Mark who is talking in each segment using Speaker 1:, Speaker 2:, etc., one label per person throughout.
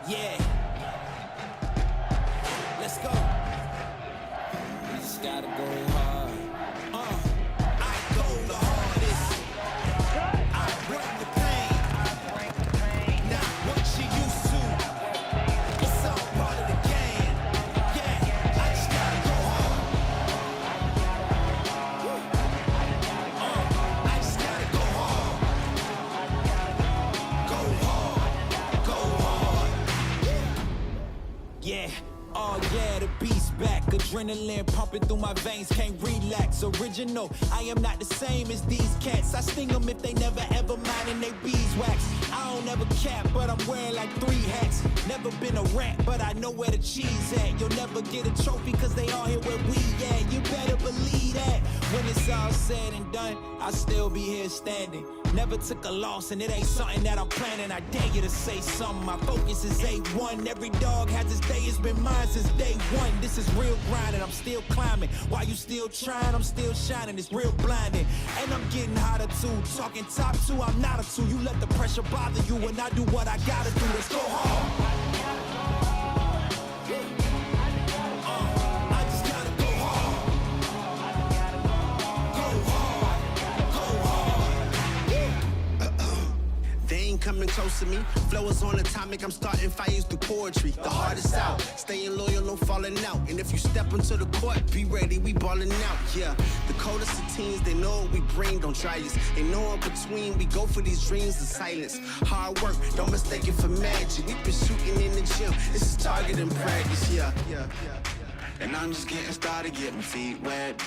Speaker 1: Yeah. Let's go. We just gotta go hard. I go the hardest. I bring the pain. Not what you used to. It's all part of the game. Yeah, I just gotta go hard. I just gotta go hard. Go hard. Yeah. Oh yeah, the beat's back. Adrenaline pumping through my veins, can't relax. Original, I am not the same as these cats. I sting them if they never ever mindin' they beeswax. I don't ever cap, but I'm wearing like 3 hats. Never been a rat, but I know where the cheese at. You'll never get a trophy cause they all here where we at. You better believe that. When it's all said and done, I'll still be here standing. Never took a loss and it ain't something that I'm planning. I dare you to say something, my focus is A1. Every dog has his day, it's been mine since day one. This is real grind and I'm still climbing. While you still trying, I'm still shining. It's real blinding. And I'm getting hotter too. Talking top 2, I'm not a 2. You let the pressure bother you and I do what I gotta do. Let's go hard. I just gotta go hard. Go hard. They ain't coming close to me. Flow is on atomic, I'm starting fires through poetry. The hardest out, staying loyal, no falling out. And if you step into the court, be ready, we ballin' out. Yeah, the coldest of teens, they know what we bring, don't try us. Ain't no in between, we go for these dreams in silence. Hard work, don't mistake it for magic. We been shooting in the gym, this is target and practice. Yeah.
Speaker 2: And I'm just getting started, get my feet wet.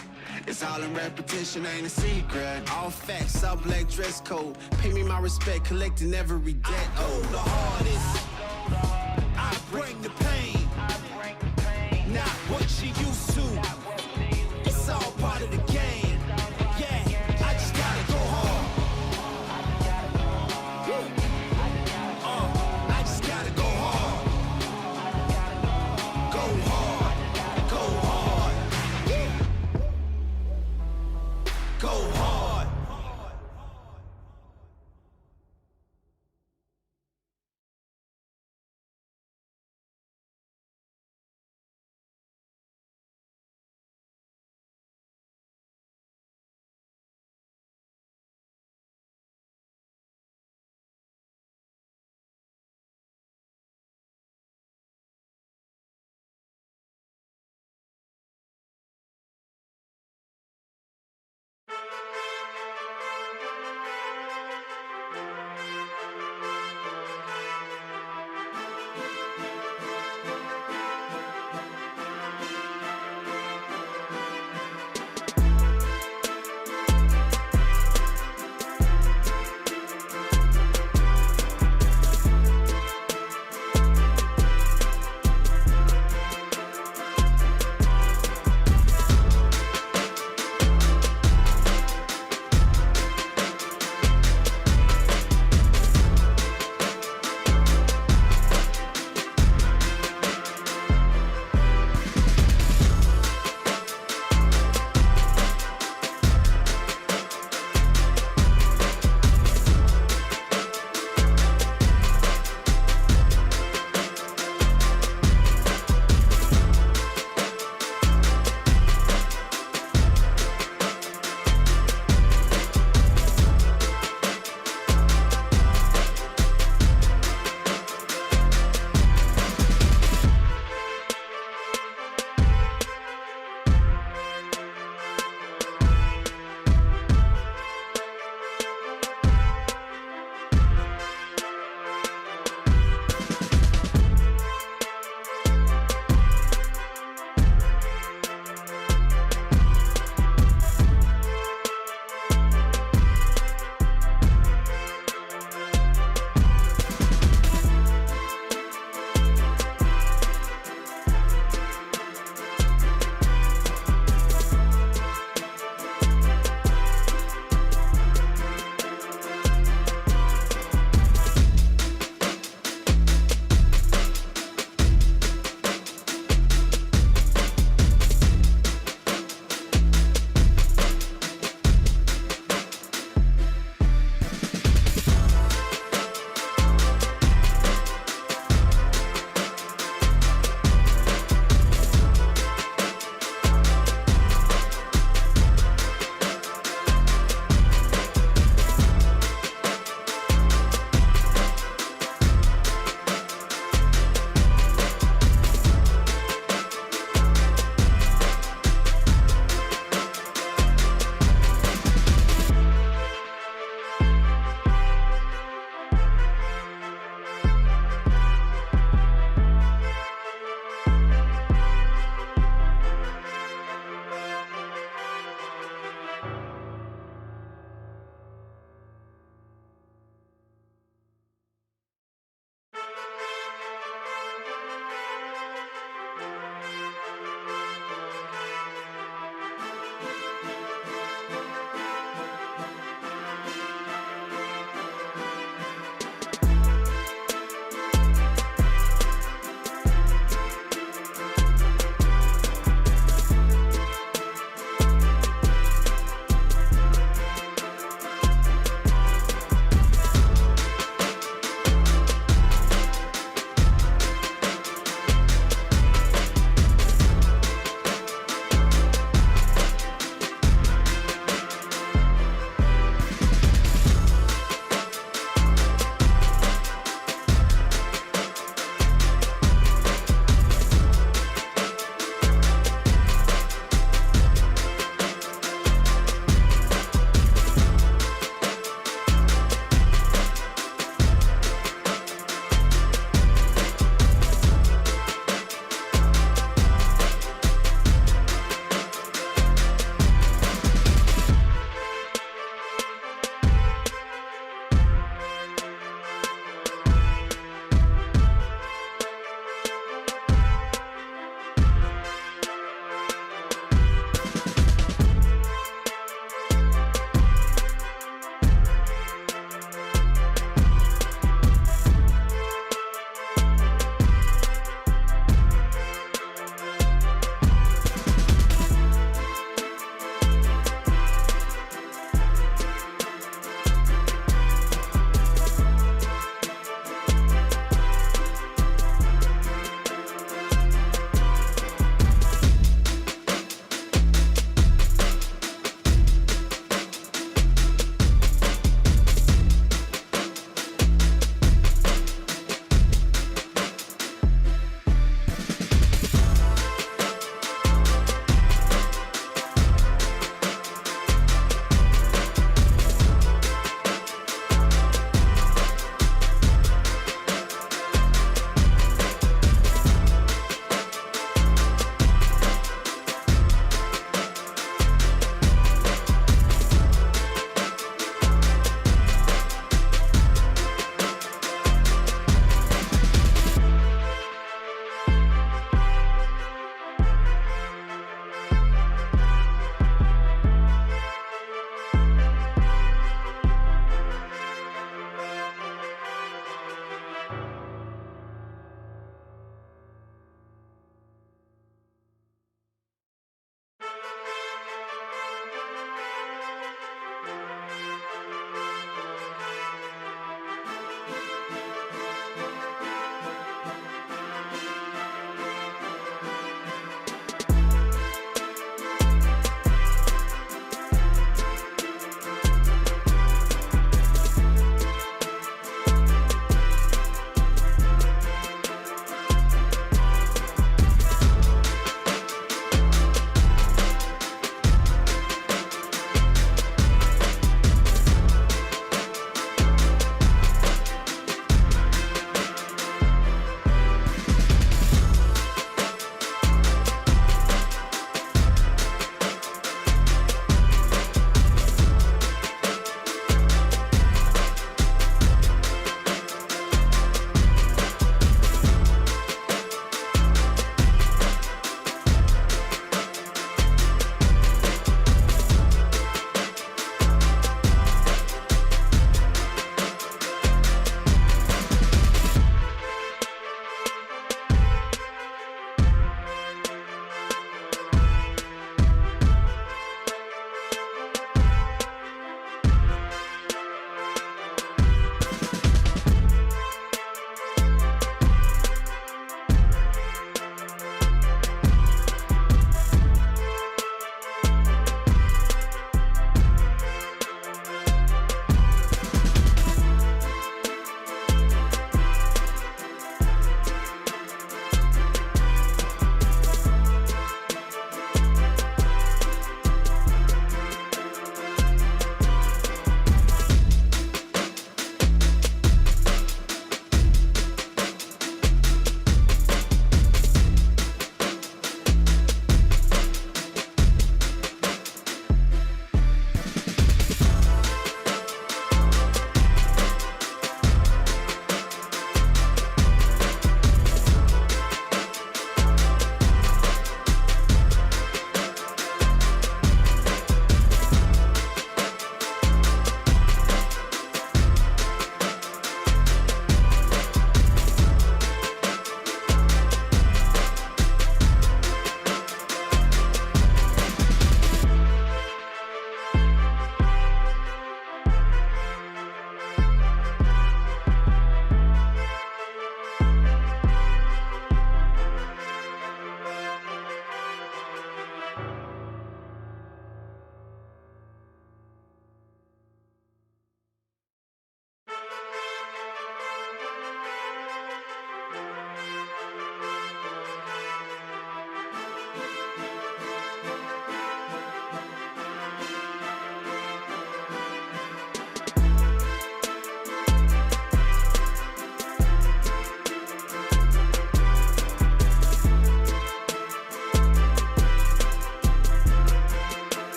Speaker 2: It's all in repetition, ain't a secret.
Speaker 1: All facts, all black dress code. Pay me my respect, collecting every debt. I go the hardest. I bring the pain. Not what you used to. It's all part of the game. Yeah, I just gotta go hard. I just gotta go hard. Go hard. Go hard. Go hard.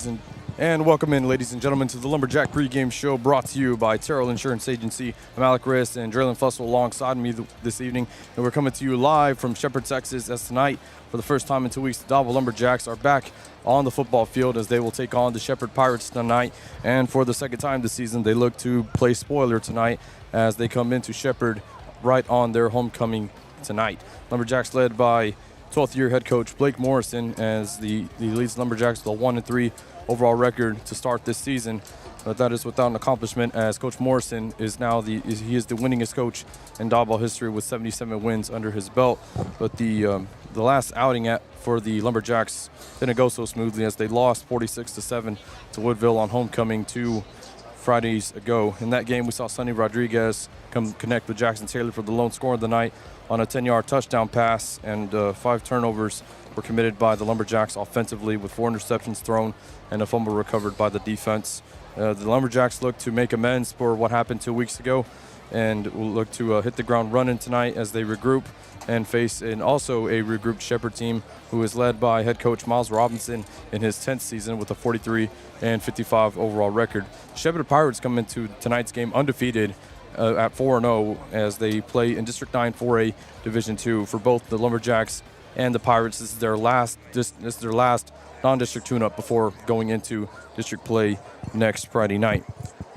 Speaker 3: and welcome in, ladies and gentlemen, to the Lumberjack pregame show brought to you by Terrell Insurance Agency. I'm Alec Riss and Draylen Fussell alongside me this evening, and we're coming to you live from Shepherd, Texas, as tonight, for the first time in 2 weeks, the Diboll Lumberjacks are back on the football field as they will take on the Shepherd Pirates tonight. And for the second time this season, they look to play spoiler tonight as they come into Shepherd right on their homecoming tonight. Lumberjacks led by 12th-year head coach Blake Morrison as the leads Lumberjacks with a 1-3 overall record to start this season. But that is without an accomplishment, as Coach Morrison is now the winningest coach in Diboll history with 77 wins under his belt. But the last outing for the Lumberjacks didn't go so smoothly as they lost 46-7 to Woodville on homecoming 2 Fridays ago. In that game, we saw Sonny Rodriguez come connect with Jackson Taylor for the lone score of the night on a 10-yard touchdown pass, and 5 turnovers were committed by the Lumberjacks offensively, with 4 interceptions thrown and a fumble recovered by the defense. The Lumberjacks look to make amends for what happened 2 weeks ago and will look to hit the ground running tonight as they regroup and face also a regrouped Shepherd team who is led by head coach Miles Robinson in his 10th season with a 43-55 overall record. Shepherd Pirates come into tonight's game undefeated at 4-0 as they play in District 9 4A Division II. For both the Lumberjacks and the Pirates, this is their last non-district tune-up before going into district play next Friday night.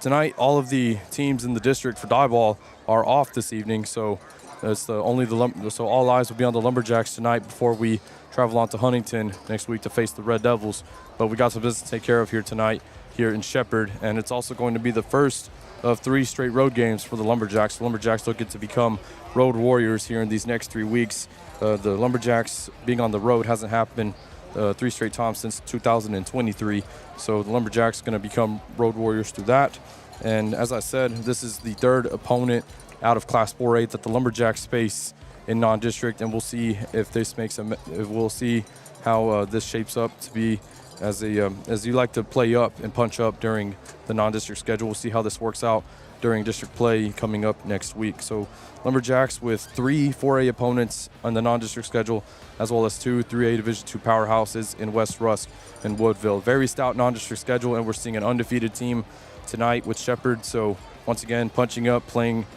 Speaker 3: Tonight, all of the teams in the district for Diboll are off this evening, so all eyes will be on the Lumberjacks tonight before we travel on to Huntington next week to face the Red Devils. But we got some business to take care of here tonight here in Shepherd, and it's also going to be the first of 3 straight road games for the Lumberjacks. The Lumberjacks looking to become road warriors here in these next 3 weeks. The Lumberjacks being on the road hasn't happened 3 straight times since 2023. So the Lumberjacks going to become road warriors through that. And as I said, this is the 3rd opponent out of Class 4A that the Lumberjacks face in non-district, and we'll see if this makes we'll see how this shapes up to be as you like to play up and punch up during the non-district schedule. We'll see how this works out during district play coming up next week. So Lumberjacks with 3 4A opponents on the non-district schedule, as well as 2 3A Division II powerhouses in West Rusk and Woodville. Very stout non-district schedule, and we're seeing an undefeated team tonight with Shepherd. So once again, punching up, playing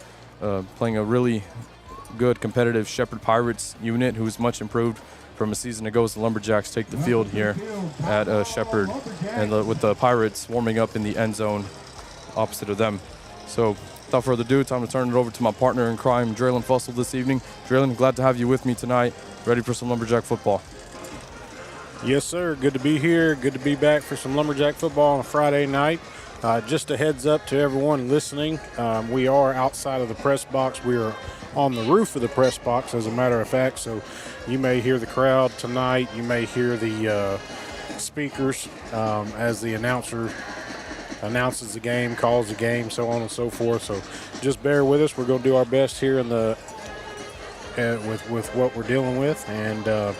Speaker 3: a really good competitive Shepherd Pirates unit who is much improved from a season ago as the Lumberjacks take the field here at Shepherd, and with the Pirates warming up in the end zone opposite of them. So without further ado, time to turn it over to my partner in crime, Draylen Fussell, this evening. Draylen, glad to have you with me tonight. Ready for some Lumberjack football?
Speaker 4: Yes, sir. Good to be here. Good to be back for some Lumberjack football on a Friday night. Just a heads up to everyone listening, we are outside of the press box. We are on the roof of the press box, as a matter of fact, so you may hear the crowd tonight. You may hear the speakers as the announcer announces the game, calls the game, so on and so forth. So just bear with us. We're going to do our best here in the with what we're dealing with, and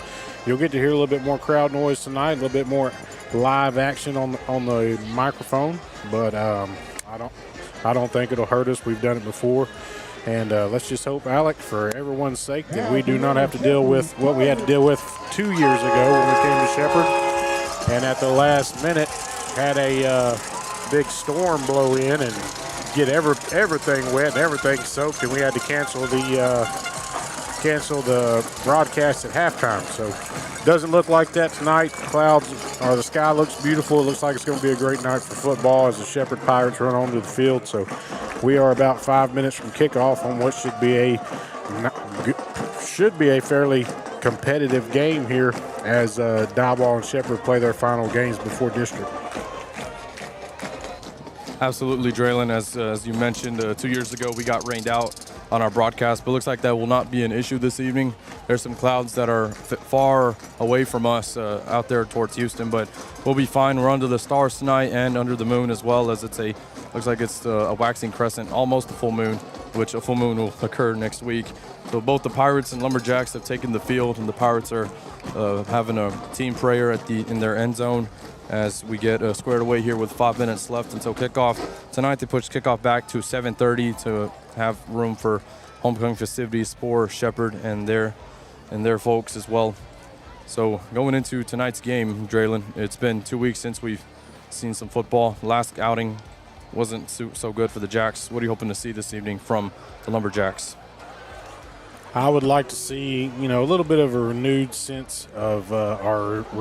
Speaker 4: you'll get to hear a little bit more crowd noise tonight, a little bit more live action on the microphone, but I don't think it'll hurt us. We've done it before, and let's just hope, Alec, for everyone's sake, that we do not have to deal with what we had to deal with 2 years ago when we came to Shepherd, and at the last minute had a big storm blow in and get everything wet and everything soaked, and we had to cancel the broadcast at halftime. So it doesn't look like that tonight. The sky looks beautiful. It looks like it's going to be a great night for football as the Shepherd Pirates run onto the field. So we are about 5 minutes from kickoff on what should be a fairly competitive game here as Diboll and Shepherd play their final games before district.
Speaker 3: Absolutely, Draylen. As you mentioned, 2 years ago we got rained out on our broadcast, but it looks like that will not be an issue this evening. There's some clouds that are far away from us out there towards Houston, but we'll be fine. We're under the stars tonight and under the moon as well, as looks like it's a waxing crescent, almost a full moon, which a full moon will occur next week. So both the Pirates and Lumberjacks have taken the field, and the Pirates are having a team prayer in their end zone as we get squared away here with 5 minutes left until kickoff. Tonight they pushed kickoff back to 7:30 to have room for homecoming festivities for Shepherd and their folks as well. So going into tonight's game, Draylon, it's been 2 weeks since we've seen some football. Last outing wasn't so good for the Jacks. What are you hoping to see this evening from the Lumberjacks?
Speaker 4: I would like to see, a little bit of a renewed sense of urgency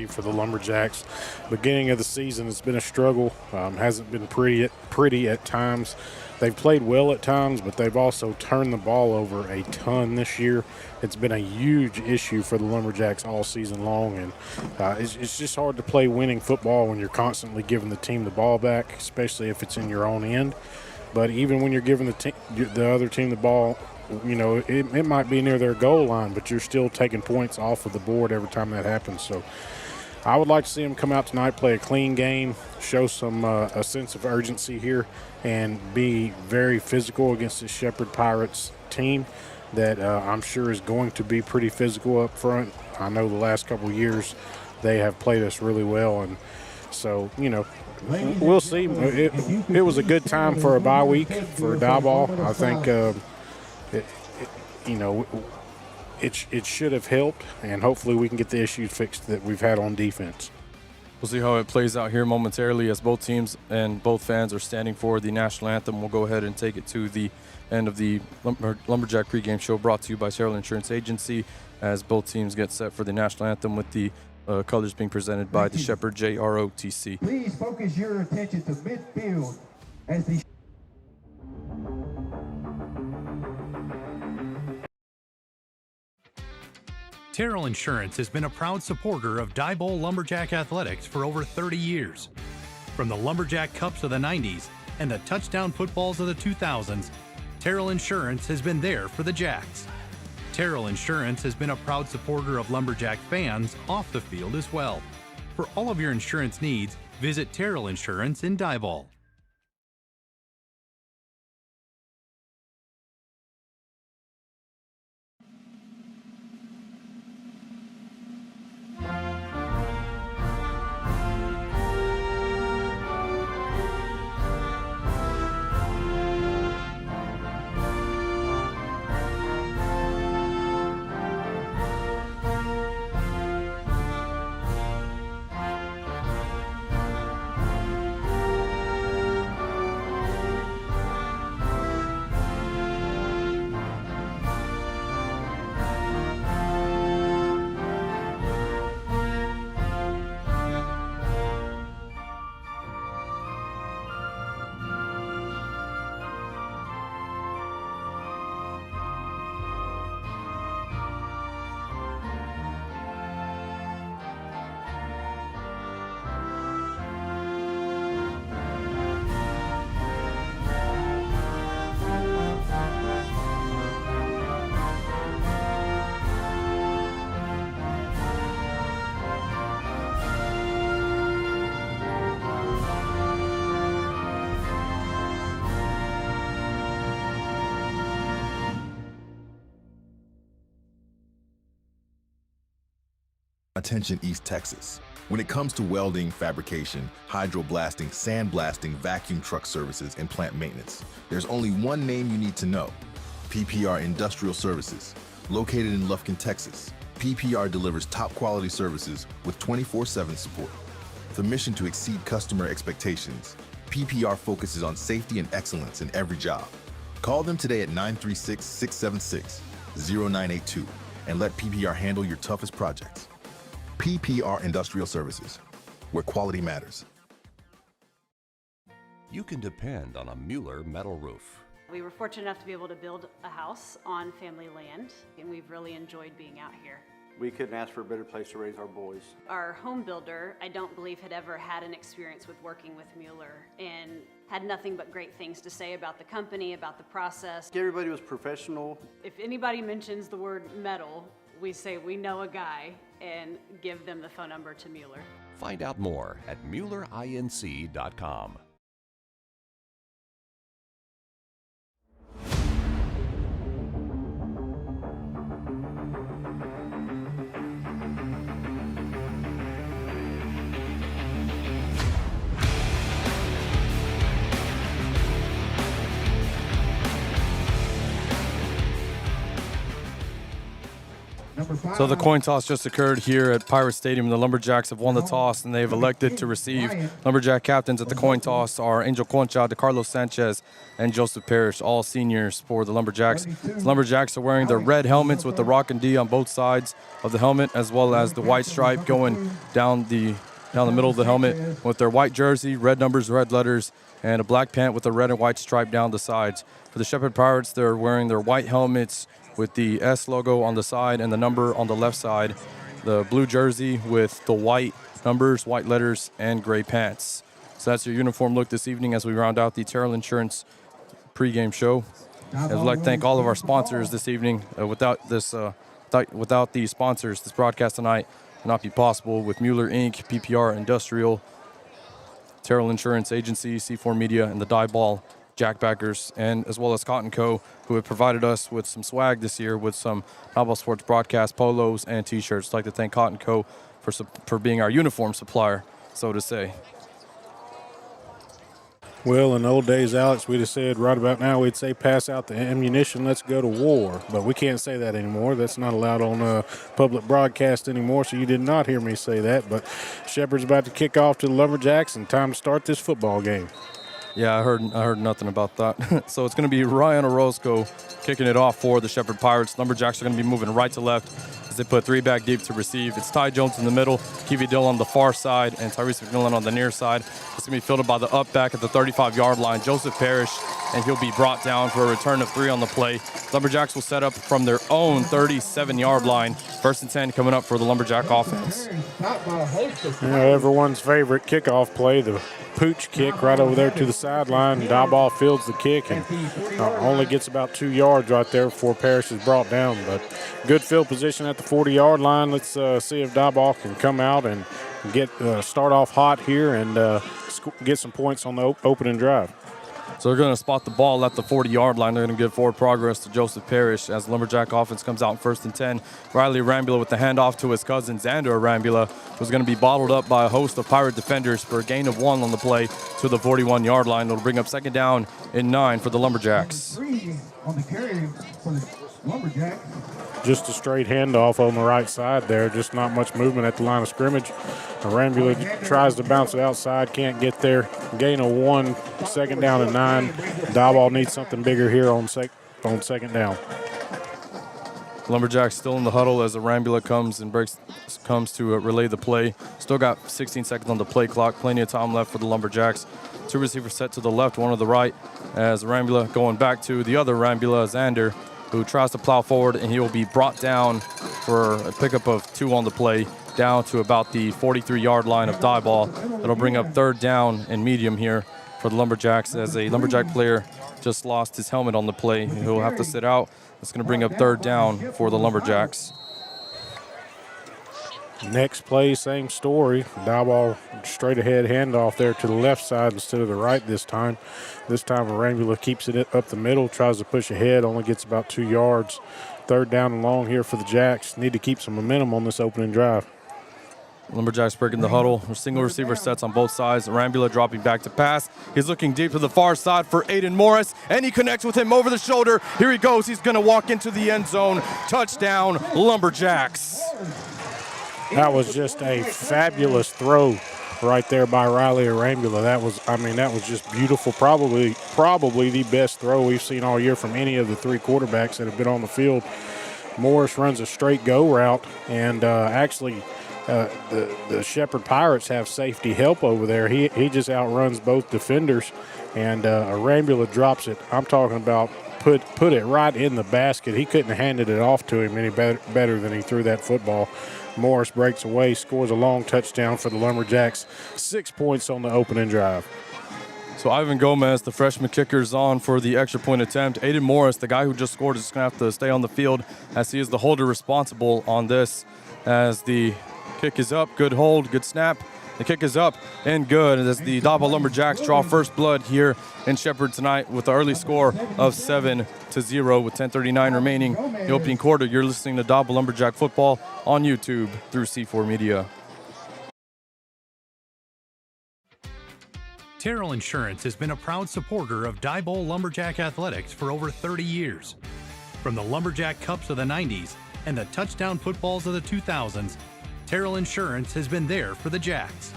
Speaker 4: for the Lumberjacks. Beginning of the season, it's been a struggle. Hasn't been pretty at times. They've played well at times, but they've also turned the ball over a ton this year. It's been a huge issue for the Lumberjacks all season long, and it's just hard to play winning football when you're constantly giving the team the ball back, especially if it's in your own end. But even when you're giving the other team the ball, it might be near their goal line, but you're still taking points off of the board every time that happens. So I would like to see them come out tonight, play a clean game, show some a sense of urgency here, and be very physical against this Shepherd Pirates team that I'm sure is going to be pretty physical up front. I know the last couple of years they have played us really well, and so, we'll see. It was a good time for a bye week for Diboll. I think it should have helped, and hopefully we can get the issues fixed that we've had on defense.
Speaker 3: We'll see how it plays out here momentarily as both teams and both fans are standing for the national anthem. We'll go ahead and take it to the end of the Lumberjack pregame show, brought to you by Terrell Insurance Agency, as both teams get set for the national anthem with the colors being presented by the Shepherd JROTC.
Speaker 5: Please focus your attention to midfield as the
Speaker 6: Terrell Insurance has been a proud supporter of Diboll Lumberjack athletics for over 30 years. From the Lumberjack Cups of the 90s and the touchdown footballs of the 2000s, Terrell Insurance has been there for the Jacks. Terrell Insurance has been a proud supporter of Lumberjack fans off the field as well. For all of your insurance needs, visit Terrell Insurance in Diboll.
Speaker 7: Attention East Texas. When it comes to welding, fabrication, hydroblasting, sandblasting, vacuum truck services, and plant maintenance, there's only one name you need to know: PPR Industrial Services. Located in Lufkin, Texas, PPR delivers top quality services with 24/7 support. With a mission to exceed customer expectations, PPR focuses on safety and excellence in every job. Call them today at 936-676-0982 and let PPR handle your toughest projects. PPR Industrial Services, where quality matters.
Speaker 8: You can depend on a Mueller metal roof.
Speaker 9: We were fortunate enough to be able to build a house on family land, and we've really enjoyed being out here.
Speaker 10: We couldn't ask for a better place to raise our boys.
Speaker 9: Our home builder, I don't believe, had ever had an experience with working with Mueller and had nothing but great things to say about the company, about the process.
Speaker 10: Everybody was professional.
Speaker 9: If anybody mentions the word metal, we say we know a guy and give them the phone number to Mueller.
Speaker 8: Find out more at MuellerINC.com.
Speaker 5: number
Speaker 3: So the coin toss just occurred here at Pirate Stadium. The Lumberjacks have won the toss, and they've elected to receive. Lumberjack captains at the coin toss are Angel Concha, DeCarlos Sanchez, and Joseph Parrish, all seniors for the Lumberjacks. The Lumberjacks are wearing their red helmets with the Rock and D on both sides of the helmet, as well as the white stripe going down the middle of the helmet with their white jersey, red numbers, red letters, and a black pant with a red and white stripe down the sides. For the Shepherd Pirates, they're wearing their white helmets with the S logo on the side and the number on the left side. The blue jersey with the white numbers, white letters, and gray pants. So that's your uniform look this evening as we round out the Terrell Insurance pregame show. I'd like to thank all of our sponsors this evening. Without the sponsors, this broadcast tonight would not be possible. With Mueller Inc., PPR Industrial, Terrell Insurance Agency, C4 Media, and the Diboll Jackbackers, and as well as Cotton Co., who have provided us with some swag this year with some Diboll Sports Broadcast polos and T-shirts. I'd like to thank Cotton Co. for being our uniform supplier, so to say.
Speaker 4: Well, in the old days, Alex, we'd have said right about now, we'd say pass out the ammunition, let's go to war. But we can't say that anymore. That's not allowed on public broadcast anymore, so you did not hear me say that. But Shepherd's about to kick off to the Lumberjacks, and time to start this football game.
Speaker 3: Yeah, I heard nothing about that. So it's going to be Ryan Orozco kicking it off for the Shepherd Pirates. Lumberjacks are going to be moving right to left as they put three back deep to receive. It's Ty Jones in the middle, Kiwi Dill on the far side, and Tyrese McMillan on the near side. It's going to be fielded by the up back at the 35-yard line, Joseph Parrish, and he'll be brought down for a return of 3 on the play. Lumberjacks will set up from their own 37-yard line. 1st and 10 coming up for the Lumberjack offense.
Speaker 4: Everyone's favorite kickoff play, the pooch kick right over there to the sideline. Diboll fields the kick and only gets about 2 yards right there before Parrish is brought down. But good field position at the 40-yard line. Let's see if Diboll can come out and start off hot here and get some points on the opening drive.
Speaker 3: So they're going to spot the ball at the 40-yard line. They're going to give forward progress to Joseph Parrish as the Lumberjack offense comes out in 1st and 10. Riley Arambula with the handoff to his cousin Xander Arambula was going to be bottled up by a host of Pirate defenders for a gain of 1 on the play to the 41-yard line. It'll bring up 2nd down and 9 for the Lumberjacks.
Speaker 5: On the carry for the Lumberjacks.
Speaker 4: Just a straight handoff on the right side there. Just not much movement at the line of scrimmage. Arambula tries to bounce it outside, can't get there. Gain of 1, 2nd down and 9. Diboll needs something bigger here on 2nd down.
Speaker 3: Lumberjacks still in the huddle as Arambula comes to relay the play. Still got 16 seconds on the play clock. Plenty of time left for the Lumberjacks. 2 receivers set to the left, 1 to the right. As Arambula going back to the other Arambula, Xander, who tries to plow forward, and he will be brought down for a pickup of 2 on the play, down to about the 43-yard line of Diboll. That'll bring up 3rd down and medium here for the Lumberjacks as a Lumberjack player just lost his helmet on the play. He'll have to sit out. It's going to bring up 3rd down for the Lumberjacks.
Speaker 4: Next play, same story. Diboll straight ahead handoff there to the left side instead of the right this time. This time Arambula keeps it up the middle, tries to push ahead, only gets about 2 yards. 3rd down and long here for the Jacks. Need to keep some momentum on this opening drive.
Speaker 3: Lumberjacks breaking the huddle. Single receiver sets on both sides. Arambula dropping back to pass. He's looking deep to the far side for Aiden Morris, and he connects with him over the shoulder. Here he goes. He's going to walk into the end zone. Touchdown, Lumberjacks.
Speaker 4: That was just a fabulous throw right there by Riley Arambula. That was just beautiful. Probably the best throw we've seen all year from any of the 3 quarterbacks that have been on the field. Morris runs a straight go route, and actually the Shepherd Pirates have safety help over there. He just outruns both defenders, and Arambula drops it. I'm talking about put it right in the basket. He couldn't have handed it off to him any better than he threw that football. Morris breaks away, scores a long touchdown for the Lumberjacks. 6 points on the opening drive.
Speaker 3: So Ivan Gomez, the freshman kicker, is on for the extra point attempt. Aiden Morris, the guy who just scored, is going to have to stay on the field as he is the holder responsible on this. As the kick is up, good hold, good snap. The kick is up and good as the Diboll Lumberjacks draw first blood here in Shepherd tonight with the early score of 7-0 with 10:39 remaining. The opening quarter, you're listening to Diboll Lumberjack football on YouTube through C4 Media.
Speaker 6: Terrell Insurance has been a proud supporter of Diboll Lumberjack athletics for over 30 years. From the Lumberjack Cups of the 90s and the touchdown footballs of the 2000s, Terrell Insurance has been there for the Jacks.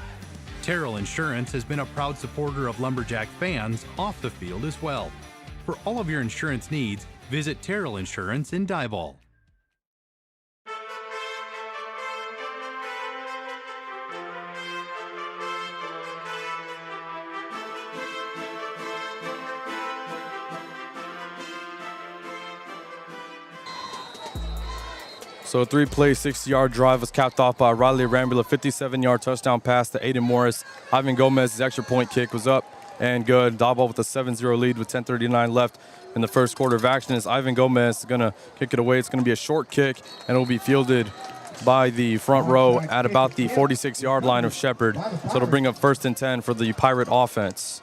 Speaker 6: Terrell Insurance has been a proud supporter of Lumberjack fans off the field as well. For all of your insurance needs, visit Terrell Insurance in Diboll.
Speaker 3: So a 3-play, 60-yard drive was capped off by Riley Rambula, 57-yard touchdown pass to Aiden Morris. Ivan Gomez's extra point kick was up and good. Diboll with a 7-0 lead with 10:39 left in the first quarter of action. As Ivan Gomez is going to kick it away. It's going to be a short kick, and it will be fielded by the front row at about the 46-yard line of Shepherd. So it'll bring up 1st and 10 for the Pirate offense.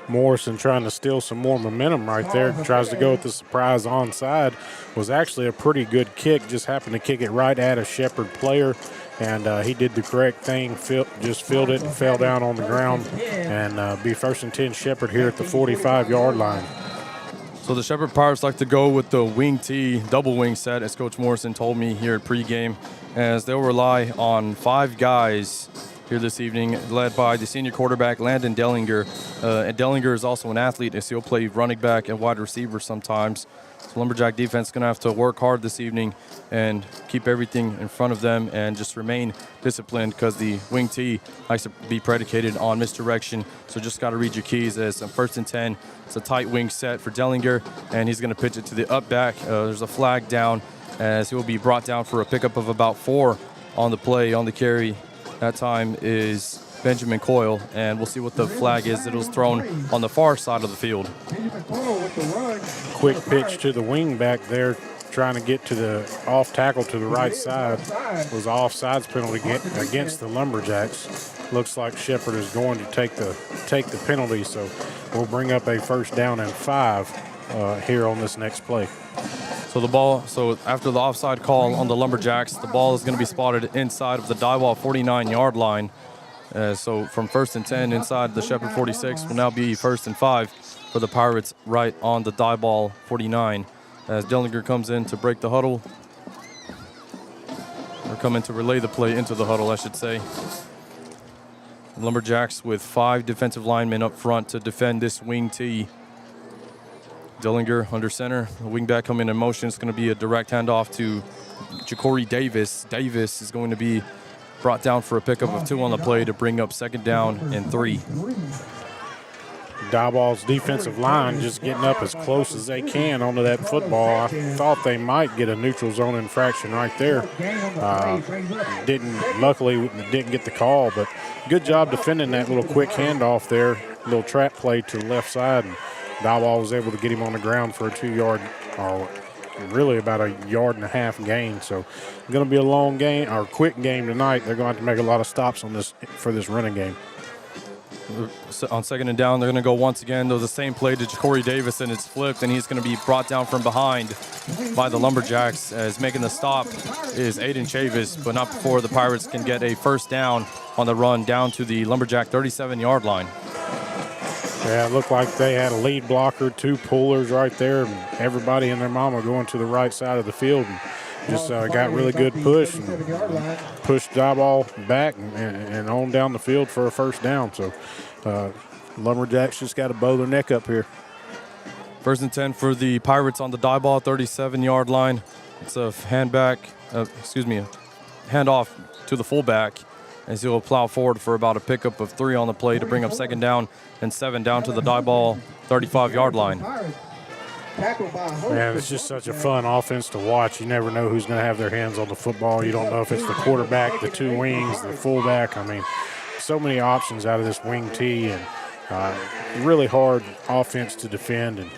Speaker 4: Morrison trying to steal some more momentum right there. Tries to go with the surprise onside. Was actually a pretty good kick. Just happened to kick it right at a Shepherd player. And he did the correct thing. Just filled it and fell down on the ground. And be 1st and 10 Shepherd here at the 45-yard line.
Speaker 3: So the Shepherd Pirates like to go with the wing T double wing set, as Coach Morrison told me here at pregame, as they'll rely on 5 guys here this evening, led by the senior quarterback Landon Dellinger. And Dellinger is also an athlete, as he'll play running back and wide receiver sometimes. So Lumberjack defense is going to have to work hard this evening and keep everything in front of them and just remain disciplined, because the wing T likes to be predicated on misdirection. So just got to read your keys. As 1st and 10, it's a tight wing set for Dellinger, and he's going to pitch it to the up back. There's a flag down, as he will be brought down for a pickup of about 4 on the play, on the carry. That time is Benjamin Coyle, and we'll see what the flag is. It was thrown on the far side of the field.
Speaker 4: Quick pitch to the wing back there, trying to get to the off tackle to the right side. Was an offsides penalty against the Lumberjacks. Looks like Shepherd is going to take the penalty, so we'll bring up a 1st down and 5 here on this next play.
Speaker 3: So after the offside call on the Lumberjacks, the ball is going to be spotted inside of the Diboll 49-yard line. So from 1st and 10 inside the Shepherd 46 will now be 1st and 5 for the Pirates right on the Diboll 49. As Dellinger comes in to break the huddle. Or coming to relay the play into the huddle, I should say. Lumberjacks with 5 defensive linemen up front to defend this wing T. Dellinger under center. The wingback coming in motion. It's going to be a direct handoff to Ja'Cory Davis. Davis is going to be brought down for a pickup of 2 on the play to bring up 2nd down and 3.
Speaker 4: Diboll's defensive line just getting up as close as they can onto that football. I thought they might get a neutral zone infraction right there. Luckily didn't get the call, but good job defending that little quick handoff there. Little trap play to the left side. And Diboll was able to get him on the ground for a 2-yard, or really about a 1.5 yard gain. So it's going to be a long game, or quick game tonight. They're going to have to make a lot of stops on this for this running game.
Speaker 3: On 2nd and down, they're going to go once again. Though the same play to Ja'Cory Davis, and it's flipped, and he's going to be brought down from behind by the Lumberjacks. As making the stop is Aiden Chavis, but not before the Pirates can get a 1st down on the run down to the Lumberjack 37-yard line.
Speaker 4: Yeah, it looked like they had a lead blocker, 2 pullers right there, and everybody and their mama going to the right side of the field. And just got really good push and pushed Diboll back and on down the field for a 1st down. So Lumberjacks just got to bow their neck up here.
Speaker 3: 1st and 10 for the Pirates on the Diboll 37-yard line. It's a handoff to the fullback, as he'll plow forward for about a pickup of 3 on the play to bring up 2nd down and 7 down to the Diboll 35-yard line.
Speaker 4: Man, it's just such a fun offense to watch. You never know who's going to have their hands on the football. You don't know if it's the quarterback, the 2 wings, the fullback. I mean, so many options out of this wing T, and really hard offense to defend, and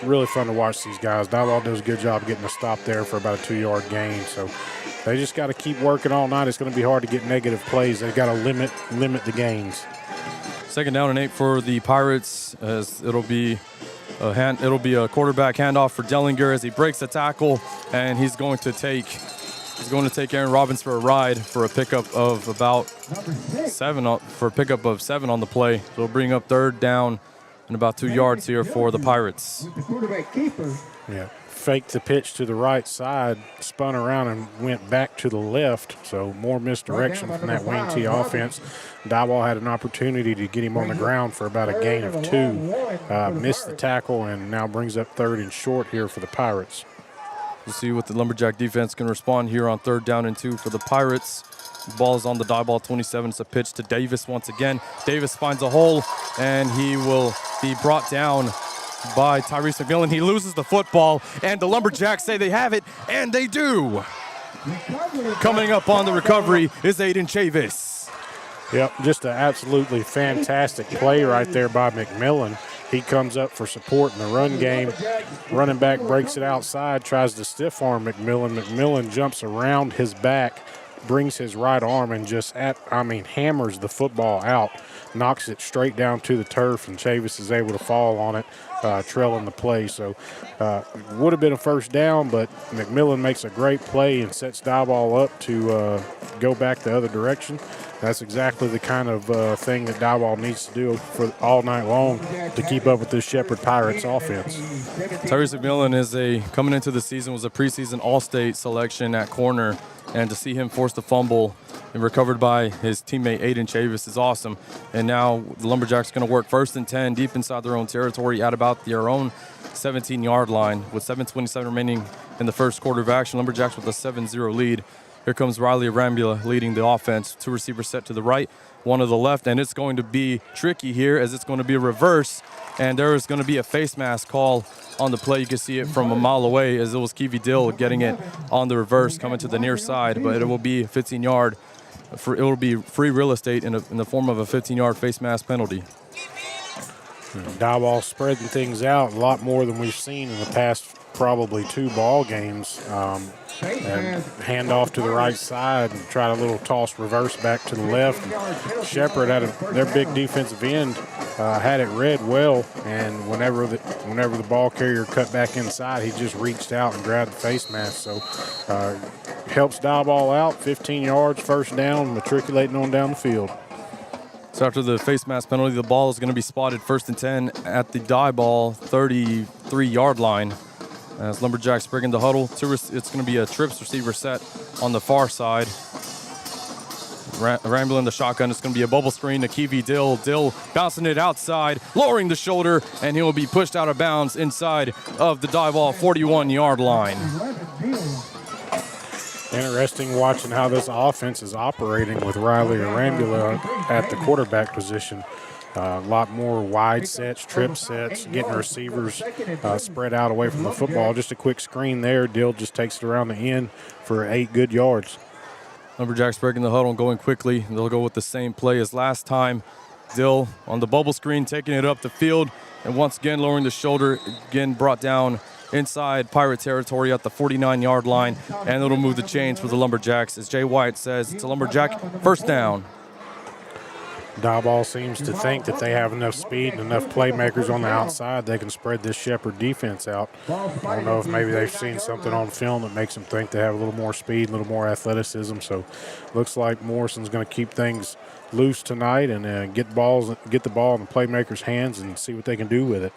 Speaker 4: really fun to watch these guys. Diboll does a good job getting a stop there for about a 2-yard gain. So they just got to keep working all night. It's going to be hard to get negative plays. They've got to limit the gains.
Speaker 3: 2nd down and 8 for the Pirates, as it'll be a quarterback handoff for Dellinger as he breaks the tackle, and he's going to take Aaron Robbins for a ride for a pickup of about 7 on the play. So it'll bring up 3rd down and about 2 yards here for the Pirates.
Speaker 4: Yeah, faked the pitch to the right side, spun around and went back to the left. So more misdirection from that wing T offense. Diboll had an opportunity to get him on the ground for about a gain of 2. Missed the tackle and now brings up 3rd and short here for the Pirates.
Speaker 3: We'll see what the Lumberjack defense can respond here on 3rd down and 2 for the Pirates. The ball is on the Diboll 27. It's a pitch to Davis once again. Davis finds a hole, and he will be brought down by Tyrese McMillan. He loses the football, and the Lumberjacks say they have it, and they do. Coming up on the recovery is Aiden Chavis.
Speaker 4: Yep, just an absolutely fantastic play right there by McMillan. He comes up for support in the run game. Running back breaks it outside, tries to stiff arm McMillan. McMillan jumps around his back, brings his right arm and just hammers the football out, knocks it straight down to the turf, and Chavis is able to fall on it, trailing the play. So would have been a first down, but McMillan makes a great play and sets Diboll up to go back the other direction. That's exactly the kind of thing that Diboll needs to do for all night long to keep up with this Shepherd Pirates offense.
Speaker 3: Tyrese McMillan coming into the season was a preseason All-State selection at corner, and to see him force the fumble and recovered by his teammate Aiden Chavis is awesome. And now the Lumberjacks are going to work 1st and 10 deep inside their own territory at about their own 17-yard line with 7:27 remaining in the first quarter of action. Lumberjacks with a 7-0 lead. Here comes Riley Arambula leading the offense. 2 receivers set to the right, 1 to the left, and it's going to be tricky here as it's going to be a reverse, and there is going to be a face mask call on the play. You can see it from a mile away as it was Keevy Dill getting it on the reverse, coming to the near side, but it will be 15-yard. It will be free real estate in the form of a 15-yard face mask penalty.
Speaker 4: Diboll spreading things out a lot more than we've seen in the past probably 2 ball games. And hand off to the right side and try a little toss reverse back to the left. And Shepherd had their big defensive end had it read well, and whenever the ball carrier cut back inside, he just reached out and grabbed the face mask. So helps Diboll out, 15 yards, first down, matriculating on down the field.
Speaker 3: So after the face mask penalty, the ball is going to be spotted 1st and 10 at the Diboll 33-yard line. As Lumberjacks bring the huddle, it's going to be a trips receiver set on the far side. Rambling the shotgun, it's going to be a bubble screen to Keevy Dill. Dill bouncing it outside, lowering the shoulder, and he will be pushed out of bounds inside of the Diboll 41-yard line.
Speaker 4: Interesting watching how this offense is operating with Riley Arambula at the quarterback position. A lot more wide sets, trip sets, getting receivers spread out away from the football. Just a quick screen there. Dill just takes it around the end for 8 good yards.
Speaker 3: Lumberjacks breaking the huddle and going quickly. They'll go with the same play as last time. Dill on the bubble screen, taking it up the field, and once again lowering the shoulder, again brought down inside Pirate territory at the 49-yard line, and it'll move the chains for the Lumberjacks. As Jay White says, it's a Lumberjack first down.
Speaker 4: Diboll seems to think that they have enough speed and enough playmakers on the outside they can spread this Shepherd defense out. I don't know if maybe they've seen something on film that makes them think they have a little more speed, a little more athleticism. So looks like Morrison's going to keep things loose tonight and get the ball in the playmakers' hands and see what they can do with it.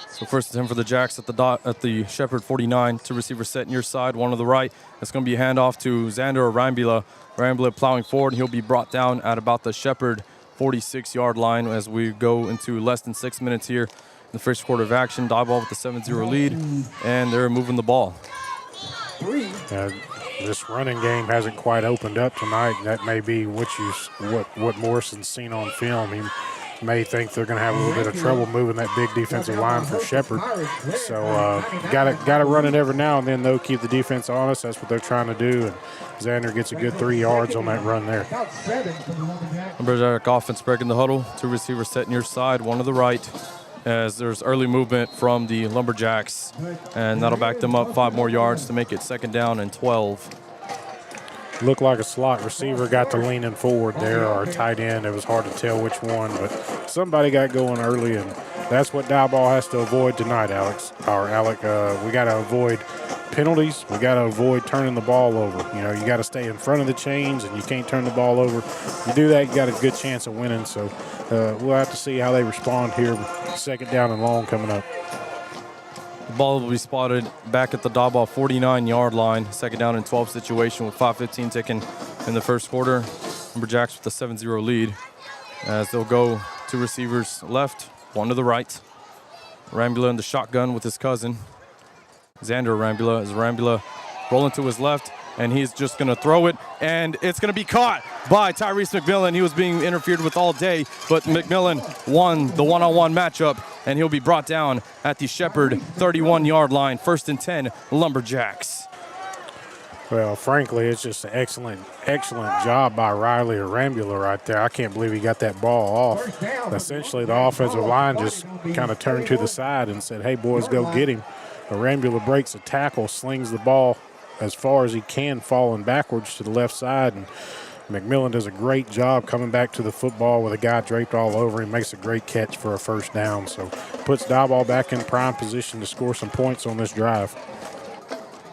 Speaker 3: So 1st and 10 for the Jacks at the Shepherd 49. 2 receivers set near side, 1 to the right. It's going to be a handoff to Xander Arambula. Arambula plowing forward, and he'll be brought down at about the Shepherd 46-yard line as we go into less than 6 minutes here in the first quarter of action. Diboll with the 7-0 lead, and they're moving the ball.
Speaker 4: This running game hasn't quite opened up tonight. That may be what Morrison's seen on film. He may think they're going to have a little bit of trouble moving that big defensive line for Shepherd. So got to run it every now and then, though, keep the defense honest. That's what they're trying to do. And Xander gets a good 3 yards on that run there.
Speaker 3: Lumberjack offense breaking the huddle. 2 receivers set near side, 1 to the right, as there's early movement from the Lumberjacks, and that'll back them up 5 more yards to make it 2nd down and 12.
Speaker 4: Looked like a slot receiver got to leaning forward there, or a tight end. It was hard to tell which one, but somebody got going early, and that's what Diboll has to avoid tonight, Alec. We got to avoid penalties. We got to avoid turning the ball over. You know, you got to stay in front of the chains, and you can't turn the ball over. If you do that, you got a good chance of winning. So we'll have to see how they respond here. 2nd down and long coming up.
Speaker 3: The Ball will be spotted back at the Diboll 49-yard line. Second down and 12 situation with 5:15 ticking in the first quarter. Lumberjacks with a 7-0 lead as they'll go two receivers left, one to the right. Rambula in the shotgun with his cousin, Xander Rambula. As Rambula rolling to his left, and he's just going to throw it, and it's going to be caught by Tyrese McMillan. He was being interfered with all day, but McMillan won the one-on-one matchup, and he'll be brought down at the Shepherd 31-yard line. 1st and 10, Lumberjacks.
Speaker 4: Well, frankly, it's just an excellent job by Riley or Rambula right there. I can't believe he got that ball off. Essentially, the offensive line just kind of turned to the side and said, hey, boys, go get him. But Rambula breaks a tackle, slings the ball as far as he can, falling backwards to the left side. And McMillan does a great job coming back to the football with a guy draped all over him, makes a great catch for a first down. So puts Diboll back in prime position to score some points on this drive.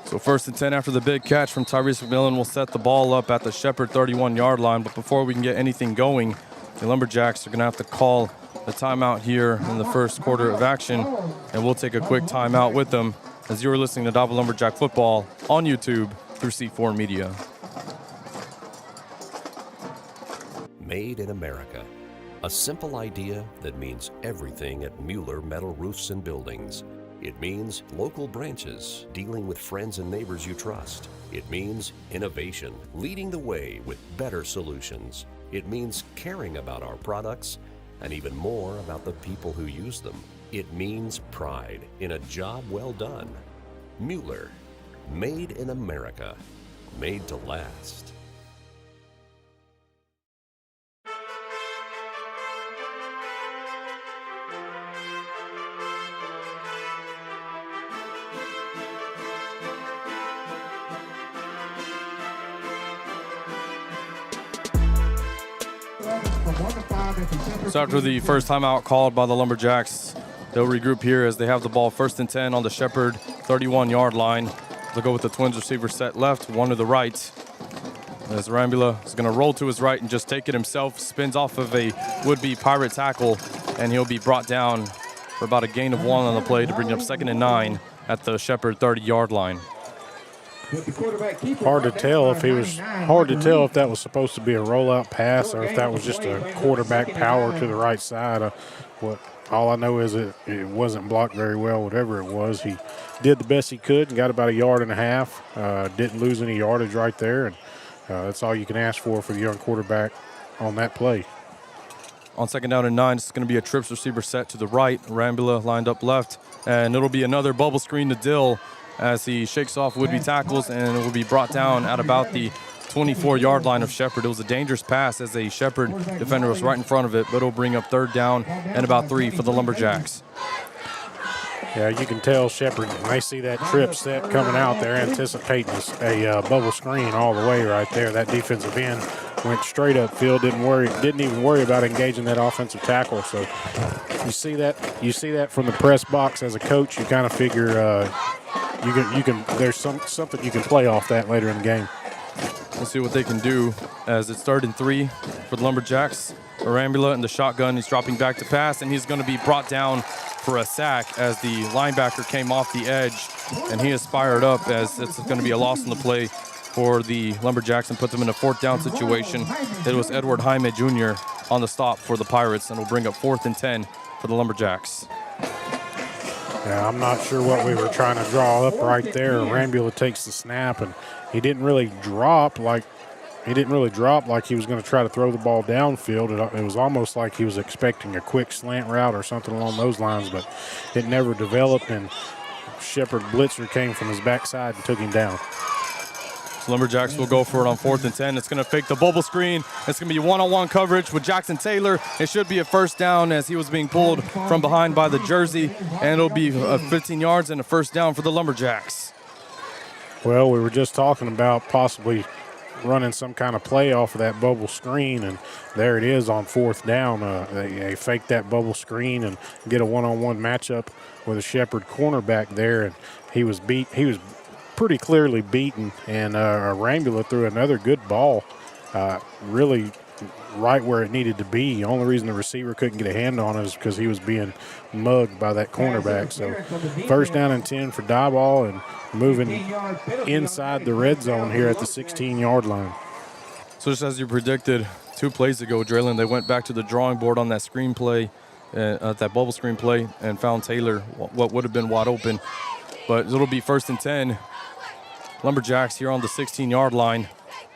Speaker 3: So 1st and 10 after the big catch from Tyrese McMillan will set the ball up at the Shepherd 31-yard line. But before we can get anything going, the Lumberjacks are going to have to call the timeout here in the first quarter of action. And we'll take a quick timeout with them as you're listening to Diboll Lumberjack football on YouTube through C4 Media.
Speaker 8: Made in America. A simple idea that means everything at Mueller Metal Roofs and Buildings. It means local branches dealing with friends and neighbors you trust. It means innovation, leading the way with better solutions. It means caring about our products and even more about the people who use them. It means pride in a job well done. Mueller, made in America, made to last.
Speaker 3: So after the first timeout called by the Lumberjacks, they'll regroup here as they have the ball 1st and 10 on the Shepherd 31-yard line. They'll go with the Twins receiver set left, one to the right. As Rambula is going to roll to his right and just take it himself, spins off of a would-be Pirate tackle, and he'll be brought down for about a gain of 1 on the play to bring up 2nd and 9 at the Shepherd 30-yard line.
Speaker 4: Hard to tell if that was supposed to be a rollout pass or if that was just a quarterback power to the right side. All I know is it wasn't blocked very well. Whatever it was, he did the best he could and got about 1.5 yards. Didn't lose any yardage right there, and that's all you can ask for the young quarterback on that play.
Speaker 3: On 2nd down and 9, it's going to be a trips receiver set to the right. Rambula lined up left, and it'll be another bubble screen to Dill as he shakes off would-be tackles, and it will be brought down at about the 24-yard line of Shepherd. It was a dangerous pass as a Shepherd defender was right in front of it, but it'll bring up 3rd down and about 3 for the Lumberjacks.
Speaker 4: Yeah, you can tell Shepherd, when they see that trip set coming out, they're anticipating a bubble screen all the way right there. That defensive end went straight upfield, didn't even worry about engaging that offensive tackle. So you see that from the press box as a coach, you kind of figure there's something you can play off that later in the game.
Speaker 3: We'll see what they can do as it's 3rd and 3 for the Lumberjacks. Rambula in the shotgun, he's dropping back to pass, and he's going to be brought down for a sack as the linebacker came off the edge, and he is fired up as it's going to be a loss in the play for the Lumberjacks and put them in a 4th down situation. It was Edward Jaime Jr. on the stop for the Pirates, and will bring up 4th and 10 for the Lumberjacks.
Speaker 4: Yeah, I'm not sure what we were trying to draw up right there. Rambula takes the snap, and he didn't really drop like he was going to try to throw the ball downfield. It was almost like he was expecting a quick slant route or something along those lines, but it never developed, and Shepherd blitzer came from his backside and took him down.
Speaker 3: So Lumberjacks will go for it on 4th and 10. It's going to fake the bubble screen. It's going to be one-on-one coverage with Jackson Taylor. It should be a 1st down as he was being pulled from behind by the jersey, and it'll be 15 yards and a 1st down for the Lumberjacks.
Speaker 4: Well, we were just talking about possibly running some kind of play off of that bubble screen, and there it is on 4th down. They fake that bubble screen and get a one-on-one matchup with a Shepherd cornerback there, and he was pretty clearly beaten, and Rambula threw another good ball. Really right where it needed to be. The only reason the receiver couldn't get a hand on it is because he was being mugged by that cornerback. So first down and 10 for Diboll, and moving inside the red zone here at the 16-yard line.
Speaker 3: So just as you predicted 2 plays ago, Draylon, they went back to the drawing board on that screenplay, that bubble screenplay, and found Taylor what would have been wide open. But it'll be first and 10. Lumberjacks here on the 16-yard line,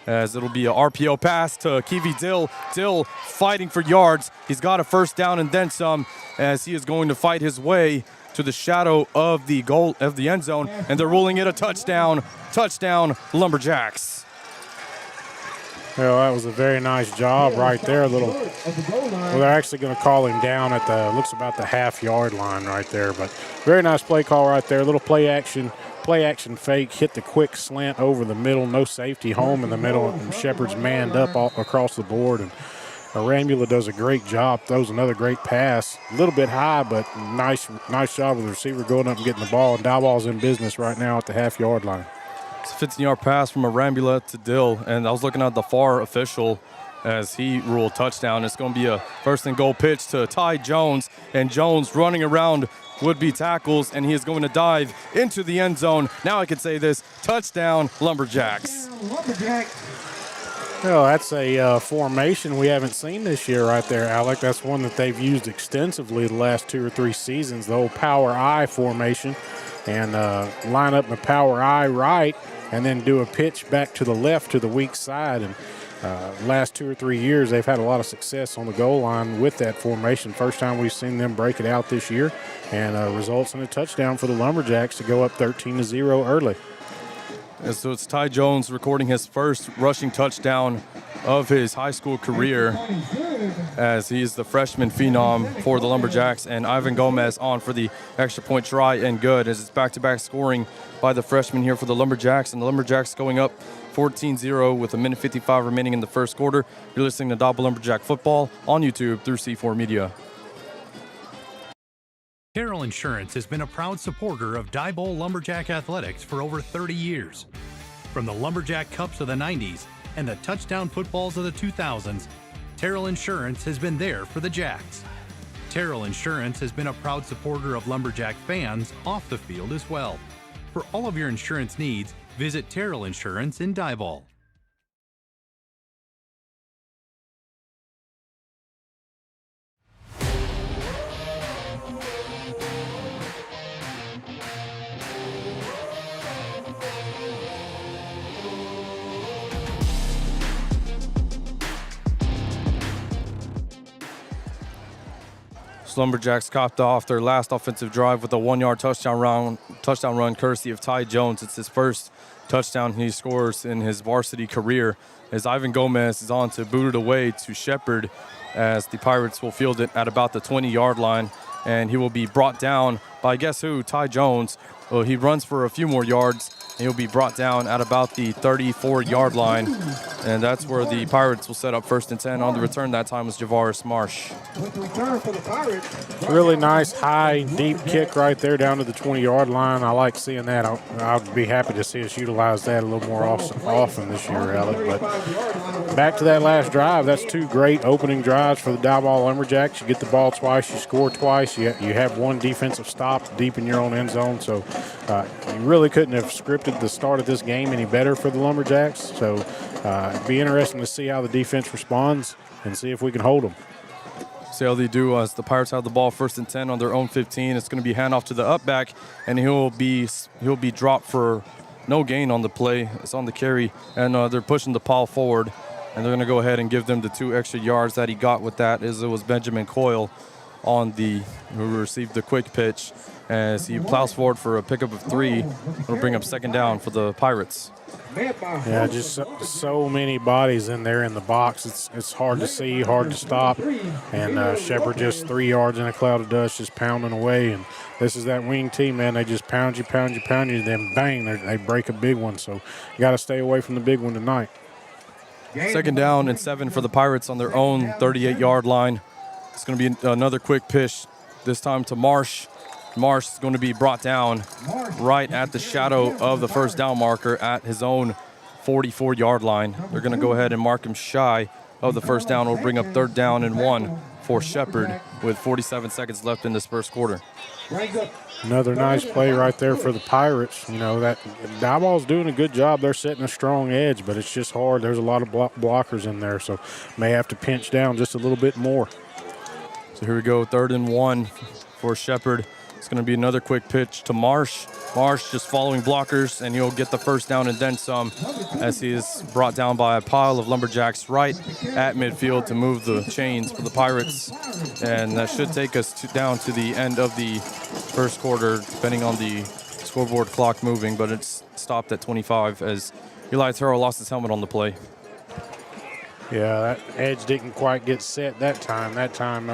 Speaker 3: as it'll be a RPO pass to Kiwi Dill. Dill fighting for yards. He's got a first down and then some, as he is going to fight his way to the shadow of the goal of the end zone, and they're ruling it a touchdown. Touchdown, Lumberjacks.
Speaker 4: Well, that was a very nice job right there. Well, they're actually going to call him down at the, looks about the half-yard line right there. But very nice play call right there. Little play action fake, hit the quick slant over the middle, no safety, home in the middle, and Shepard's manned up all across the board. And Arambula does a great job, throws another great pass. A little bit high, but nice job of the receiver going up and getting the ball. And Diboll's in business right now at the half-yard line.
Speaker 3: It's a 15-yard pass from Arambula to Dill, and I was looking at the far official as he ruled touchdown. It's going to be a first and goal pitch to Ty Jones, and Jones running around would-be tackles, and he is going to dive into the end zone. Now I can say this, touchdown, Lumberjacks.
Speaker 4: Well, that's a formation we haven't seen this year right there, Alec. That's one that they've used extensively the last 2 or 3 seasons, the old power I formation, and line up the power I right and then do a pitch back to the left to the weak side. And last 2 or 3 years, they've had a lot of success on the goal line with that formation. First time we've seen them break it out this year, and results in a touchdown for the Lumberjacks to go up 13-0 early.
Speaker 3: And so it's Ty Jones recording his first rushing touchdown of his high school career, as he's the freshman phenom for the Lumberjacks, and Ivan Gomez on for the extra point try and good, as it's back-to-back scoring by the freshman here for the Lumberjacks, and the Lumberjacks going up 14-0 with 1:55 remaining in the first quarter. You're listening to Diboll Lumberjack Football on YouTube through C4 Media.
Speaker 6: Carroll Insurance has been a proud supporter of Diboll Lumberjack athletics for over 30 years. From the Lumberjack Cups of the 90s and the touchdown footballs of the 2000s, Carroll Insurance has been there for the Jacks. Carroll Insurance has been a proud supporter of Lumberjack fans off the field as well. For all of your insurance needs, visit Carroll Insurance in Diboll.
Speaker 3: Lumberjacks copped off their last offensive drive with a 1-yard touchdown run courtesy of Ty Jones. It's his first touchdown he scores in his varsity career, as Ivan Gomez is on to boot it away to Shepard, as the Pirates will field it at about the 20-yard line, and he will be brought down by, guess who, Ty Jones. Well, he runs for a few more yards, and he'll be brought down at about the 34-yard line, and that's where the Pirates will set up first and 10. On the return that time was Javaris Marsh.
Speaker 4: Really nice, high, deep kick right there down to the 20-yard line. I like seeing that. I'd be happy to see us utilize that a little more often this year, Alec. But back to that last drive, that's 2 great opening drives for the Diboll Lumberjacks. You get the ball twice, you score twice, you have 1 defensive stop deep in your own end zone. So you really couldn't have scripted the start of this game any better for the Lumberjacks. So it'd be interesting to see how the defense responds and see if we can hold them.
Speaker 3: See how they do as the Pirates have the ball first and 10 on their own 15. It's going to be handoff to the up back, and he'll be dropped for no gain on the play. It's on the carry, and they're pushing the ball forward, and they're going to go ahead and give them the 2 extra yards that he got with that, as it was Benjamin Coyle who received the quick pitch, as he plows forward for a pickup of 3. It'll bring up second down for the Pirates.
Speaker 4: Yeah, just so many bodies in there in the box. It's hard to see, hard to stop. And Shepard just 3 yards in a cloud of dust, just pounding away. And this is that wing team, man. They just pound you, then bang, they break a big one. So you got to stay away from the big one tonight.
Speaker 3: Second down and 7 for the Pirates on their own 38-yard line. It's going to be another quick pitch, this time to Marsh. Marsh is going to be brought down right at the shadow of the first down marker at his own 44-yard line. They're going to go ahead and mark him shy of the first down will bring up 3rd down and 1 for Shepherd with 47 seconds left in this first quarter.
Speaker 4: Another nice play right there for the Pirates. You know, that Diboll's doing a good job. They're setting a strong edge, but it's just hard. There's a lot of blockers in there, so may have to pinch down just a little bit more.
Speaker 3: So here we go, 3rd and 1 for Shepherd. It's going to be another quick pitch to Marsh. Marsh just following blockers, and he'll get the first down and then some as he is brought down by a pile of Lumberjacks right at midfield to move the chains for the Pirates. And that should take us down to the end of the first quarter, depending on the scoreboard clock moving, but it's stopped at 25 as Eli Terrell lost his helmet on the play.
Speaker 4: Yeah, that edge didn't quite get set that time. That time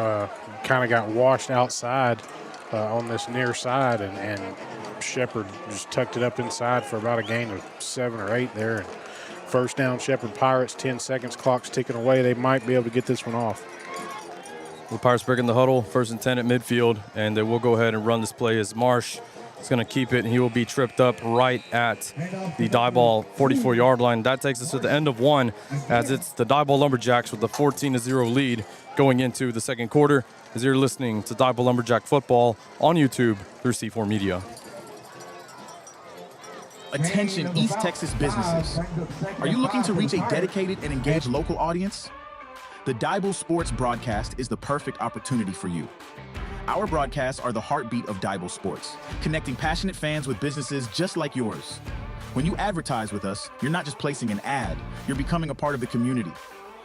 Speaker 4: kind of got washed outside on this near side, and Shepherd just tucked it up inside for about a gain of 7 or 8 there. And first down, Shepherd Pirates, 10 seconds, clock's ticking away. They might be able to get this one off.
Speaker 3: The Pirates breaking the huddle, 1st and 10 at midfield, and they will go ahead and run this play as Marsh is going to keep it, and he will be tripped up right at the Diboll 44-yard line. That takes us to the end of 1 as it's the Diboll Lumberjacks with a 14-0 lead going into the second quarter as you're listening to Diboll Lumberjack football on YouTube through C4 Media.
Speaker 11: Attention East Texas businesses. Are you looking to reach a dedicated and engaged local audience? The Diboll Sports Broadcast is the perfect opportunity for you. Our broadcasts are the heartbeat of Diboll Sports, connecting passionate fans with businesses just like yours. When you advertise with us, you're not just placing an ad, you're becoming a part of the community.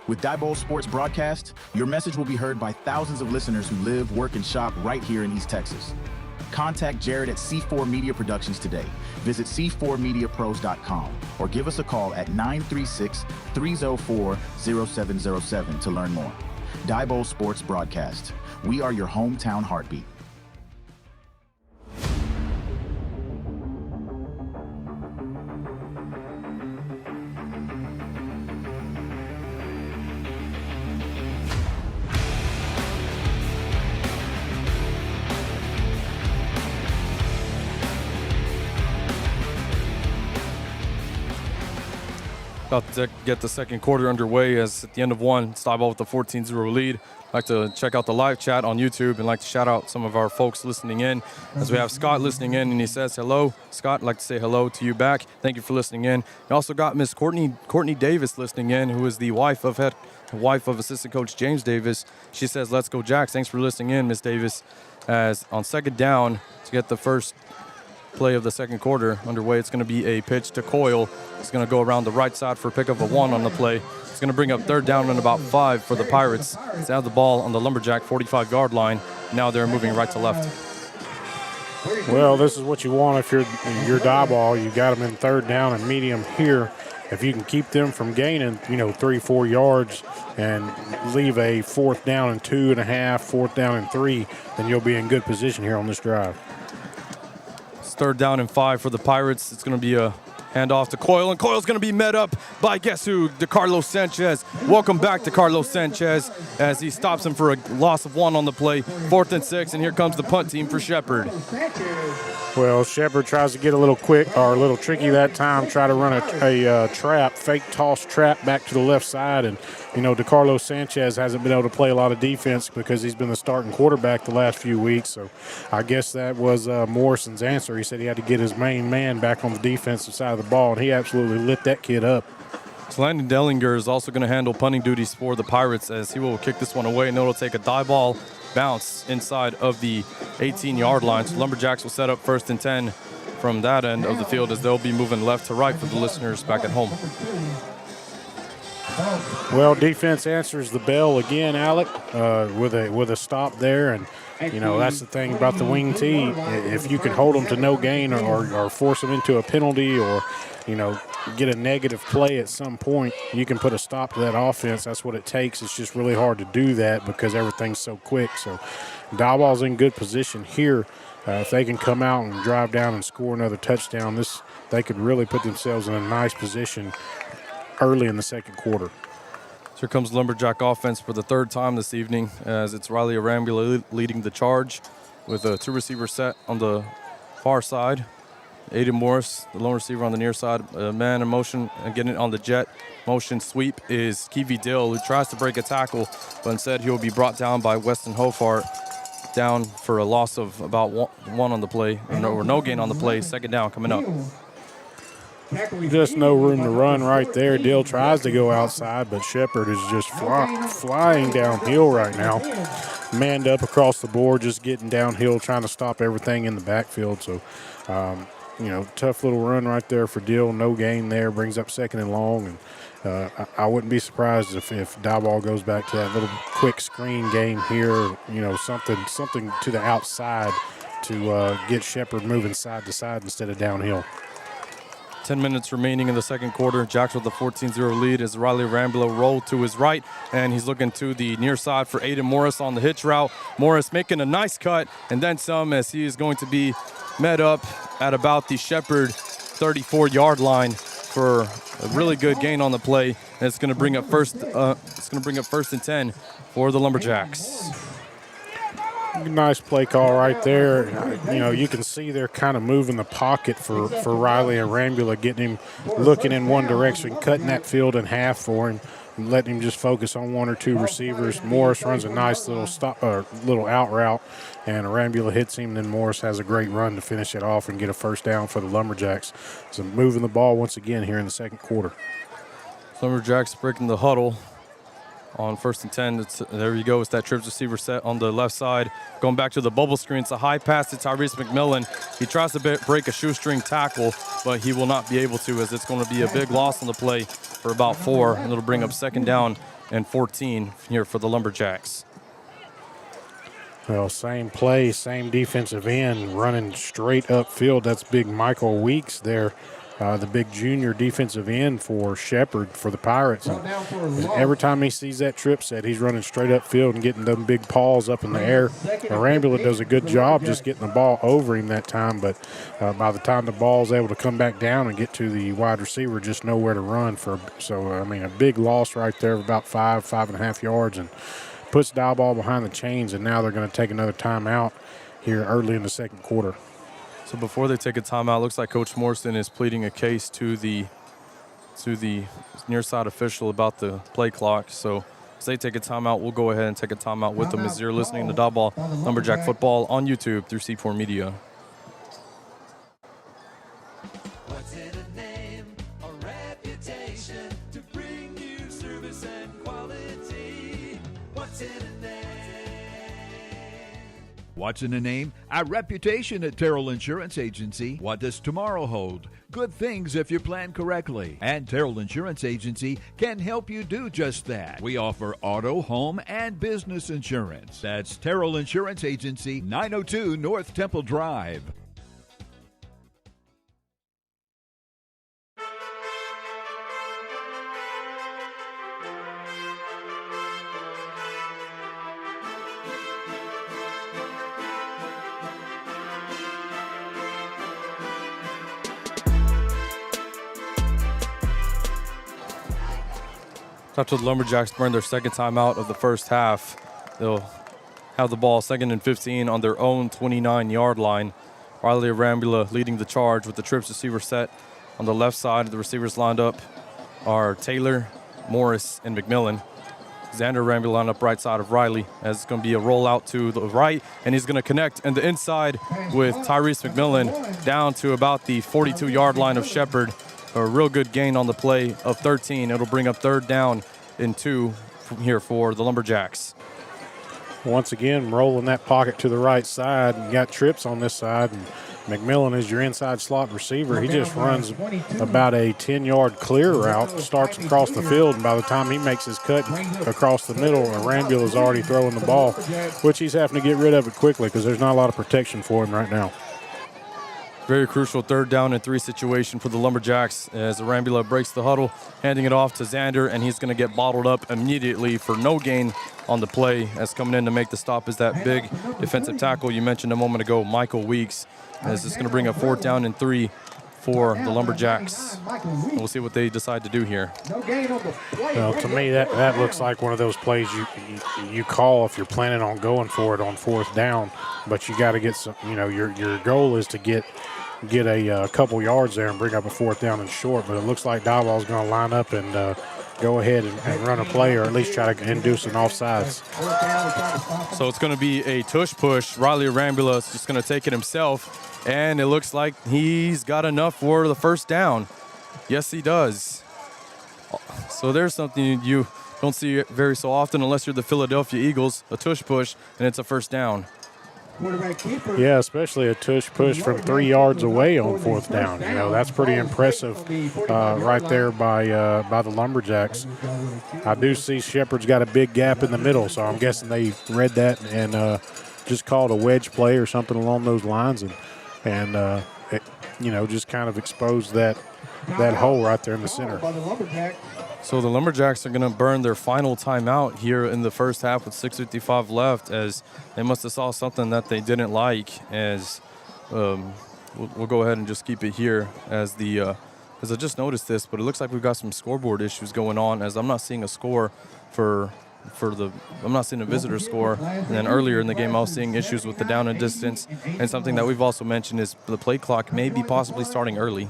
Speaker 11: With Diboll Sports Broadcast, your message will be heard by thousands of listeners who live, work, and shop right here in East Texas. Contact Jared at C4 Media Productions today. Visit c4mediapros.com or give us a call at 936-304-0707 to learn more. Diboll Sports Broadcast. We are your hometown heartbeat.
Speaker 3: About to get the second quarter underway as at the end of 1, it's Diboll with the 14-0 lead. I'd like to check out the live chat on YouTube and like to shout out some of our folks listening in. As we have Scott listening in and he says hello. Scott, I'd like to say hello to you back. Thank you for listening in. We also got Miss Courtney Davis listening in, who is the wife of assistant coach James Davis. She says, "Let's go Jacks." Thanks for listening in, Miss Davis. As on second down to get the first play of the second quarter underway, it's going to be a pitch to Coyle. It's going to go around the right side for a pick of a 1 on the play. It's going to bring up 3rd down and about 5 for the Pirates. It's out of the ball on the Lumberjack 45-yard line. Now they're moving right to left.
Speaker 4: Well, this is what you want if you're Diboll. You got them in 3rd down and medium here. If you can keep them from gaining, 3-4 yards and leave a 4th down and 2.5, 4th down and 3, then you'll be in good position here on this drive.
Speaker 3: 3rd down and 5 for the Pirates. It's going to be a handoff to Coyle, and Coyle's going to be met up by guess who? DeCarlos Sanchez. Welcome back to Carlos Sanchez as he stops him for a loss of 1 on the play. 4th and 6, and here comes the punt team for Shepherd.
Speaker 4: Well, Shepherd tries to get a little quick or a little tricky that time, try to run a trap, fake toss trap back to the left side. And, DeCarlos Sanchez hasn't been able to play a lot of defense because he's been the starting quarterback the last few weeks. So I guess that was Morrison's answer. He said he had to get his main man back on the defensive side of the ball, and he absolutely lit that kid up.
Speaker 3: So Landon Dellinger is also going to handle punting duties for the Pirates as he will kick this one away, and it'll take a Diboll bounce inside of the 18-yard line. So Lumberjacks will set up 1st and 10 from that end of the field as they'll be moving left to right for the listeners back at home.
Speaker 4: Well, defense answers the bell again, Alec, with a stop there. And, that's the thing about the wing tee. If you can hold them to no gain or force them into a penalty or, get a negative play at some point, you can put a stop to that offense. That's what it takes. It's just really hard to do that because everything's so quick. So Diboll's in good position here. If they can come out and drive down and score another touchdown, they could really put themselves in a nice position early in the second quarter.
Speaker 3: Here comes Lumberjack offense for the 3rd time this evening as it's Riley Arambula leading the charge with a 2-receiver set on the far side. Aiden Morris, the lone receiver on the near side, man in motion and getting it on the jet motion sweep is Keevy Dill, who tries to break a tackle, but instead he'll be brought down by Weston Hofart, down for a loss of about one on the play, or no gain on the play. Second down coming up.
Speaker 4: Just no room to run right there. Dill tries to go outside, but Shepard is just flying downhill right now. Manned up across the board, just getting downhill, trying to stop everything in the backfield. So, tough little run right there for Dill. No gain there, brings up second and long. And I wouldn't be surprised if Diboll goes back to that little quick screen game here, something to the outside to get Shepard moving side to side instead of downhill.
Speaker 3: 10 minutes remaining in the second quarter. Jacks with the 14-0 lead as Riley Rambler rolled to his right, and he's looking to the near side for Aiden Morris on the hitch route. Morris making a nice cut and then some, as he is going to be met up at about the Shepard 34-yard line for a really good gain on the play. And it's going to bring up first. It's going to bring up 1st and 10 for the Lumberjacks.
Speaker 4: Nice play call right there. You can see they're kind of moving the pocket for Riley and Rambula, getting him looking in one direction, cutting that field in half for him, and letting him just focus on one or two receivers. Morris runs a nice little out route, and Rambula hits him. Then Morris has a great run to finish it off and get a first down for the Lumberjacks. So moving the ball once again here in the second quarter.
Speaker 3: Lumberjacks breaking the huddle on 1st and 10. There you go. It's that trips receiver set on the left side. Going back to the bubble screen. It's a high pass to Tyrese McMillan. He tries to break a shoestring tackle, but he will not be able to, as it's going to be a big loss on the play for about 4. And it'll bring up 2nd down and 14 here for the Lumberjacks.
Speaker 4: Well, same play, same defensive end, running straight upfield. That's big Michael Weeks there. The big junior defensive end for Shepard for the Pirates. And every time he sees that trip set, he's running straight upfield and getting them big paws up in the air. Rambula does a good job just getting the ball over him that time, but by the time the ball's able to come back down and get to the wide receiver, just nowhere to run for. So, a big loss right there of about 5.5 yards, and puts Diboll behind the chains, and now they're going to take another timeout here early in the second quarter.
Speaker 3: So before they take a timeout, looks like Coach Morrison is pleading a case to the near side official about the play clock. So as they take a timeout, we'll go ahead and take a timeout with them as you're listening to Diboll Lumberjack Football on YouTube through C4 Media.
Speaker 1: What's in a name, a reputation to bring you service and quality? What's in a name?
Speaker 12: What's in a name? A reputation at Terrell Insurance Agency. What does tomorrow hold? Good things if you plan correctly. And Terrell Insurance Agency can help you do just that. We offer auto, home, and business insurance. That's Terrell Insurance Agency, 902 North Temple Drive.
Speaker 3: After the Lumberjacks burn their second timeout of the first half, they'll have the ball 2nd and 15 on their own 29-yard line. Riley Rambula leading the charge with the trips receiver set on the left side. The receivers lined up are Taylor, Morris, and McMillan. Xander Rambula lined up right side of Riley, as it's going to be a rollout to the right, and he's going to connect in the inside with Tyrese McMillan down to about the 42-yard line of Shepard. A real good gain on the play of 13. It'll bring up 3rd down and 2 from here for the Lumberjacks.
Speaker 4: Once again, rolling that pocket to the right side. You got trips on this side, and McMillan is your inside slot receiver. He just runs about a 10-yard clear route, starts across the field, and by the time he makes his cut across the middle, Rambula is already throwing the ball, which he's having to get rid of it quickly because there's not a lot of protection for him right now.
Speaker 3: Very crucial 3rd down and 3 situation for the Lumberjacks as Rambula breaks the huddle, handing it off to Xander, and he's going to get bottled up immediately for no gain on the play. As coming in to make the stop is that big defensive tackle you mentioned a moment ago, Michael Weeks. As it's going to bring up 4th down and 3 for the Lumberjacks. And we'll see what they decide to do here.
Speaker 4: Well, to me, that looks like one of those plays you call if you're planning on going for it on 4th down, but you got to get some. Your goal is to get get a couple yards there and bring up a 4th down and short. But it looks like Diboll's going to line up and go ahead and run a play, or at least try to induce an offsides.
Speaker 3: So it's going to be a tush push. Riley Arambula is just going to take it himself, and it looks like he's got enough for the first down. Yes, he does. So there's something you don't see very so often unless you're the Philadelphia Eagles, a tush push, and it's a first down.
Speaker 4: Yeah, especially a tush push from 3 yards away on 4th down. You know, that's pretty impressive right there by the Lumberjacks. I do see Shepherd's got a big gap in the middle, so I'm guessing they read that and just called a wedge play or something along those lines, and it, you know, just kind of exposed that hole right there in the center.
Speaker 3: So the Lumberjacks are going to burn their final timeout here in the first half with 6:55 left, as they must have saw something that they didn't like. As we'll go ahead and just keep it here as I just noticed this, but it looks like we've got some scoreboard issues going on, as I'm not seeing a score I'm not seeing a visitor score. And then earlier in the game, I was seeing issues with the down and distance, and something that we've also mentioned is the play clock may be possibly starting early.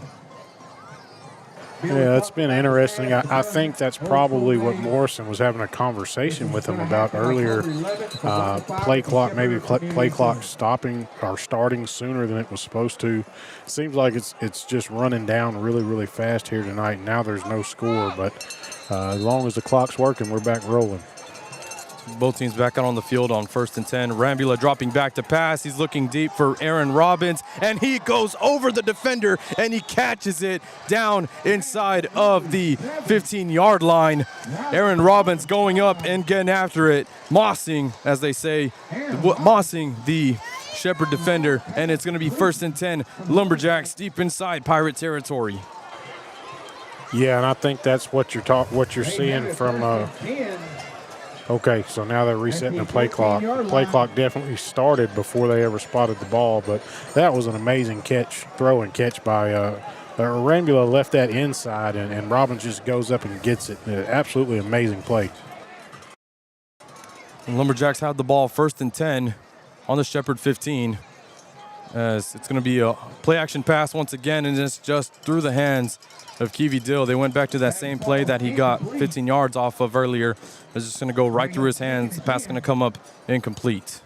Speaker 4: Yeah, it's been interesting. I think that's probably what Morrison was having a conversation with him about earlier. Play clock, maybe play clock stopping or starting sooner than it was supposed to. Seems like it's just running down really, really fast here tonight. Now there's no score, but as long as the clock's working, we're back rolling.
Speaker 3: Both teams back out on the field on 1st and 10. Rambula dropping back to pass. He's looking deep for Aaron Robbins, and he goes over the defender, and he catches it down inside of the 15-yard line. Aaron Robbins going up and getting after it, mossing, as they say, mossing the Shepherd defender, and it's going to be 1st and 10. Lumberjacks deep inside Pirate territory.
Speaker 4: Yeah, and I think that's what you're seeing from. Okay, so now they're resetting the play clock. The play clock definitely started before they ever spotted the ball, but that was an amazing throw and catch by Rambula. Left that inside, and Robbins just goes up and gets it. Absolutely amazing play.
Speaker 3: And Lumberjacks had the ball 1st and 10 on the Shepherd 15. As it's going to be a play action pass once again, and it's just through the hands of Keevy Dill. They went back to that same play that he got 15 yards off of earlier. It's just going to go right through his hands. The pass is going to come up incomplete.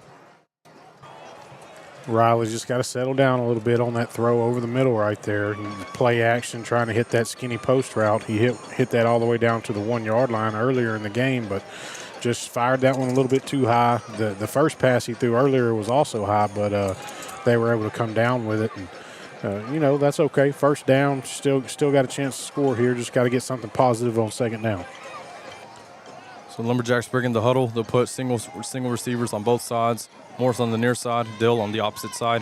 Speaker 4: Riley's just got to settle down a little bit on that throw over the middle right there. Play action, trying to hit that skinny post route. He hit that all the way down to the 1-yard line earlier in the game, but just fired that one a little bit too high. The first pass he threw earlier was also high, but they were able to come down with it. And, you know, that's okay. First down, still got a chance to score here. Just got to get something positive on 2nd down.
Speaker 3: So Lumberjacks bring in the huddle. They'll put single receivers on both sides. Morris on the near side, Dill on the opposite side.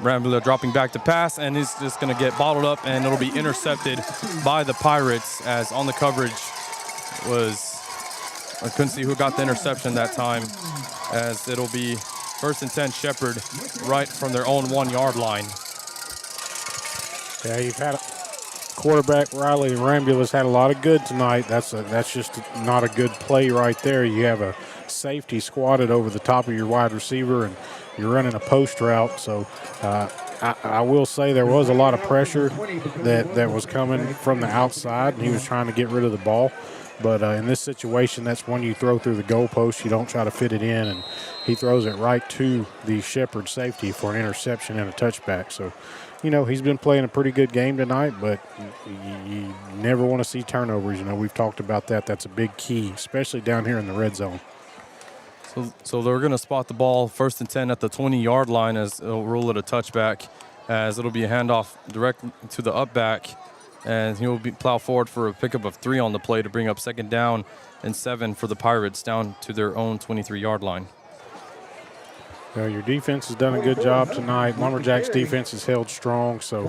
Speaker 3: Rambula dropping back to pass, and he's just going to get bottled up, and it'll be intercepted by the Pirates, as on the coverage was, I couldn't see who got the interception that time, as it'll be 1st and 10 Shepherd right from their own 1-yard line.
Speaker 4: Yeah, you've had quarterback Riley Rambula's had a lot of good tonight. That's just not a good play right there. You have a safety squatted over the top of your wide receiver, and you're running a post route. So I will say there was a lot of pressure that was coming from the outside, and he was trying to get rid of the ball. But in this situation, that's when you throw through the goalpost. You don't try to fit it in, and he throws it right to the Shepherd safety for an interception and a touchback. So, you know, he's been playing a pretty good game tonight, but you never want to see turnovers. You know, we've talked about that. That's a big key, especially down here in the red zone.
Speaker 3: So they're going to spot the ball 1st and 10 at the 20-yard line, as it'll rule it a touchback, as it'll be a handoff direct to the up back, and he'll plow forward for a pickup of 3 on the play to bring up 2nd down and 7 for the Pirates down to their own 23-yard line.
Speaker 4: Well, your defense has done a good job tonight. Lumberjacks defense has held strong, so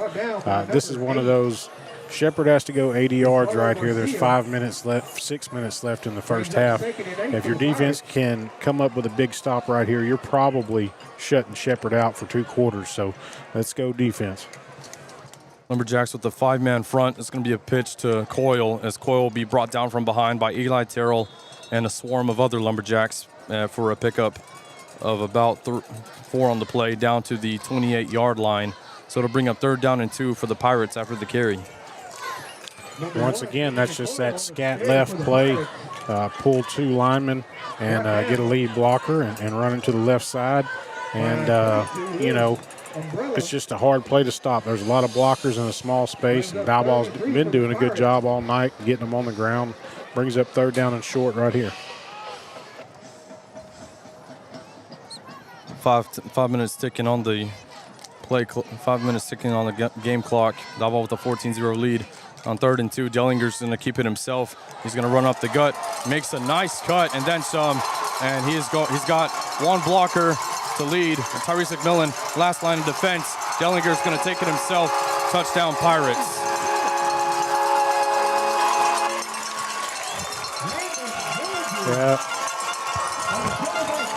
Speaker 4: this is one of those. Shepherd has to go 80 yards right here. There's 5 minutes left, 6 minutes left in the first half. If your defense can come up with a big stop right here, you're probably shutting Shepherd out for 2 quarters. So let's go defense.
Speaker 3: Lumberjacks with the 5-man front. It's going to be a pitch to Coyle, as Coyle will be brought down from behind by Eli Terrell and a swarm of other Lumberjacks for a pickup of about 4 on the play down to the 28-yard line. So it'll bring up 3rd down and 2 for the Pirates after the carry.
Speaker 4: Once again, that's just that scat left play. Pull 2 linemen and get a lead blocker and run into the left side. And, it's just a hard play to stop. There's a lot of blockers in a small space, and Diboll's been doing a good job all night getting them on the ground. Brings up 3rd down and short right here.
Speaker 3: 5 minutes ticking on the 5 minutes ticking on the game clock. Diboll with a 14-0 lead. On 3rd and 2, Dellinger's going to keep it himself. He's going to run up the gut, makes a nice cut, and then some. And he's got one blocker to lead. And Tyrese McMillan, last line of defense. Dellinger's going to take it himself. Touchdown, Pirates.
Speaker 4: Yeah.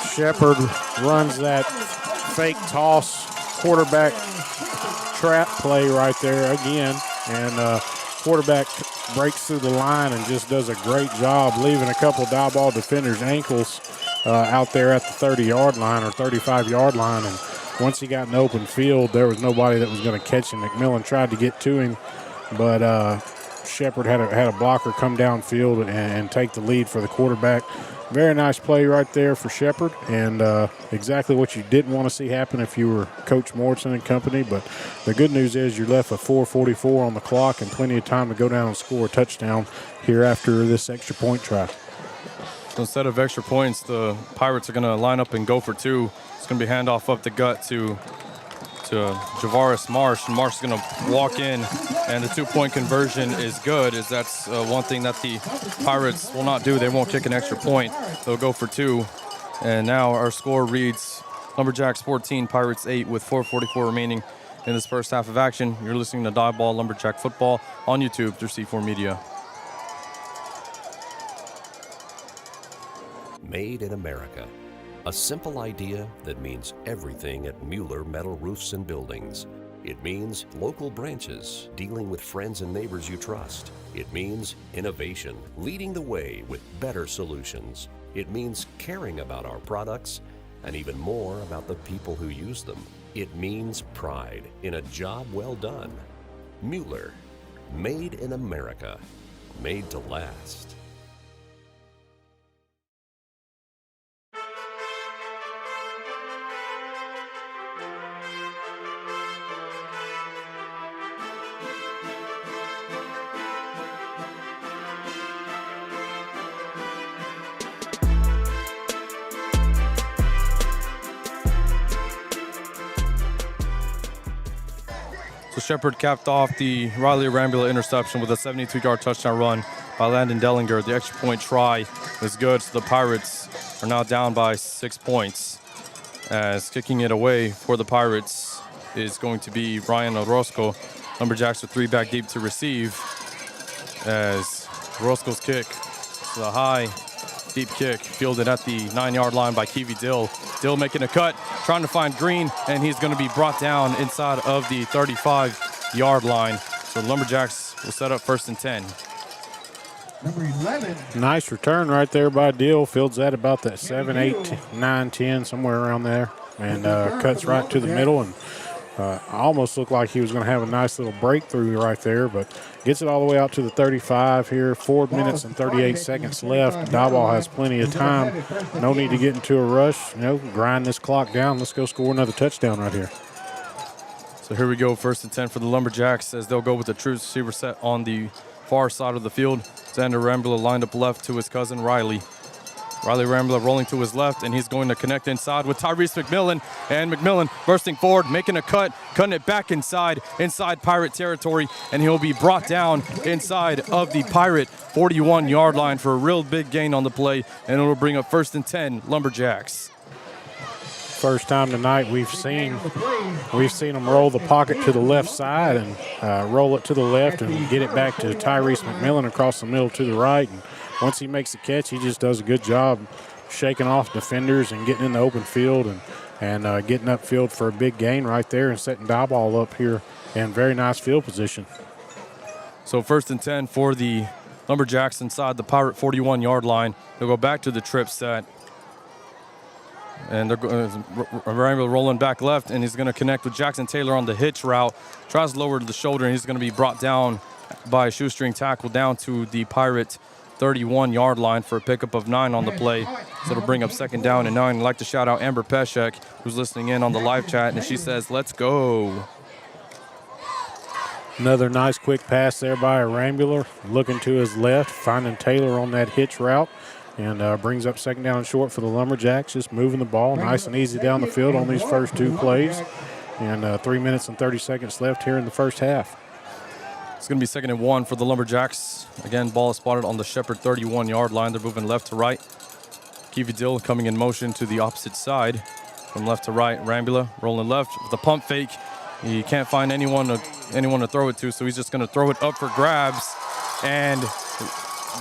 Speaker 4: Shepard runs that fake toss quarterback trap play right there again. And quarterback breaks through the line and just does a great job leaving a couple of Diboll defenders' ankles out there at the 30-yard line or 35-yard line. And once he got in open field, there was nobody that was going to catch him. McMillan tried to get to him, but Shepard had a blocker come downfield and take the lead for the quarterback. Very nice play right there for Shepard, and exactly what you didn't want to see happen if you were Coach Morrison and company. But the good news is you're left with 4:44 on the clock and plenty of time to go down and score a touchdown here after this extra point try.
Speaker 3: So instead of extra points, the Pirates are going to line up and go for 2. It's going to be handoff up the gut to Javaris Marsh, and Marsh is going to walk in, and the 2-point conversion is good, as that's one thing that the Pirates will not do. They won't kick an extra point. They'll go for 2. And now our score reads Lumberjacks 14, Pirates 8 with 4:44 remaining in this first half of action. You're listening to Diboll Lumberjack Football on YouTube through C4 Media.
Speaker 8: Made in America. A simple idea that means everything at Mueller Metal Roofs and Buildings. It means local branches, dealing with friends and neighbors you trust. It means innovation, leading the way with better solutions. It means caring about our products and even more about the people who use them. It means pride in a job well done. Mueller, made in America, made to last.
Speaker 3: So Shepard capped off the Riley Rambula interception with a 72-yard touchdown run by Landon Dellinger. The extra point try was good, so the Pirates are now down by 6 points. As kicking it away for the Pirates is going to be Ryan Orozco. Lumberjacks with 3 back deep to receive, as Orozco's kick, the high, deep kick, fielded at the 9-yard line by Kiwi Dill. Dill making a cut, trying to find Green, and he's going to be brought down inside of the 35-yard line. So Lumberjacks will set up 1st and 10.
Speaker 5: Number 11.
Speaker 4: Nice return right there by Dill. Fields that about that 7, 8, 9, 10, somewhere around there, and cuts right to the middle, and almost looked like he was going to have a nice little breakthrough right there, but gets it all the way out to the 35 here. 4 minutes and 38 seconds left. Diboll has plenty of time. No need to get into a rush. Grind this clock down. Let's go score another touchdown right here.
Speaker 3: So here we go, 1st and 10 for the Lumberjacks, as they'll go with the true receiver set on the far side of the field. Xander Rambler lined up left to his cousin Riley. Riley Rambler rolling to his left, and he's going to connect inside with Tyrese McMillan. And McMillan bursting forward, making a cut, cutting it back inside Pirate territory, and he'll be brought down inside of the Pirate 41-yard line for a real big gain on the play, and it'll bring up 1st and 10 Lumberjacks.
Speaker 4: First time tonight we've seen them roll the pocket to the left side and roll it to the left and get it back to Tyrese McMillan across the middle to the right. And once he makes the catch, he just does a good job shaking off defenders and getting in the open field and getting upfield for a big gain right there and setting Diboll up here in very nice field position.
Speaker 3: So 1st and 10 for the Lumberjacks inside the Pirate 41-yard line. They'll go back to the trip set. And Rambler rolling back left, and he's going to connect with Jackson Taylor on the hitch route. Tries to lower the shoulder, and he's going to be brought down by a shoestring tackle down to the Pirate 31-yard line for a pickup of 9 on the play. So it'll bring up 2nd down and 9. I'd like to shout out Amber Peshek, who's listening in on the live chat, and she says, let's go.
Speaker 4: Another nice quick pass there by a Rambler, looking to his left, finding Taylor on that hitch route, and brings up 2nd down and short for the Lumberjacks, just moving the ball nice and easy down the field on these first 2 plays. And 3 minutes and 30 seconds left here in the first half.
Speaker 3: It's going to be 2nd and 1 for the Lumberjacks. Again, ball is spotted on the Shepherd 31-yard line. They're moving left to right. Kiwi Dill coming in motion to the opposite side from left to right. Rambula rolling left with the pump fake. He can't find anyone to throw it to, so he's just going to throw it up for grabs. And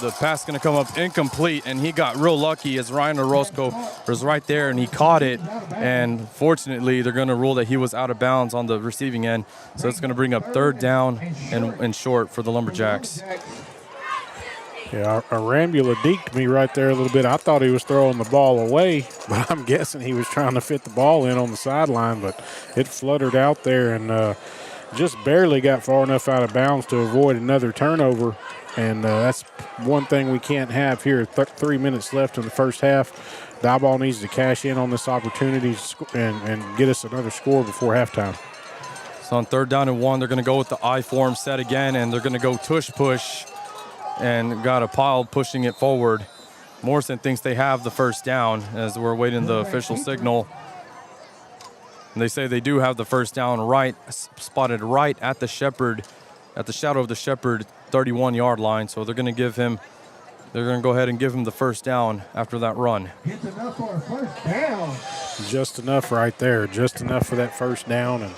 Speaker 3: the pass is going to come up incomplete, and he got real lucky as Ryan Orozco was right there, and he caught it. And fortunately, they're going to rule that he was out of bounds on the receiving end. So it's going to bring up 3rd down and short for the Lumberjacks.
Speaker 4: Yeah, a Rambula deked me right there a little bit. I thought he was throwing the ball away, but I'm guessing he was trying to fit the ball in on the sideline, but it fluttered out there and just barely got far enough out of bounds to avoid another turnover. And that's one thing we can't have here. 3 minutes left in the first half. Diboll needs to cash in on this opportunity and get us another score before halftime.
Speaker 3: So on 3rd down and 1, they're going to go with the I form set again, and they're going to go tush push. And got a pile pushing it forward. Morrison thinks they have the 1st down as we're waiting the official signal. And they say they do have the 1st down spotted right at the Shepherd, at the shadow of the Shepherd 31-yard line. So they're going to go ahead and give him the 1st down after that run.
Speaker 5: It's enough for a 1st down.
Speaker 4: Just enough right there. Just enough for that 1st down. And,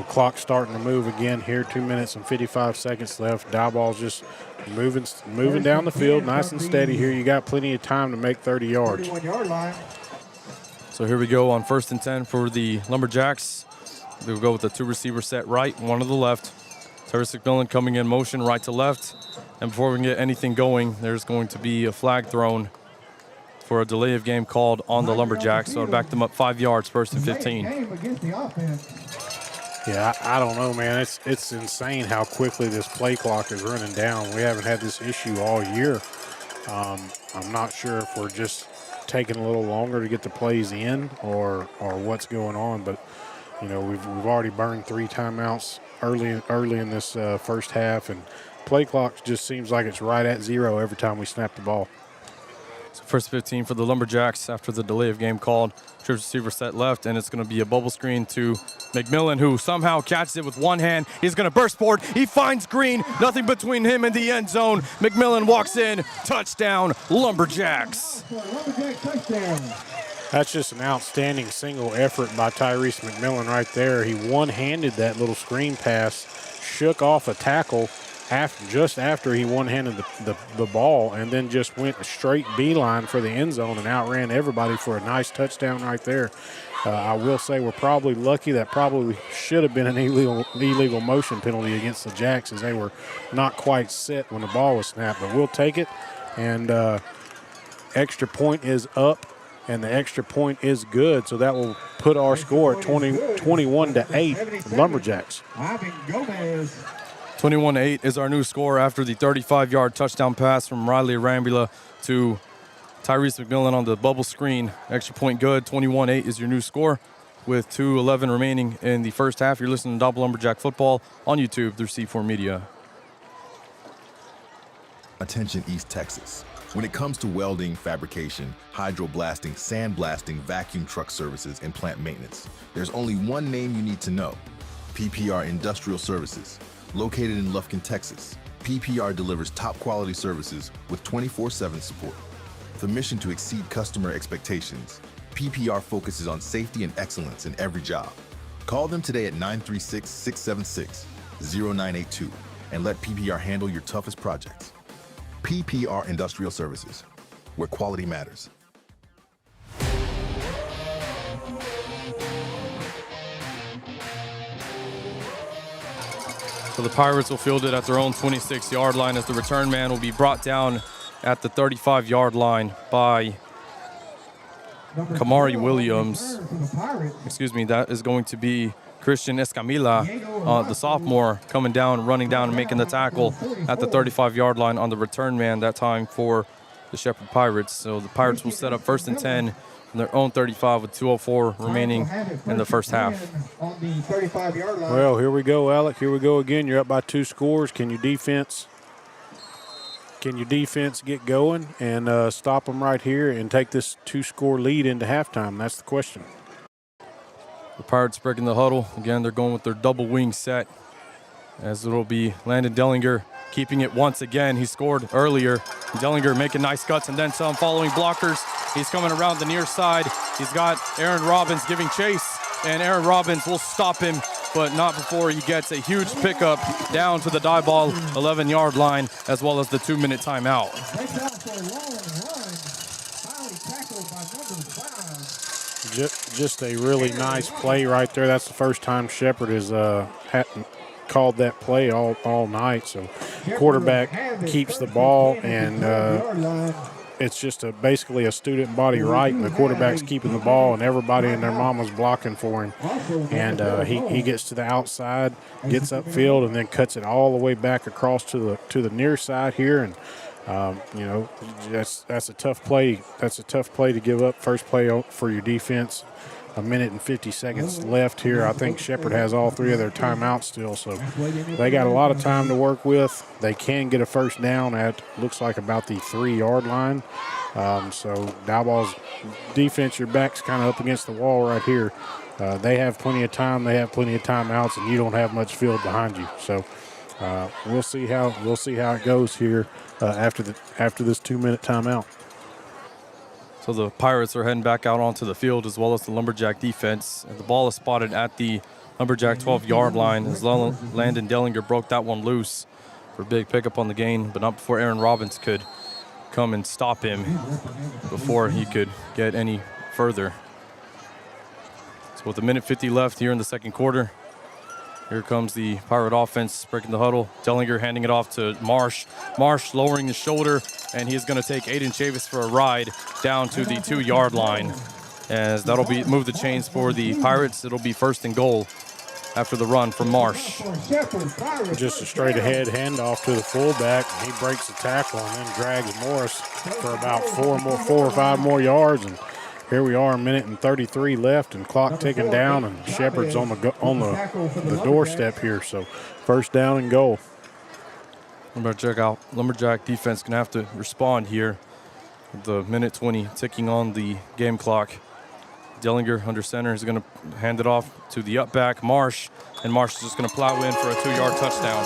Speaker 4: clock starting to move again here. 2 minutes and 55 seconds left. Diboll's just moving down the field nice and steady here. You got plenty of time to make 30 yards.
Speaker 5: 31-yard line.
Speaker 3: So here we go on 1st and 10 for the Lumberjacks. They'll go with the 2 receiver set right, 1 to the left. Terrence McMillan coming in motion right to left. And before we can get anything going, there's going to be a flag thrown for a delay of game called on the Lumberjacks. So it'll back them up 5 yards, 1st and 15.
Speaker 4: Yeah, I don't know, man. It's insane how quickly this play clock is running down. We haven't had this issue all year. I'm not sure if we're just taking a little longer to get the plays in or what's going on, but we've already burned 3 timeouts early in this first half, and play clock just seems like it's right at 0 every time we snap the ball.
Speaker 3: So 1st 15 for the Lumberjacks after the delay of game called. Trip receiver set left, and it's going to be a bubble screen to McMillan, who somehow catches it with one hand. He's going to burst forward. He finds Green. Nothing between him and the end zone. McMillan walks in. Touchdown, Lumberjacks.
Speaker 4: That's just an outstanding single effort by Tyrese McMillan right there. He one-handed that little screen pass, shook off a tackle just after he one-handed the ball, and then just went a straight beeline for the end zone and outran everybody for a nice touchdown right there. I will say we're probably lucky. That probably should have been an illegal motion penalty against the Jacks, as they were not quite set when the ball was snapped, but we'll take it. And extra point is up, and the extra point is good, so that will put our score at 21-8 Lumberjacks.
Speaker 3: 21-8 is our new score after the 35-yard touchdown pass from Riley Rambula to Tyrese McMillan on the bubble screen. Extra point good. 21-8 is your new score with 2:11 remaining in the first half. You're listening to Diboll Lumberjack football on YouTube through C4 Media.
Speaker 7: Attention East Texas. When it comes to welding, fabrication, hydroblasting, sandblasting, vacuum truck services, and plant maintenance, there's only one name you need to know: PPR Industrial Services. Located in Lufkin, Texas, PPR delivers top quality services with 24/7 support. With a mission to exceed customer expectations, PPR focuses on safety and excellence in every job. Call them today at 936-676-0982 and let PPR handle your toughest projects. PPR Industrial Services, where quality matters.
Speaker 3: So the Pirates will field it at their own 26-yard line as the return man will be brought down at the 35-yard line by Kamari Williams. Excuse me, that is going to be Christian Escamilla, the sophomore, coming down, running down, and making the tackle at the 35-yard line on the return man that time for the Shepherd Pirates. So the Pirates will set up 1st and 10 on their own 35 with 2:04 remaining in the first half.
Speaker 4: Well, here we go, Alec. Here we go again. You're up by 2 scores. Can your defense get going and stop them right here and take this 2-score lead into halftime? That's the question.
Speaker 3: The Pirates breaking the huddle. Again, they're going with their double wing set, as it'll be Landon Dellinger keeping it once again. He scored earlier. Dellinger making nice cuts and then some, following blockers. He's coming around the near side. He's got Aaron Robbins giving chase, and Aaron Robbins will stop him, but not before he gets a huge pickup down to the Diboll 11-yard line, as well as the 2-minute timeout.
Speaker 4: Just a really nice play right there. That's the first time Shepherd has called that play all night. So quarterback keeps the ball, and it's just basically a student body right, and the quarterback's keeping the ball, and everybody and their mama's blocking for him. And he gets to the outside, gets upfield, and then cuts it all the way back across to the near side here. And that's a tough play. That's a tough play to give up. First play for your defense. 1 minute and 50 seconds left here. I think Shepherd has all 3 of their timeouts still, so they got a lot of time to work with. They can get a first down at, looks like, about the 3-yard line. So Diboll's defense, your back's kind of up against the wall right here. They have plenty of time. They have plenty of timeouts, and you don't have much field behind you. So we'll see how it goes here after this 2-minute timeout.
Speaker 3: So the Pirates are heading back out onto the field, as well as the Lumberjack defense. And the ball is spotted at the Lumberjack 12-yard line as Landon Dellinger broke that one loose for a big pickup on the gain, but not before Aaron Robbins could come and stop him before he could get any further. So with 1:50 left here in the second quarter, here comes the Pirate offense breaking the huddle. Dellinger handing it off to Marsh. Marsh lowering his shoulder, and he is going to take Aiden Chavis for a ride down to the 2-yard line. As that'll move the chains for the Pirates. It'll be 1st and goal after the run from Marsh.
Speaker 4: Just a straight ahead handoff to the fullback. He breaks the tackle and then drags Morris for about 4 or 5 more yards. And here we are, 1 minute and 33 left, and clock ticking down, and Shepherd's on the doorstep here. So 1st down and goal.
Speaker 3: Lumberjack defense gonna have to respond here. The 1:20 ticking on the game clock. Dellinger under center is gonna hand it off to the up back Marsh, and Marsh is just gonna plow in for a 2-yard touchdown.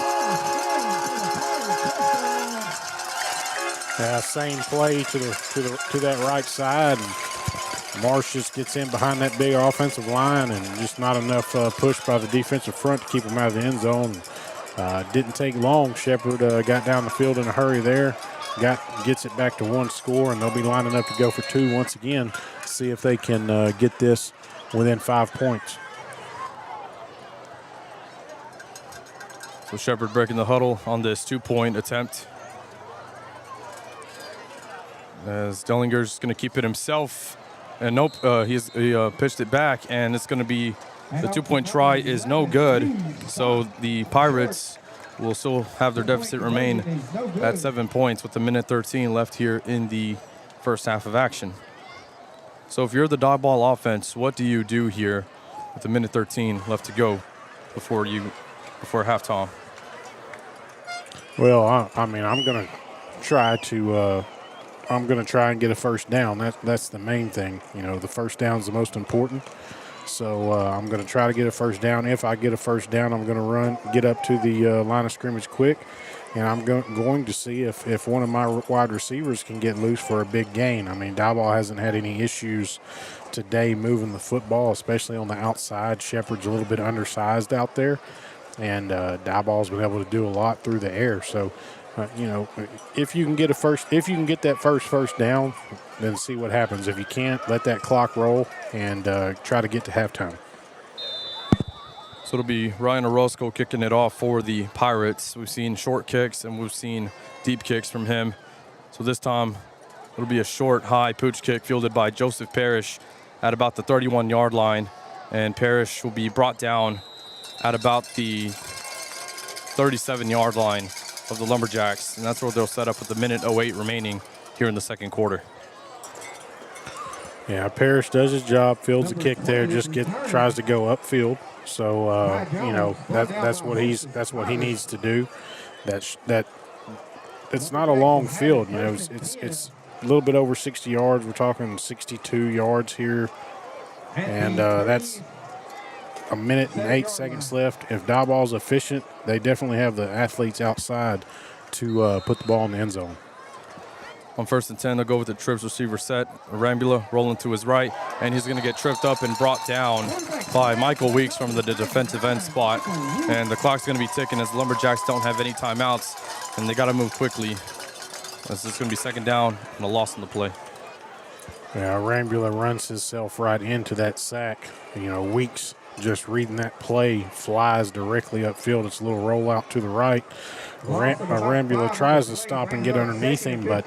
Speaker 4: Yeah, same play to that right side. And Marsh just gets in behind that big offensive line, and just not enough push by the defensive front to keep him out of the end zone. Didn't take long. Shepherd got down the field in a hurry there. Gets it back to 1 score, and they'll be lining up to go for 2 once again. See if they can get this within 5 points.
Speaker 3: So Shepherd breaking the huddle on this 2-point attempt. As Dellinger's going to keep it himself. And nope, he pitched it back, and it's going to be the 2-point try is no good. So the Pirates will still have their deficit remain at 7 points with 1:13 left here in the first half of action. So if you're the Diboll offense, what do you do here with 1:13 left to go before halftime?
Speaker 4: Well, I mean, I'm going to try and get a first down. That's the main thing. You know, the first down is the most important. So I'm going to try to get a first down. If I get a first down, I'm going to get up to the line of scrimmage quick, and I'm going to see if one of my wide receivers can get loose for a big gain. I mean, Diboll hasn't had any issues today moving the football, especially on the outside. Shepherd's a little bit undersized out there, and Diboll's been able to do a lot through the air. So, if you can get that first down, then see what happens. If you can't, let that clock roll and try to get to halftime.
Speaker 3: So it'll be Ryan Orozco kicking it off for the Pirates. We've seen short kicks and we've seen deep kicks from him. So this time It'll be a short, high pooch kick fielded by Joseph Parrish at about the 31-yard line. And Parrish will be brought down at about the 37-yard line of the Lumberjacks. And that's where they'll set up with a minute 08 remaining here in the second quarter.
Speaker 4: Yeah, Parrish does his job, fields the kick there, tries to go upfield. So that's what he needs to do. That it's not a long field, it's a little bit over 60 yards. We're talking 62 yards here, and that's a minute and 8 seconds left. If Diboll's efficient, they definitely have the athletes outside to put the ball in the end zone.
Speaker 3: On 1st and 10, they'll go with the trips receiver set. Arambula rolling to his right, and he's going to get tripped up and brought down by Michael Weeks from the defensive end spot. And the clock's going to be ticking as the Lumberjacks don't have any timeouts, and they got to move quickly. This is going to be second down and a loss in the play.
Speaker 4: Yeah, Arambula runs himself right into that sack. Weeks just reading that play, flies directly upfield. It's a little rollout to the right. Arambula tries to stop and get underneath him, but,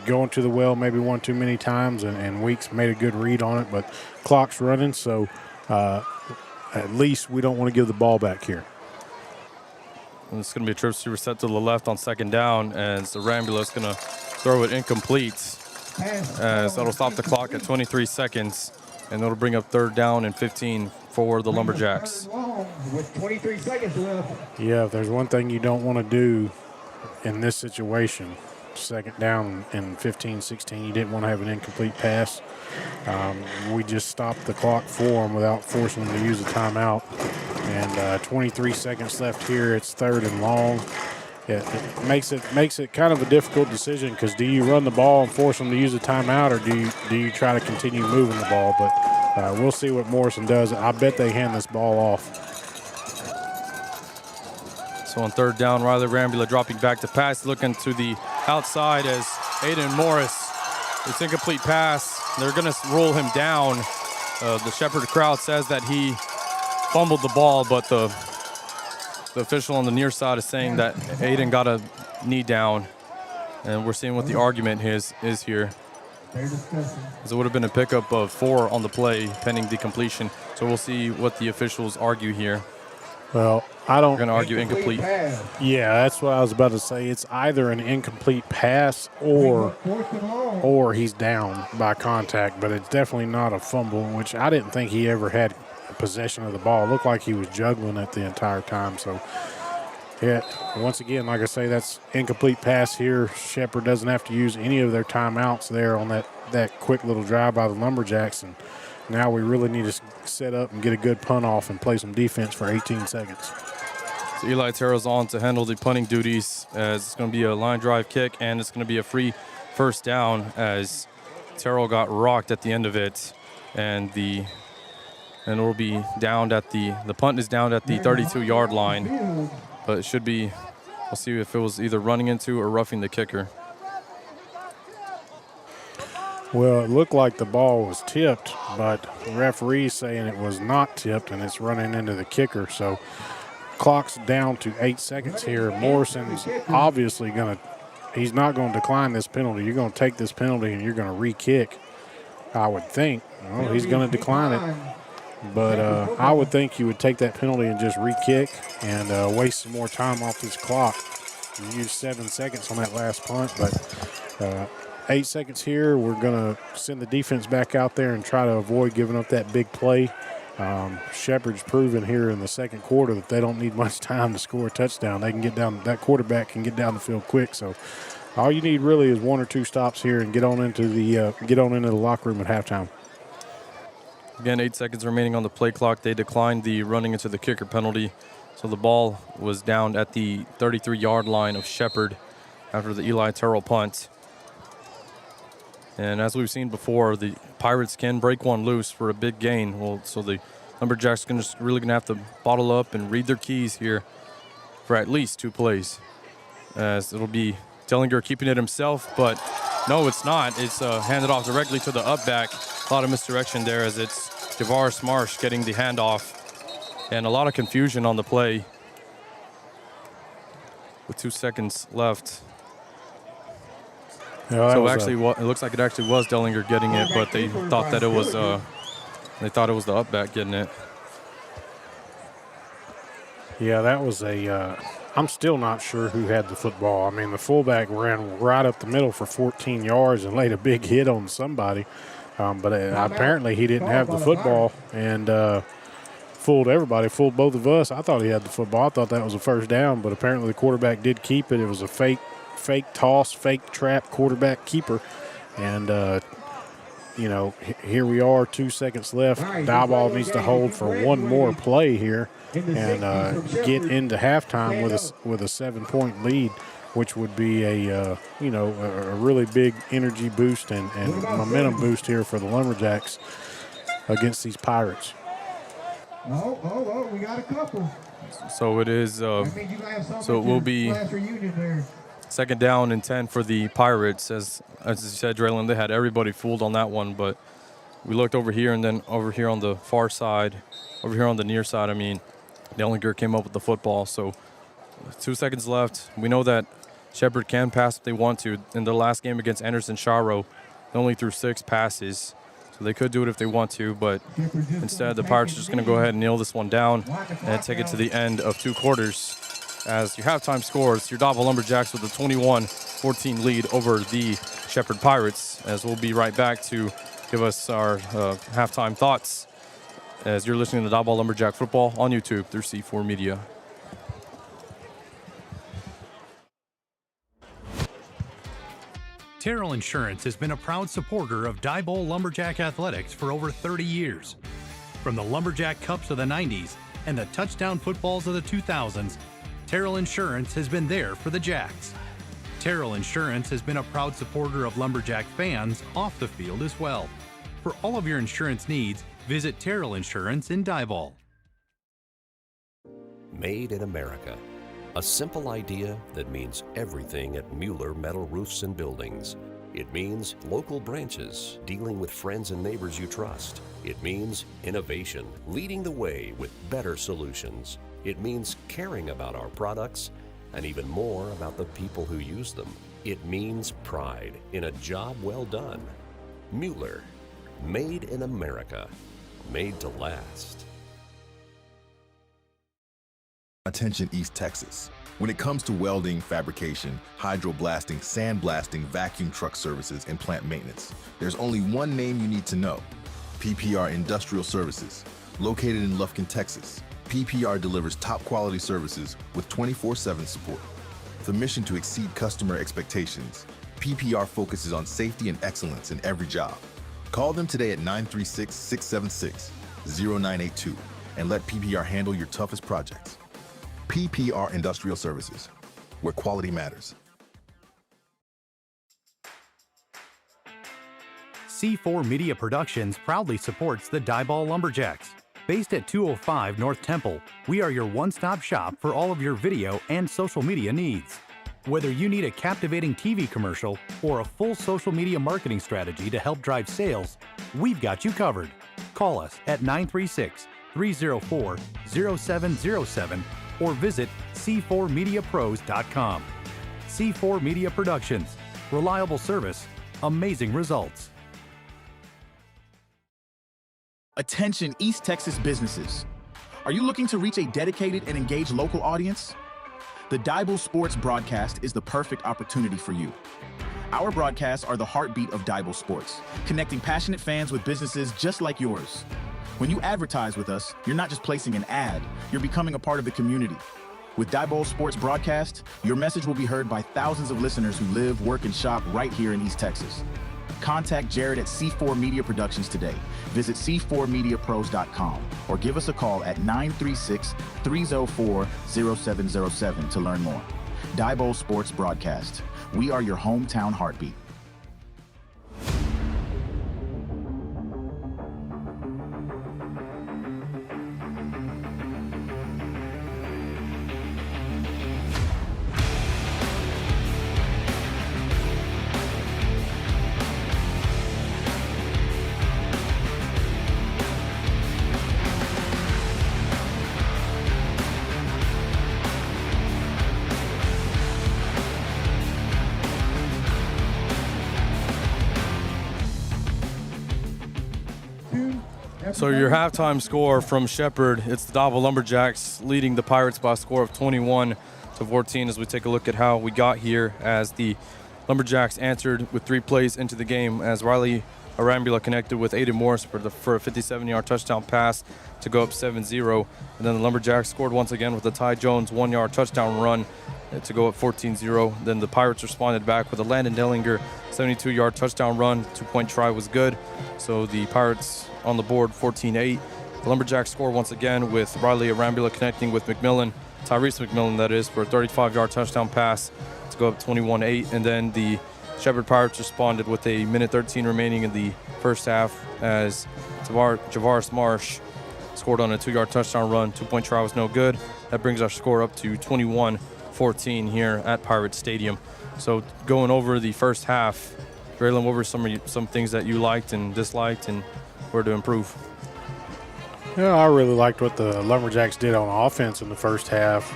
Speaker 4: going to the well maybe one too many times, and Weeks made a good read on it, but clock's running, so at least we don't want to give the ball back here.
Speaker 3: And it's going to be a trip receiver set to the left on second down, and Arambula is going to throw it incomplete, as that'll stop the clock at 23 seconds, and it'll bring up third down and 15 for the Lumberjacks.
Speaker 5: With 23 seconds left.
Speaker 4: Yeah, if there's one thing you don't want to do in this situation, second down in 15, 16, you didn't want to have an incomplete pass. We just stopped the clock for them without forcing them to use a timeout. And 23 seconds left here. It's third and long. It makes it kind of a difficult decision, because do you run the ball and force them to use a timeout, or do you try to continue moving the ball? But we'll see what Morrison does. I bet they hand this ball off.
Speaker 3: So on third down, Riley Arambula dropping back to pass, looking to the outside as Aiden Morris. It's incomplete pass. They're going to rule him down. The Shepherd crowd says that he fumbled the ball, but the official on the near side is saying that Aiden got a knee down, and we're seeing what the argument is here. As it would have been a pickup of 4 on the play pending the completion. So we'll see what the officials argue here.
Speaker 4: Well, I don't.
Speaker 3: We're going to argue incomplete.
Speaker 4: Yeah, that's what I was about to say. It's either an incomplete pass or he's down by contact, but it's definitely not a fumble, which I didn't think he ever had possession of the ball. It looked like he was juggling it the entire time. So, yeah, once again, like I say, that's incomplete pass here. Shepherd doesn't have to use any of their timeouts there on that quick little drive by the Lumberjacks, and now we really need to set up and get a good punt off and play some defense for 18 seconds.
Speaker 3: So Eli Terrell's on to handle the punting duties, as it's going to be a line drive kick, and it's going to be a free first down, as Terrell got rocked at the end of it, and it will be down at the punt is down at the 32-yard line, but it should be, we'll see if it was either running into or roughing the kicker.
Speaker 4: Well, it looked like the ball was tipped, but the referee's saying it was not tipped and it's running into the kicker. So clock's down to 8 seconds here. Morrison's obviously he's not going to decline this penalty. You're going to take this penalty and you're going to re-kick, I would think. Well, he's going to decline it. But I would think he would take that penalty and just re-kick and waste some more time off this clock. You used 7 seconds on that last punt, but 8 seconds here. We're going to send the defense back out there and try to avoid giving up that big play. Shepherd's proven here in the second quarter that they don't need much time to score a touchdown. They can get down, that quarterback can get down the field quick. So all you need really is 1 or 2 stops here and get on into the locker room at halftime.
Speaker 3: Again, 8 seconds remaining on the play clock. They declined the running into the kicker penalty. So the ball was down at the 33-yard line of Shepherd after the Eli Terrell punt. And as we've seen before, the Pirates can break one loose for a big gain. Well, so the Lumberjacks are really going to have to bottle up and read their keys here for at least 2 plays. As it'll be Dellinger keeping it himself, but no, it's not. It's handed off directly to the up back. A lot of misdirection there, as it's Javaris Marsh getting the handoff, and a lot of confusion on the play with 2 seconds left.
Speaker 4: Yeah,
Speaker 3: so actually, it looks like it actually was Dellinger getting it, but they thought that it was the up back getting it.
Speaker 4: Yeah, that was I'm still not sure who had the football. I mean, the fullback ran right up the middle for 14 yards and laid a big hit on somebody. But apparently he didn't have the football and fooled everybody, fooled both of us. I thought he had the football. I thought that was a first down, but apparently the quarterback did keep it. It was a fake toss, fake trap quarterback keeper. And, here we are, 2 seconds left. Diboll needs to hold for one more play here and get into halftime with a 7-point lead, which would be a really big energy boost and momentum boost here for the Lumberjacks against these Pirates.
Speaker 5: Oh, we got a couple.
Speaker 3: So it is. So it will be 2nd down and 10 for the Pirates. As you said, Draylon, they had everybody fooled on that one, but we looked over here and then over here on the far side, over here on the near side, Dellinger came up with the football. So 2 seconds left. We know that Shepherd can pass if they want to. In the last game against Anderson Sharo, they only threw 6 passes. So they could do it if they want to, but instead the Pirates are just going to go ahead and nail this one down and take it to the end of 2 quarters. As your halftime scores, your Diboll Lumberjacks with a 21-14 lead over the Shepherd Pirates. As we'll be right back to give us our halftime thoughts as you're listening to Diboll Lumberjack football on YouTube through C4 Media.
Speaker 6: Terrell Insurance has been a proud supporter of Diboll Lumberjack athletics for over 30 years. From the Lumberjack Cups of the 90s and the touchdown footballs of the 2000s, Terrell Insurance has been there for the Jacks. Terrell Insurance has been a proud supporter of Lumberjack fans off the field as well. For all of your insurance needs, visit Terrell Insurance in Diboll.
Speaker 8: Made in America. A simple idea that means everything at Mueller Metal Roofs and Buildings. It means local branches, dealing with friends and neighbors you trust. It means innovation, leading the way with better solutions. It means caring about our products and even more about the people who use them. It means pride in a job well done. Mueller, made in America, made to last.
Speaker 7: Attention East Texas. When it comes to welding, fabrication, hydroblasting, sandblasting, vacuum truck services, and plant maintenance, there's only one name you need to know: PPR Industrial Services. Located in Lufkin, Texas, PPR delivers top quality services with 24/7 support. With a mission to exceed customer expectations, PPR focuses on safety and excellence in every job. Call them today at 936-676-0982 and let PPR handle your toughest projects. PPR Industrial Services, where quality matters.
Speaker 6: C4 Media Productions proudly supports the Diboll Lumberjacks. Based at 205 North Temple, we are your one-stop shop for all of your video and social media needs. Whether you need a captivating TV commercial or a full social media marketing strategy to help drive sales, we've got you covered. Call us at 936-304-0707 or visit c4mediapros.com. C4 Media Productions. Reliable service, amazing results.
Speaker 11: Attention East Texas businesses. Are you looking to reach a dedicated and engaged local audience? The Diboll Sports Broadcast is the perfect opportunity for you. Our broadcasts are the heartbeat of Diboll Sports, connecting passionate fans with businesses just like yours. When you advertise with us, you're not just placing an ad, you're becoming a part of the community. With Diboll Sports Broadcast, your message will be heard by thousands of listeners who live, work, and shop right here in East Texas. Contact Jared at C4 Media Productions today. Visit c4mediapros.com or give us a call at 936-304-0707 to learn more. Diboll Sports Broadcast. We are your hometown heartbeat.
Speaker 3: So your halftime score from Shepherd, it's the Diboll Lumberjacks leading the Pirates by a score of 21-14 as we take a look at how we got here, as the Lumberjacks answered with 3 plays into the game as Riley Arambula connected with Aiden Morris for a 57-yard touchdown pass to go up 7-0. And then the Lumberjacks scored once again with a Ty Jones 1-yard touchdown run to go up 14-0. Then the Pirates responded back with a Landon Dellinger 72-yard touchdown run. 2-point try was good. So the Pirates on the board 14-8. The Lumberjacks score once again with Riley Arambula connecting with McMillan, Tyrese McMillan that is, for a 35-yard touchdown pass to go up 21-8. And then the Shepherd Pirates responded with a minute 13 remaining in the first half as Javaris Marsh scored on a 2-yard touchdown run. 2-point try was no good. That brings our score up to 21-14 here at Pirate Stadium. So going over the first half, Braylon, what were some things that you liked and disliked and where to improve?
Speaker 4: Yeah, I really liked what the Lumberjacks did on offense in the first half.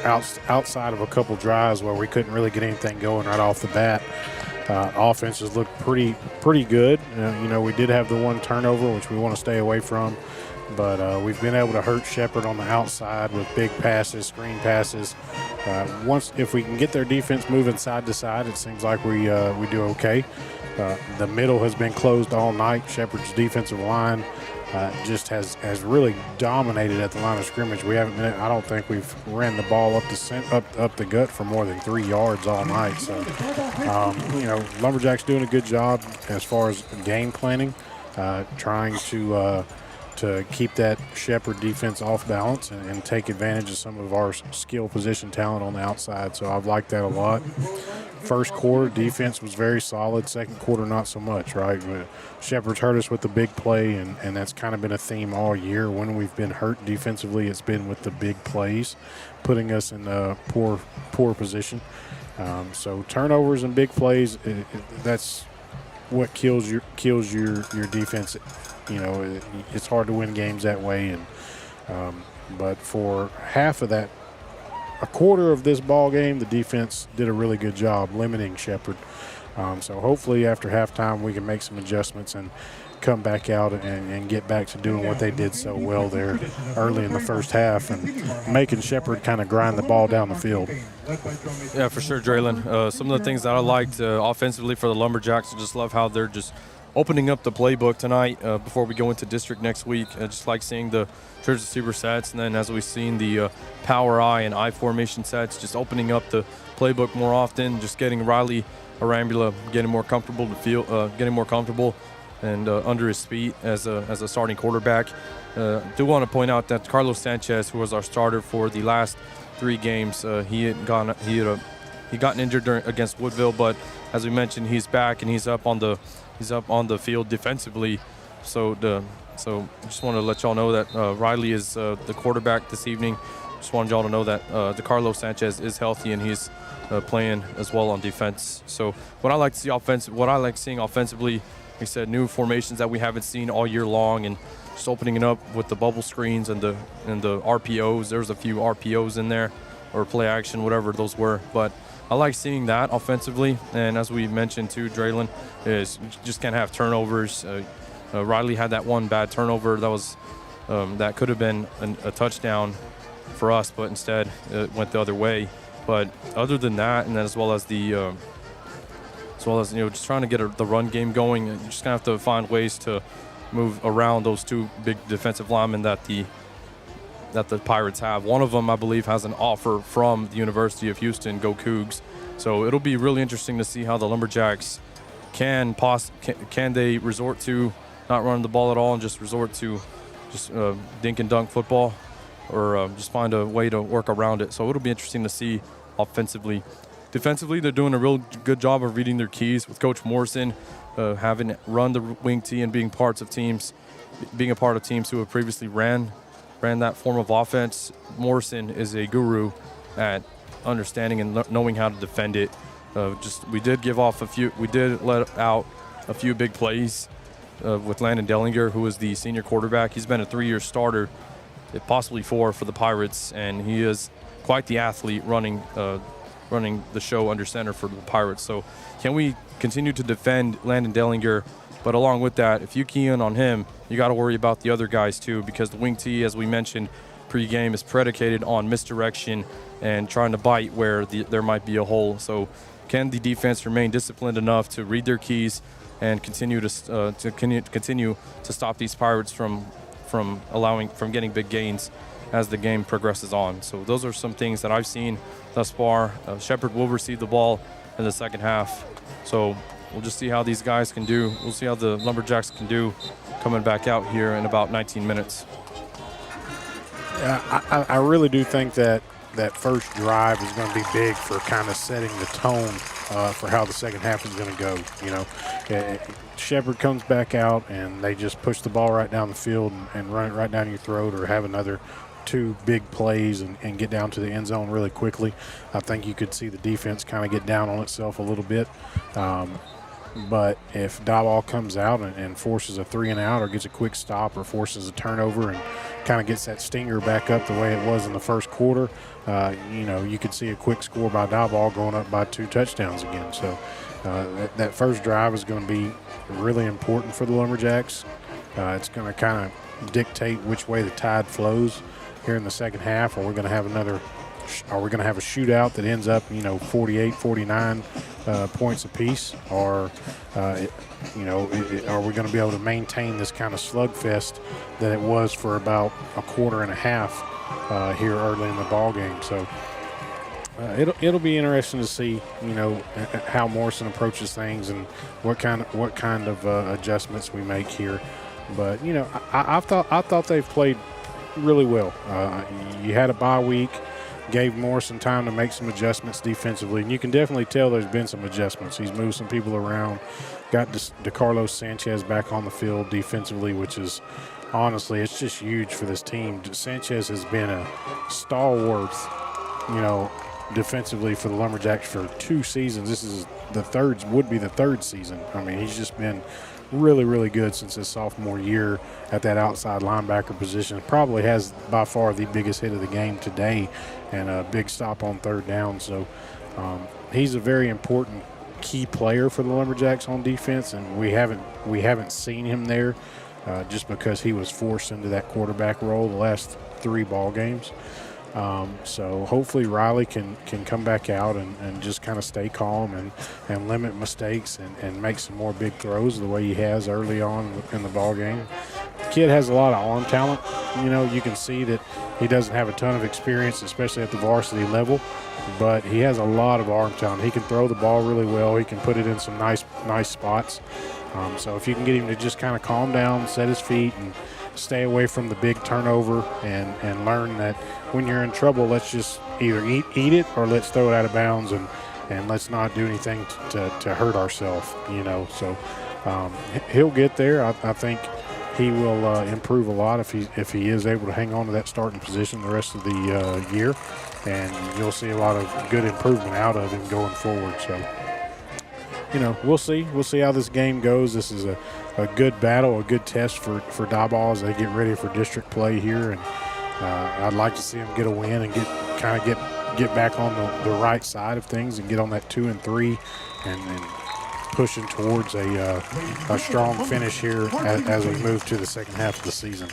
Speaker 4: Outside of a couple drives where we couldn't really get anything going right off the bat, offenses looked pretty good. We did have the one turnover, which we want to stay away from, but we've been able to hurt Shepherd on the outside with big passes, screen passes. If we can get their defense moving side to side, it seems like we do okay. The middle has been closed all night. Shepherd's defensive line just has really dominated at the line of scrimmage. I don't think we've ran the ball up the gut for more than 3 yards all night. So, Lumberjacks doing a good job as far as game planning, trying to keep that Shepherd defense off balance and take advantage of some of our skill position talent on the outside. So I've liked that a lot. First quarter, defense was very solid. Second quarter, not so much, right? But Shepherd's hurt us with the big play, and that's kind of been a theme all year. When we've been hurt defensively, it's been with the big plays, putting us in a poor position. So turnovers and big plays, that's what kills your defense. It's hard to win games that way. But for half of that, a quarter of this ball game, the defense did a really good job limiting Shepherd. So hopefully after halftime we can make some adjustments and come back out and get back to doing what they did so well there early in the first half and making Shepherd kind of grind the ball down the field.
Speaker 3: Yeah, for sure, Draylon. Some of the things that I liked offensively for the Lumberjacks, I just love how they're just opening up the playbook tonight before we go into district next week. I just like seeing the church receiver sets, and then as we've seen the power I and I formation sets, just opening up the playbook more often, just getting Riley Arambula getting more comfortable and under his feet as a starting quarterback. Do want to point out that Carlos Sanchez, who was our starter for the last 3 games, he had gotten injured against Woodville, but as we mentioned, he's back and he's up on the field defensively. So just want to let y'all know that Riley is the quarterback this evening. Just wanted y'all to know that the Carlos Sanchez is healthy and he's playing as well on defense. So what I like seeing offensively, like I said, new formations that we haven't seen all year long, and just opening it up with the bubble screens and the RPOs. There's a few RPOs in there, or play action, whatever those were, but I like seeing that offensively. And as we mentioned too, Draylon, is you just can't have turnovers. Riley had that one bad turnover that could have been a touchdown for us, but instead it went the other way. But other than that, and then as well as just trying to get the run game going, you're just gonna have to find ways to move around those 2 big defensive linemen that the Pirates have. One of them, I believe, has an offer from the University of Houston. Go Cougs! So it'll be really interesting to see how the Lumberjacks can they resort to not running the ball at all and just resort to just dink and dunk football, or just find a way to work around it. So it'll be interesting to see offensively. Defensively, they're doing a real good job of reading their keys with Coach Morrison, having run the wing tee and being a part of teams who have previously ran that form of offense. Morrison is a guru at understanding and knowing how to defend it. We did let out a few big plays with Landon Dellinger, who is the senior quarterback. He's been a 3-year starter, possibly 4 for the Pirates, and he is quite the athlete running the show under center for the Pirates. So can we continue to defend Landon Dellinger But along with that, if you key in on him, you got to worry about the other guys too, because the wing tee, as we mentioned pregame, is predicated on misdirection and trying to bite where there might be a hole. So can the defense remain disciplined enough to read their keys and continue to stop these Pirates from getting big gains as the game progresses on? So those are some things that I've seen thus far. Shepherd will receive the ball in the second half. So we'll just see how these guys can do. We'll see how the Lumberjacks can do coming back out here in about 19 minutes.
Speaker 4: Yeah, I really do think that first drive is going to be big for kind of setting the tone for how the second half is going to go. Shepherd comes back out and they just push the ball right down the field and run it right down your throat, or have another 2 big plays and get down to the end zone really quickly. I think you could see the defense kind of get down on itself a little bit. But if Diboll comes out and forces a 3-and-out, or gets a quick stop, or forces a turnover and kind of gets that stinger back up the way it was in the first quarter, you could see a quick score by Diboll going up by 2 touchdowns again. So that first drive is going to be really important for the Lumberjacks. It's going to kind of dictate which way the tide flows here in the second half. Or we're going to have a shootout that ends up 48, 49 points apiece, or are we going to be able to maintain this kind of slugfest that it was for about a quarter and a half here early in the ball game? So it'll be interesting to see how Morrison approaches things and what kind of adjustments we make here. But I thought they've played really well. You had a bye week, gave Morrison time to make some adjustments defensively, and you can definitely tell there's been some adjustments. He's moved some people around, got DeCarlos Sanchez back on the field defensively, which is honestly, it's just huge for this team. Sanchez has been a stalwart, defensively for the Lumberjacks for 2 seasons. This is would be the third season. I mean, he's just been really, really good since his sophomore year at that outside linebacker position. Probably has by far the biggest hit of the game today, and a big stop on 3rd down. So he's a very important key player for the Lumberjacks on defense, and we haven't seen him there just because he was forced into that quarterback role the last 3 ball games. So hopefully Riley can come back out and just kind of stay calm and limit mistakes and make some more big throws the way he has early on in the ball game. The kid has a lot of arm talent. You can see that he doesn't have a ton of experience, especially at the varsity level, but he has a lot of arm talent. He can throw the ball really well. He can put it in some nice spots. So if you can get him to just kind of calm down, set his feet, and stay away from the big turnover, and learn that when you're in trouble, let's just either eat it or let's throw it out of bounds, and let's not do anything to hurt ourselves, So he'll get there. I think he will improve a lot if he is able to hang on to that starting position the rest of the year, and you'll see a lot of good improvement out of him going forward. So we'll see. We'll see how this game goes. This is a good battle, a good test for Diboll as they get ready for district play here. And I'd like to see them get a win and get back on the right side of things and get on that 2-3 and pushing towards a strong finish here as we move to the second half of the season.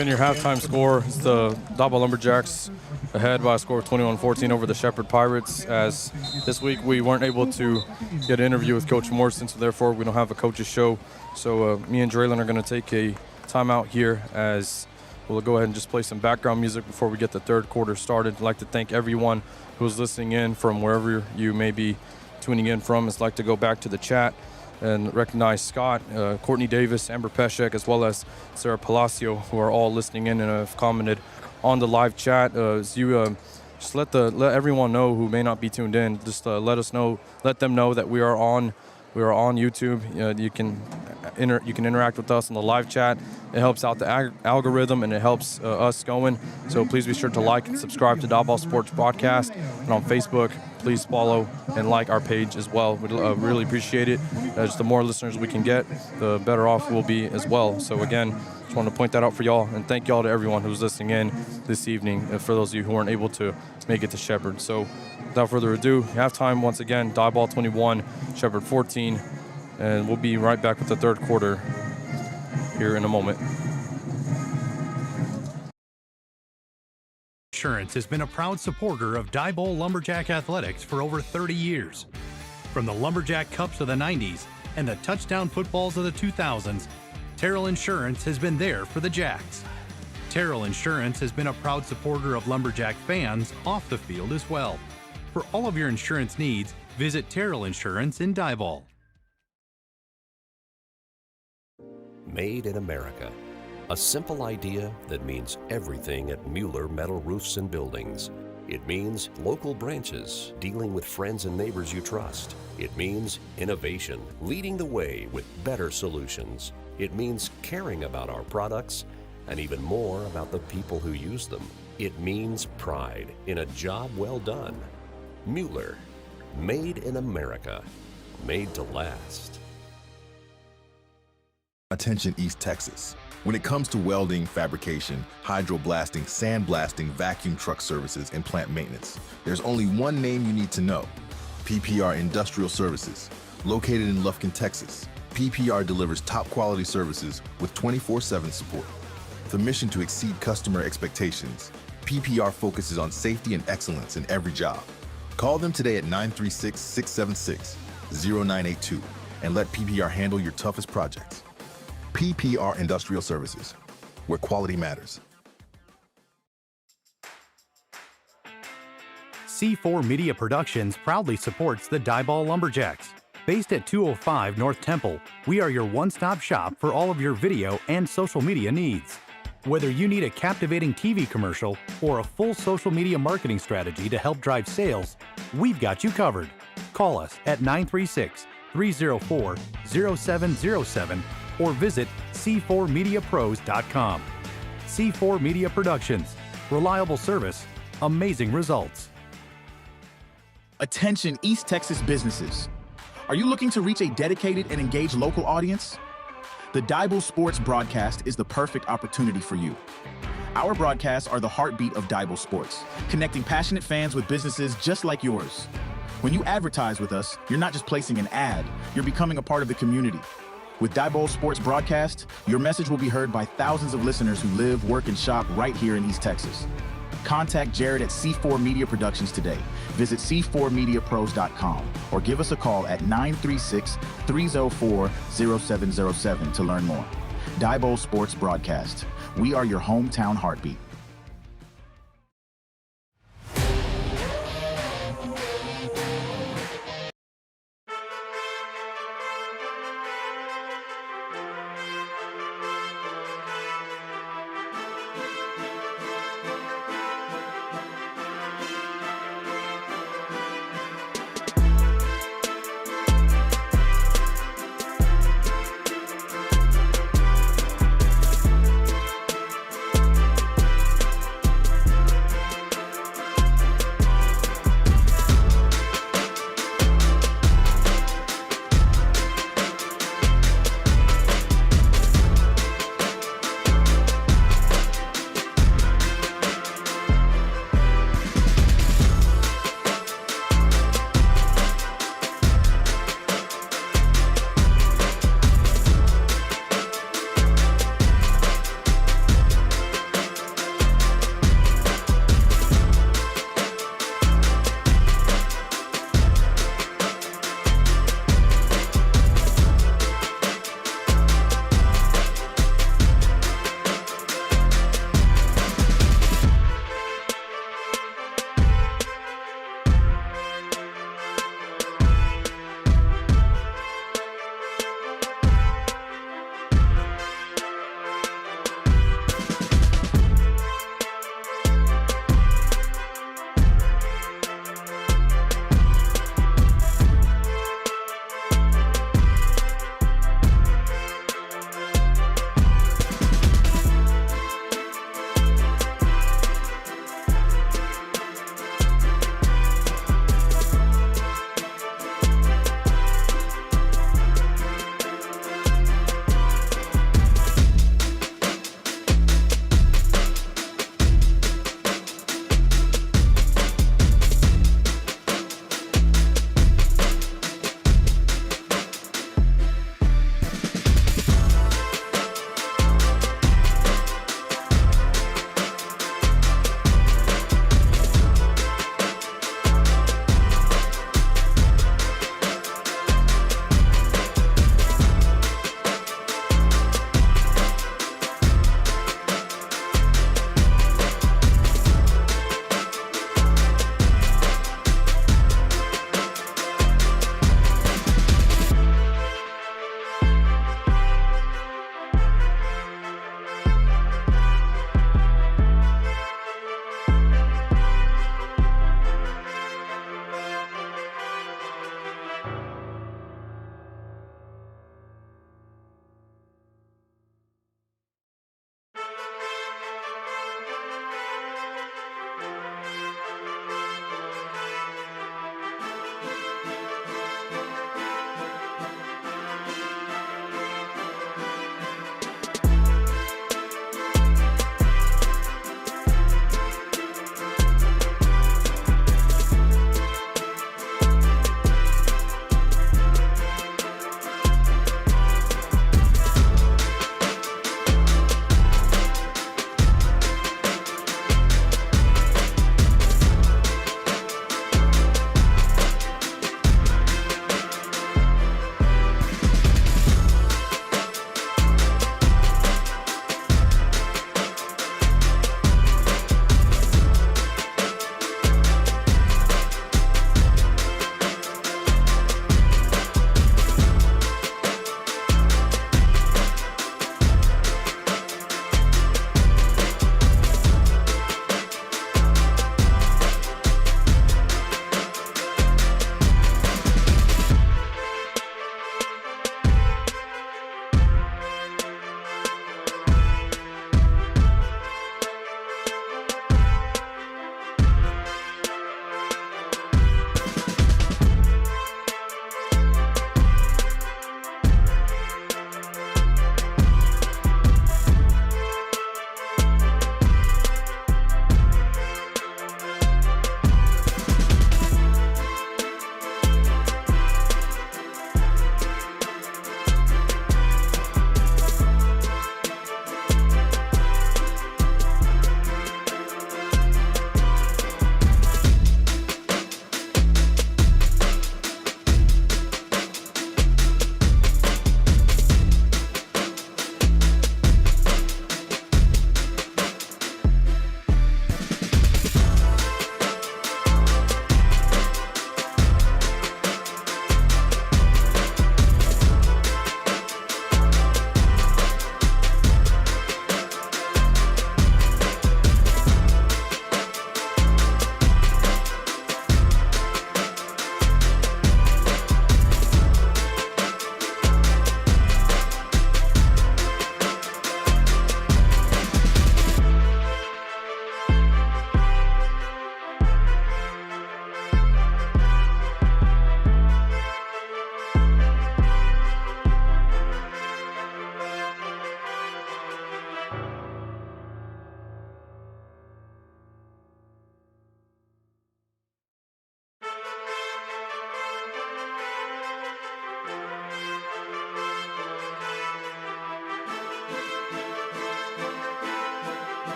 Speaker 3: In your halftime score, it's the Diboll Lumberjacks ahead by a score of 21-14 over the Shepherd Pirates. As this week we weren't able to get an interview with Coach Morrison, so therefore we don't have a coach's show. So me and Draylon are going to take a timeout here, as we'll go ahead and just play some background music before we get the 3rd quarter started. I'd like to thank everyone who's listening in from wherever you may be tuning in from. I'd like to go back to the chat and recognize Scott, Courtney Davis, Amber Peshek, as well as Sarah Palacio, who are all listening in and have commented on the live chat. As you just let everyone know who may not be tuned in, just let them know that we are on YouTube. You can interact with us in the live chat. It helps out the algorithm, and it helps us going. So please be sure to like and subscribe to Diboll Sports Broadcast. And on Facebook, please follow and like our page as well. We'd really appreciate it. As the more listeners we can get, the better off we'll be as well. So again, just wanted to point that out for y'all, and thank y'all to everyone who's listening in this evening, and for those of you who weren't able to make it to Shepherd. So without further ado, halftime once again, Diboll 21, Shepherd 14. and we'll be right back with the third quarter here in a moment.
Speaker 6: Insurance has been a proud supporter of Diboll Lumberjack athletics for over 30 years. From the Lumberjack Cups of the 90s and the touchdown footballs of the 2000s, Terrell Insurance has been there for the Jacks. Terrell Insurance has been a proud supporter of Lumberjack fans off the field as well. For all of your insurance needs, visit Terrell Insurance in Diboll.
Speaker 8: Made in America. A simple idea that means everything at Mueller Metal Roofs and Buildings. It means local branches, dealing with friends and neighbors you trust. It means innovation, leading the way with better solutions. It means caring about our products and even more about the people who use them. It means pride in a job well done. Mueller, made in America, made to last.
Speaker 7: Attention East Texas. When it comes to welding, fabrication, hydroblasting, sandblasting, vacuum truck services, and plant maintenance, there's only one name you need to know: PPR Industrial Services. Located in Lufkin, Texas, PPR delivers top quality services with 24/7 support. With a mission to exceed customer expectations, PPR focuses on safety and excellence in every job. Call them today at 936-676-0982 and let PPR handle your toughest projects. PPR Industrial Services, where quality matters.
Speaker 6: C4 Media Productions proudly supports the Diboll Lumberjacks. Based at 205 North Temple, we are your one-stop shop for all of your video and social media needs. Whether you need a captivating TV commercial or a full social media marketing strategy to help drive sales, we've got you covered. Call us at 936-304-0707 or visit c4mediapros.com. C4 Media Productions. Reliable service, amazing results.
Speaker 11: Attention East Texas businesses. Are you looking to reach a dedicated and engaged local audience? The Diboll Sports Broadcast is the perfect opportunity for you. Our broadcasts are the heartbeat of Diboll Sports, connecting passionate fans with businesses just like yours. When you advertise with us, you're not just placing an ad, you're becoming a part of the community. With Diboll Sports Broadcast, your message will be heard by thousands of listeners who live, work, and shop right here in East Texas. Contact Jared at C4 Media Productions today. Visit c4mediapros.com or give us a call at 936-304-0707 to learn more. Diboll Sports Broadcast. We are your hometown heartbeat.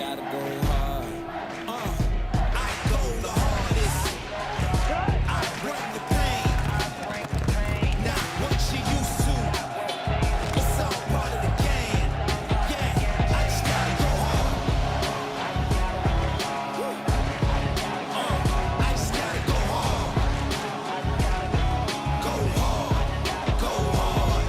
Speaker 1: gotta go hard. I go the hardest. I bring the pain. Not what you used to. It's all part of the game. Yeah, I just gotta go hard. I just gotta go hard. Go hard. Go hard.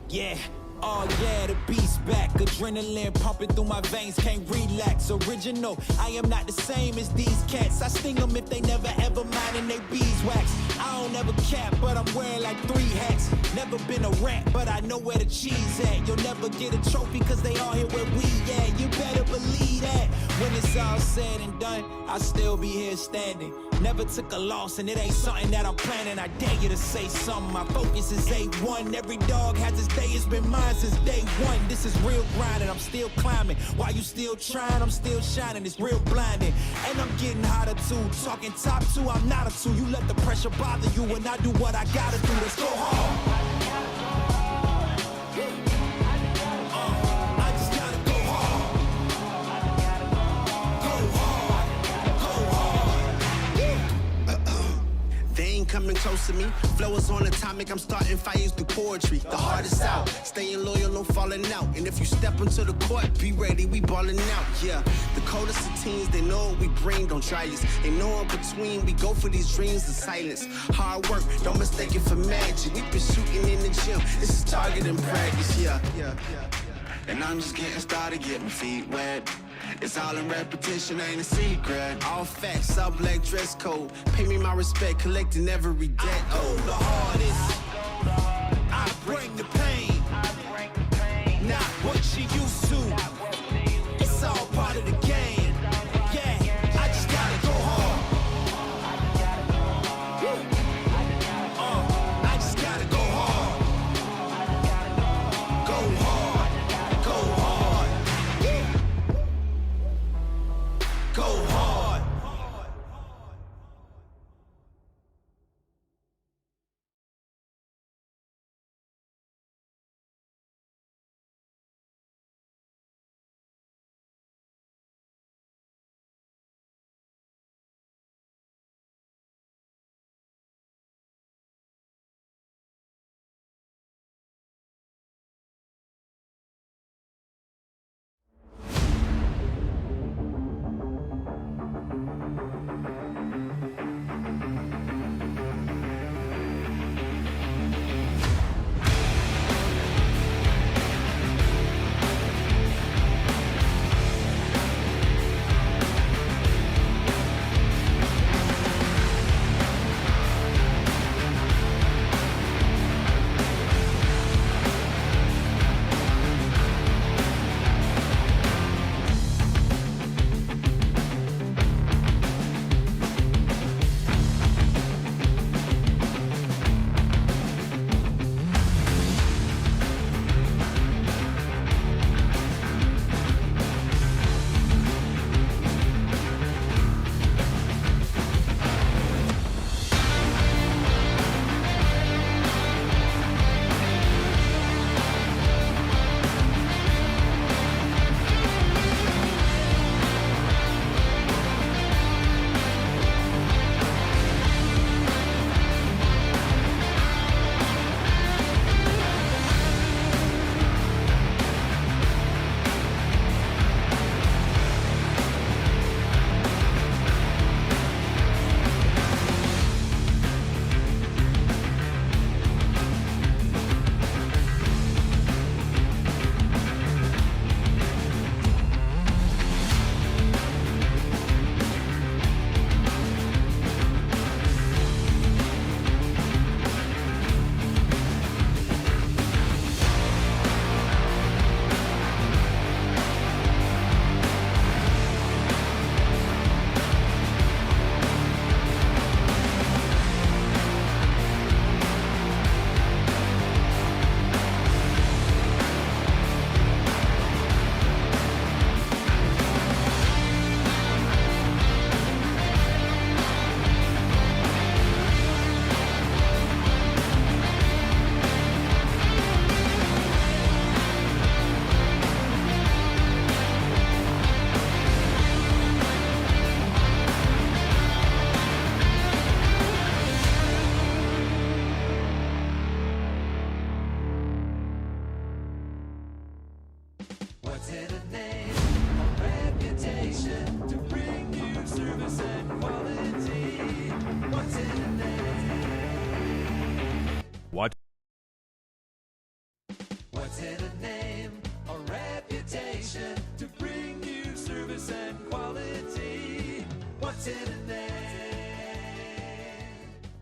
Speaker 1: Yeah. Oh yeah, the beast back. Adrenaline pumping through my veins, can't relax. Original, I am not the same as these cats. I sting them if they never ever mind and they beeswax. I don't ever cap, but I'm wearing like 3 hats. Never been a rat, but I know where the cheese at. You'll never get a trophy cause they all here where we at. You better believe that. When it's all said and done, I'll still be here standing. Never took a loss and it ain't something that I'm planning. I dare you to say something, my focus is A1. Every dog has his day, it's been mine since day one. This is real grinding, I'm still climbing. While you still trying, I'm still shining. It's real blinding, and I'm getting hotter too. Talking top 2, I'm not a 2. You let the pressure bother you when I do what I gotta do. Let's go hard. I just gotta go hard. Go hard. Go hard.
Speaker 2: They ain't coming close to me. Flow is on atomic, I'm starting fires through poetry. The hardest out, staying loyal, no falling out. And if you step into the court, be ready, we balling out. Yeah, the coldest of teens, they know what we bring, don't try us. They know in between, we go for these dreams in silence. Hard work, don't mistake it for magic. We been shooting in the gym, this is target and practice. Yeah.
Speaker 7: And I'm just getting started, getting feet wet. It's all in repetition, ain't a secret.
Speaker 2: All facts, all black dress code. Pay me my respect, collecting every debt.
Speaker 1: I go the hardest. I bring the pain. Not what you used to. It's all part of the game. Yeah, I just gotta go hard. I just gotta go hard. Go hard. Go hard. Go hard.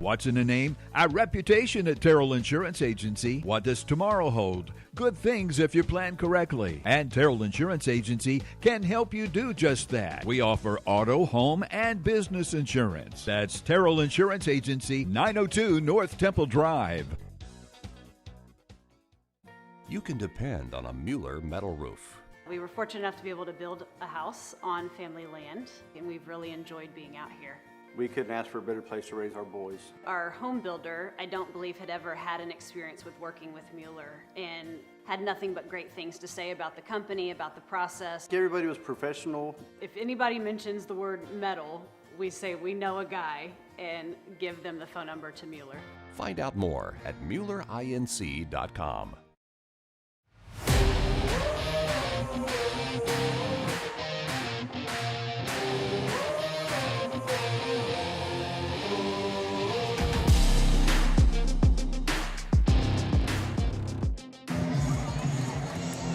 Speaker 12: What's in a name? Our reputation at Terrell Insurance Agency. What does tomorrow hold? Good things if you plan correctly. And Terrell Insurance Agency can help you do just that. We offer auto, home, and business insurance. That's Terrell Insurance Agency, 902 North Temple Drive.
Speaker 8: You can depend on a Mueller metal roof.
Speaker 9: We were fortunate enough to be able to build a house on family land, and we've really enjoyed being out here.
Speaker 10: We couldn't ask for a better place to raise our boys.
Speaker 9: Our home builder, I don't believe, had ever had an experience with working with Mueller and had nothing but great things to say about the company, about the process.
Speaker 10: Everybody was professional.
Speaker 9: If anybody mentions the word metal, we say we know a guy and give them the phone number to Mueller.
Speaker 8: Find out more at MuellerINC.com.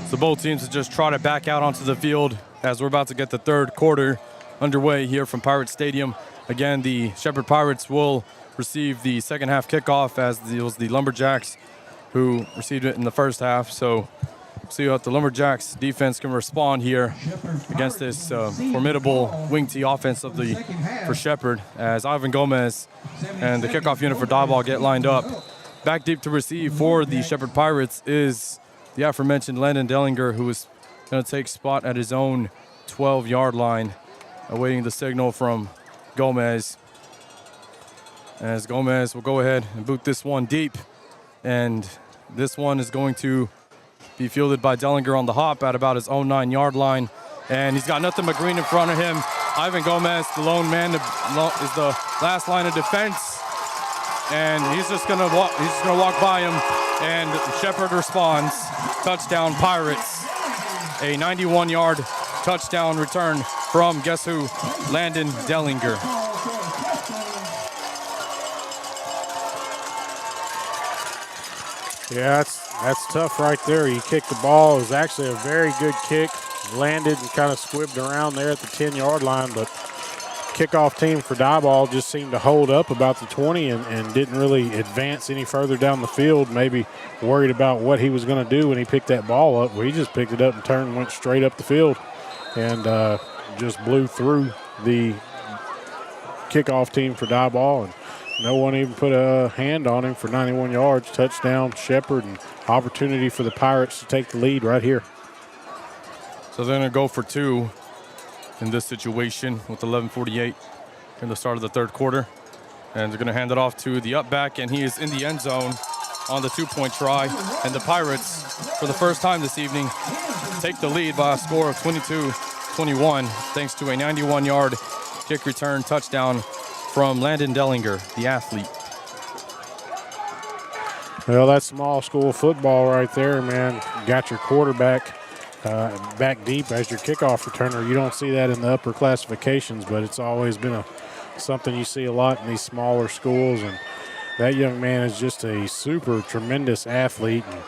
Speaker 3: So both teams have just trotted back out onto the field as we're about to get the third quarter underway here from Pirate Stadium. Again, the Shepherd Pirates will receive the second half kickoff, as it was the Lumberjacks who received it in the first half. So see what the Lumberjacks defense can respond here against this formidable wing tee offense for Shepherd, as Ivan Gomez and the kickoff unit for Diboll get lined up. Back deep to receive for the Shepherd Pirates is the aforementioned Landon Dellinger, who is going to take spot at his own 12-yard line, awaiting the signal from Gomez. As Gomez will go ahead and boot this one deep, and this one is going to be fielded by Dellinger on the hop at about his own 9-yard line, and he's got nothing but green in front of him. Ivan Gomez, the lone man, is the last line of defense, and he's just going to walk by him, and Shepherd responds. Touchdown Pirates. A 91-yard touchdown return from, guess who? Landon Dellinger.
Speaker 4: Yeah, that's tough right there. He kicked the ball. It was actually a very good kick. Landed and kind of squibbed around there at the 10-yard line, but kickoff team for Diboll just seemed to hold up about the 20 and didn't really advance any further down the field, maybe worried about what he was going to do when he picked that ball up. Well, he just picked it up and turned and went straight up the field and just blew through the kickoff team for Diboll, and no one even put a hand on him for 91 yards. Touchdown Shepherd, and opportunity for the Pirates to take the lead right here.
Speaker 3: So they're going to go for two in this situation with 11:48 in the start of the third quarter. And they're going to hand it off to the up back, and he is in the end zone on the two-point try. And the Pirates, for the first time this evening, take the lead by a score of 22-21 thanks to a 91-yard kick return touchdown from Landon Dellinger, the athlete.
Speaker 4: Well, that's small school football right there, man. You got your quarterback back deep as your kickoff returner. You don't see that in the upper classifications, but it's always been something you see a lot in these smaller schools. And that young man is just a super tremendous athlete. And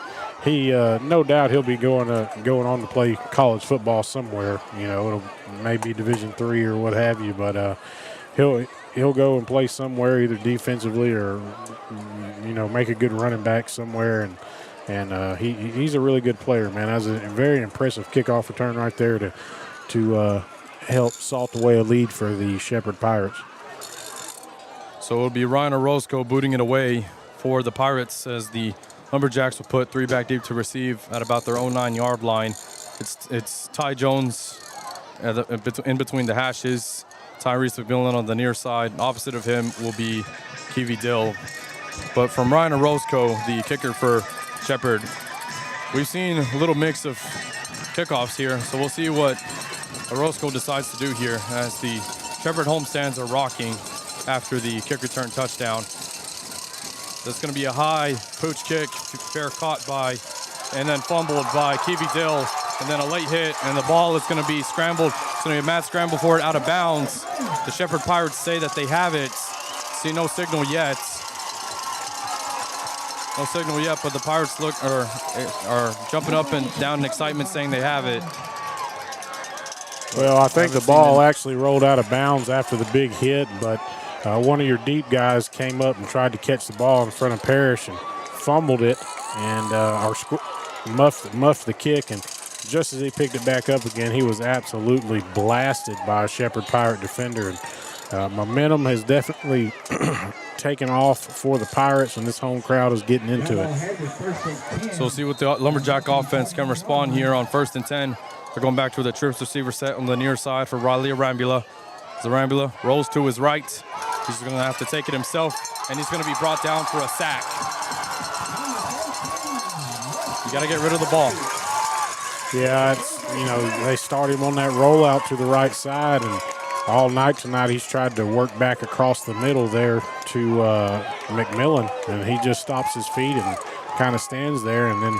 Speaker 4: he, no doubt, he'll be going on to play college football somewhere. You know, it'll maybe Division III or what have you, but he'll go and play somewhere, either defensively or make a good running back somewhere. And he's a really good player, man. That was a very impressive kickoff return right there to help salt away a lead for the Shepherd Pirates.
Speaker 3: So it'll be Ryan Orozco booting it away for the Pirates, as the Lumberjacks will put three back deep to receive at about their own 9-yard line. It's Ty Jones in between the hashes. Tyrese McMillan on the near side. Opposite of him will be Kiwi Dill. But from Ryan Orozco, the kicker for Shepherd, we've seen a little mix of kickoffs here, so we'll see what Orozco decides to do here as the Shepherd homestands are rocking after the kick return touchdown. That's going to be a high pooch kick, fair caught by, and then fumbled by Kiwi Dill, and then a late hit, and the ball is going to be scrambled. It's going to be a mad scramble for it out of bounds. The Shepherd Pirates say that they have it. See no signal yet. No signal yet, but the Pirates are jumping up and down in excitement, saying they have it.
Speaker 4: Well, I think the ball actually rolled out of bounds after the big hit, but one of your deep guys came up and tried to catch the ball in front of Parrish and fumbled it and muffed the kick. And just as he picked it back up again, he was absolutely blasted by a Shepherd Pirate defender. And momentum has definitely taken off for the Pirates, and this home crowd is getting into it.
Speaker 3: So we'll see what the Lumberjack offense can respond here on 1st and 10. They're going back to the trips receiver set on the near side for Riley Arambula. As Arambula rolls to his right, he's going to have to take it himself, and he's going to be brought down for a sack. You got to get rid of the ball.
Speaker 4: Yeah, they start him on that rollout to the right side, and all night tonight he's tried to work back across the middle there to McMillan, and he just stops his feet and kind of stands there, and then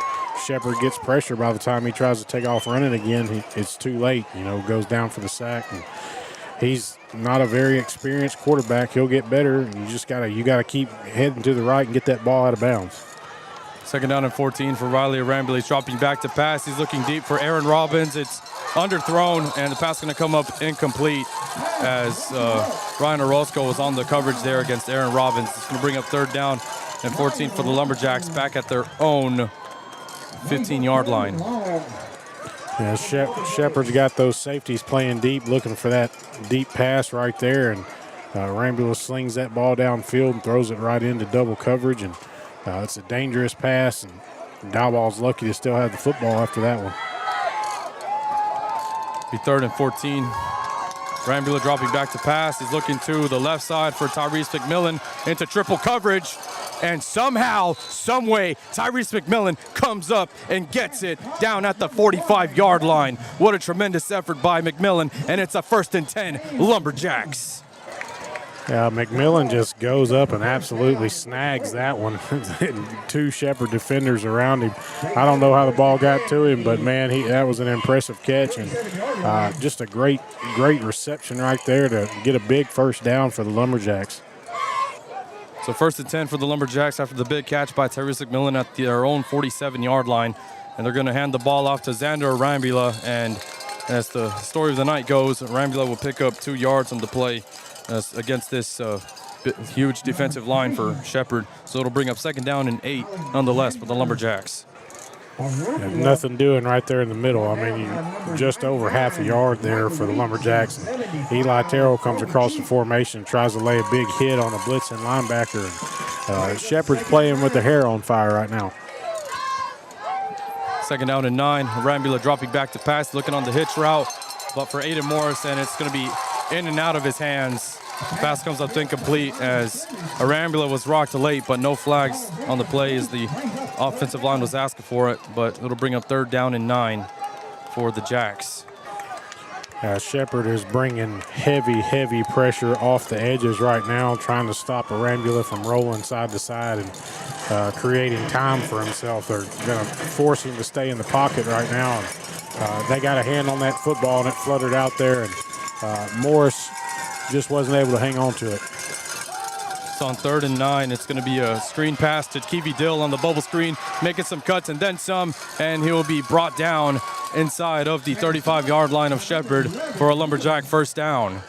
Speaker 4: Shepherd gets pressure. By the time he tries to take off running again, it's too late, goes down for the sack. And he's not a very experienced quarterback. He'll get better, and you gotta keep heading to the right and get that ball out of bounds.
Speaker 3: 2nd down and 14 for Riley Arambula. He's dropping back to pass. He's looking deep for Aaron Robbins. It's underthrown, and the pass is going to come up incomplete as Ryan Orozco was on the coverage there against Aaron Robbins. It's going to bring up 3rd down and 14 for the Lumberjacks back at their own 15-yard line.
Speaker 4: Yeah, Shepherd's got those safeties playing deep, looking for that deep pass right there, and Arambula slings that ball downfield and throws it right into double coverage, and it's a dangerous pass, and Diboll's lucky to still have the football after that one.
Speaker 3: Be 3rd and 14. Arambula dropping back to pass. He's looking to the left side for Tyrese McMillan into triple coverage. And somehow, some way, Tyrese McMillan comes up and gets it down at the 45-yard line. What a tremendous effort by McMillan, and it's a 1st and 10 Lumberjacks.
Speaker 4: Yeah, McMillan just goes up and absolutely snags that one. 2 Shepherd defenders around him. I don't know how the ball got to him, but, man, that was an impressive catch. And just a great reception right there to get a big 1st down for the Lumberjacks.
Speaker 3: So 1st and 10 for the Lumberjacks after the big catch by Tyrese McMillan at their own 47-yard line. And they're going to hand the ball off to Xander Arambula. And as the story of the night goes, Arambula will pick up 2 yards on the play against this huge defensive line for Shepherd. So it'll bring up 2nd down and 8 nonetheless for the Lumberjacks.
Speaker 4: And nothing doing right there in the middle. I mean, just over half a yard there for the Lumberjacks. And Eli Terrell comes across the formation, tries to lay a big hit on a blitzing linebacker. And Shepherd's playing with their hair on fire right now.
Speaker 3: 2nd down and 9. Arambula dropping back to pass, looking on the hitch route, but for Aiden Morris, and it's going to be in and out of his hands. The pass comes up incomplete as Arambula was rocked late, but no flags on the play as the offensive line was asking for it, but it'll bring up 3rd down and 9 for the Jacks.
Speaker 4: Shepherd is bringing heavy pressure off the edges right now, trying to stop Arambula from rolling side to side and creating time for himself. They're going to force him to stay in the pocket right now. And, they got a hand on that football, and it fluttered out there, and Morris just wasn't able to hang on to it.
Speaker 3: So on 3rd and 9, it's going to be a screen pass to Keevy Dill on the bubble screen, making some cuts and then some, and he will be brought down inside of the 35-yard line of Shepherd for a Lumberjack 1st down.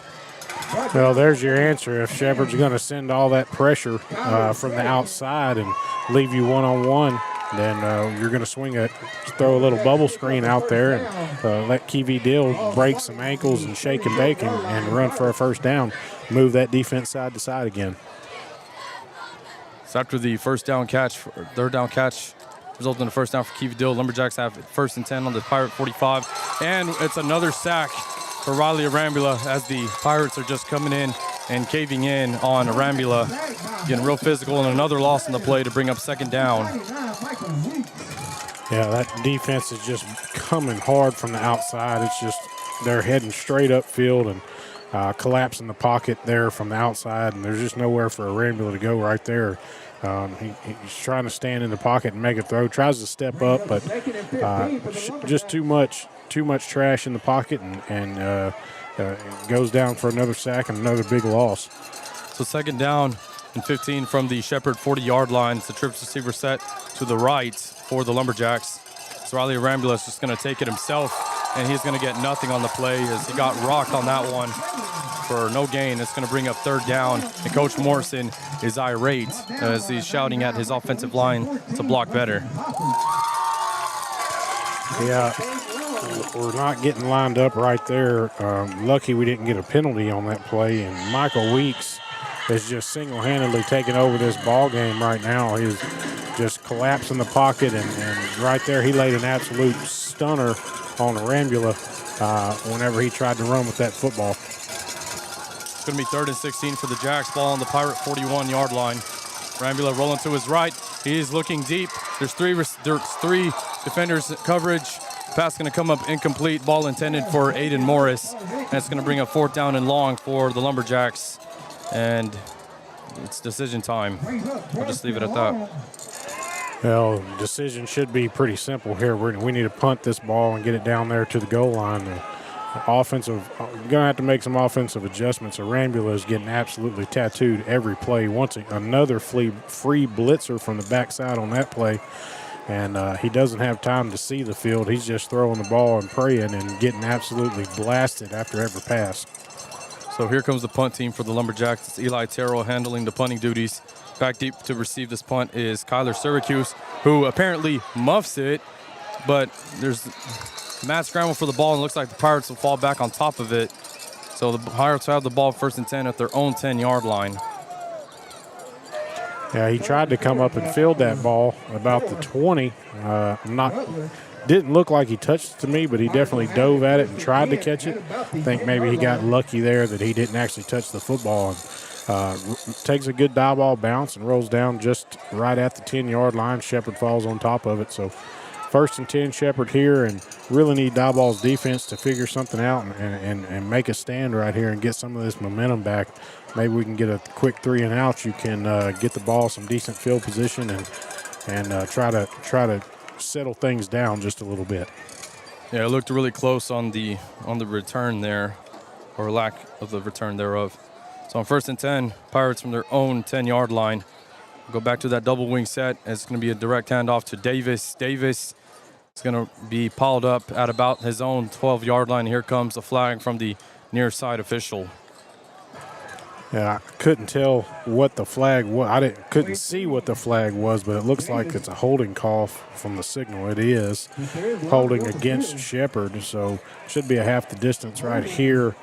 Speaker 4: Well, there's your answer. If Shepherd's going to send all that pressure from the outside and leave you one-on-one, then you're going to throw a little bubble screen out there and let Keevy Dill break some ankles and shake and bake and run for a 1st down, move that defense side to side again.
Speaker 3: So after the 3rd down catch, resulting in a 1st down for Keevy Dill, Lumberjacks have 1st and 10 on the Pirate 45. And it's another sack for Riley Arambula as the Pirates are just coming in and caving in on Arambula, getting real physical, and another loss on the play to bring up 2nd down.
Speaker 4: Yeah, that defense is just coming hard from the outside. It's just they're heading straight upfield and collapsing the pocket there from the outside, and there's just nowhere for Arambula to go right there. He's trying to stand in the pocket and make a throw, tries to step up, but just too much trash in the pocket, and goes down for another sack and another big loss.
Speaker 3: So 2nd down and 15 from the Shepherd 40-yard line. It's the trips receiver set to the right for the Lumberjacks. So Riley Arambula is just going to take it himself, and he's going to get nothing on the play as he got rocked on that one. for no gain. It's going to bring up third down, and Coach Morrison is irate as he's shouting at his offensive line to block better.
Speaker 4: Yeah, we're not getting lined up right there. Lucky we didn't get a penalty on that play, and Michael Weeks is just single-handedly taking over this ball game right now. He's just collapsing the pocket, and right there he laid an absolute stunner on Arambula whenever he tried to run with that football.
Speaker 3: It's going to be 3rd and 16 for the Jacks. Ball on the Pirate 41-yard line. Arambula rolling to his right. He is looking deep. There's three defenders coverage. Pass going to come up incomplete. Ball intended for Aiden Morris. And it's going to bring up 4th down and long for the Lumberjacks. And it's decision time. We'll just leave it at that.
Speaker 4: Well, decision should be pretty simple here. We need to punt this ball and get it down there to the goal line. We're going to have to make some offensive adjustments. Arambula is getting absolutely tattooed every play. Once another free blitzer from the backside on that play, and he doesn't have time to see the field. He's just throwing the ball and praying and getting absolutely blasted after every pass.
Speaker 3: So here comes the punt team for the Lumberjacks. It's Eli Terrell handling the punting duties. Back deep to receive this punt is Kyler Syracuse, who apparently muffs it, but there's mad scramble for the ball, and it looks like the Pirates will fall back on top of it. So the Pirates have the ball 1st and 10 at their own 10-yard line.
Speaker 4: Yeah, he tried to come up and field that ball about the 20. Didn't look like he touched it to me, but he definitely dove at it and tried to catch it. I think maybe he got lucky there that he didn't actually touch the football. Takes a good Diboll bounce and rolls down just right at the 10-yard line. Shepherd falls on top of it. So 1st and 10 Shepherd here, and really need Diboll's defense to figure something out and make a stand right here and get some of this momentum back. Maybe we can get a quick 3 and out. You can get the ball some decent field position and try to settle things down just a little bit.
Speaker 3: Yeah, it looked really close on the return there, or lack of the return thereof. So on 1st and 10, Pirates from their own 10-yard line. We'll go back to that double wing set. It's going to be a direct handoff to Davis. Davis is going to be piled up at about his own 12-yard line. Here comes a flag from the near side official.
Speaker 4: Yeah, I couldn't tell what the flag was. Couldn't see what the flag was, but it looks like it's a holding call from the signal. It is holding against Shepherd, so should be a half the distance right here.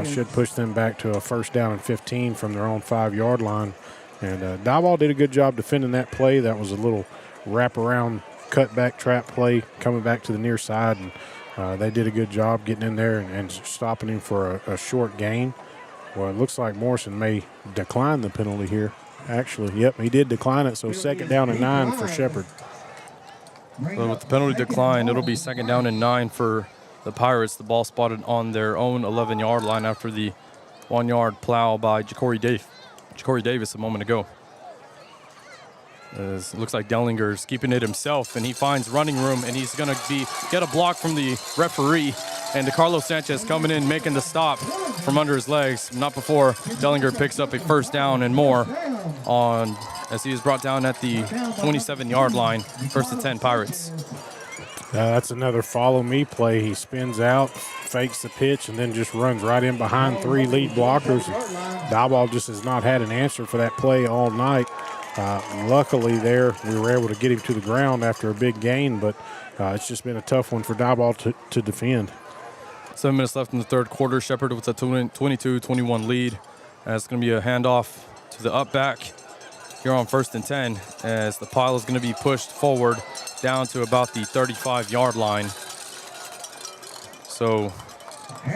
Speaker 4: Should push them back to a 1st down and 15 from their own 5-yard line. And Diboll did a good job defending that play. That was a little wraparound cutback trap play coming back to the near side, and they did a good job getting in there and stopping him for a short gain. Well, it looks like Morrison may decline the penalty here. Actually, yep, he did decline it, so 2nd down and 9 for Shepherd.
Speaker 3: So with the penalty decline, it'll be 2nd down and 9 for the Pirates. The ball spotted on their own 11-yard line after the 1-yard plow by Ja'Cory Davis a moment ago. It looks like Dellinger's keeping it himself, and he finds running room, and he's going to get a block from the referee. And DeCarlo Sanchez coming in, making the stop from under his legs. Not before Dellinger picks up a 1st down and more as he is brought down at the 27-yard line. 1st and 10 Pirates.
Speaker 4: That's another follow me play. He spins out, fakes the pitch, and then just runs right in behind 3 lead blockers. Diboll just has not had an answer for that play all night. Luckily there, we were able to get him to the ground after a big gain, but it's just been a tough one for Diboll to defend.
Speaker 3: 7 minutes left in the 3rd quarter. Shepherd with a 22-21 lead. It's going to be a handoff to the up back here on 1st and 10 as the pile is going to be pushed forward down to about the 35-yard line. So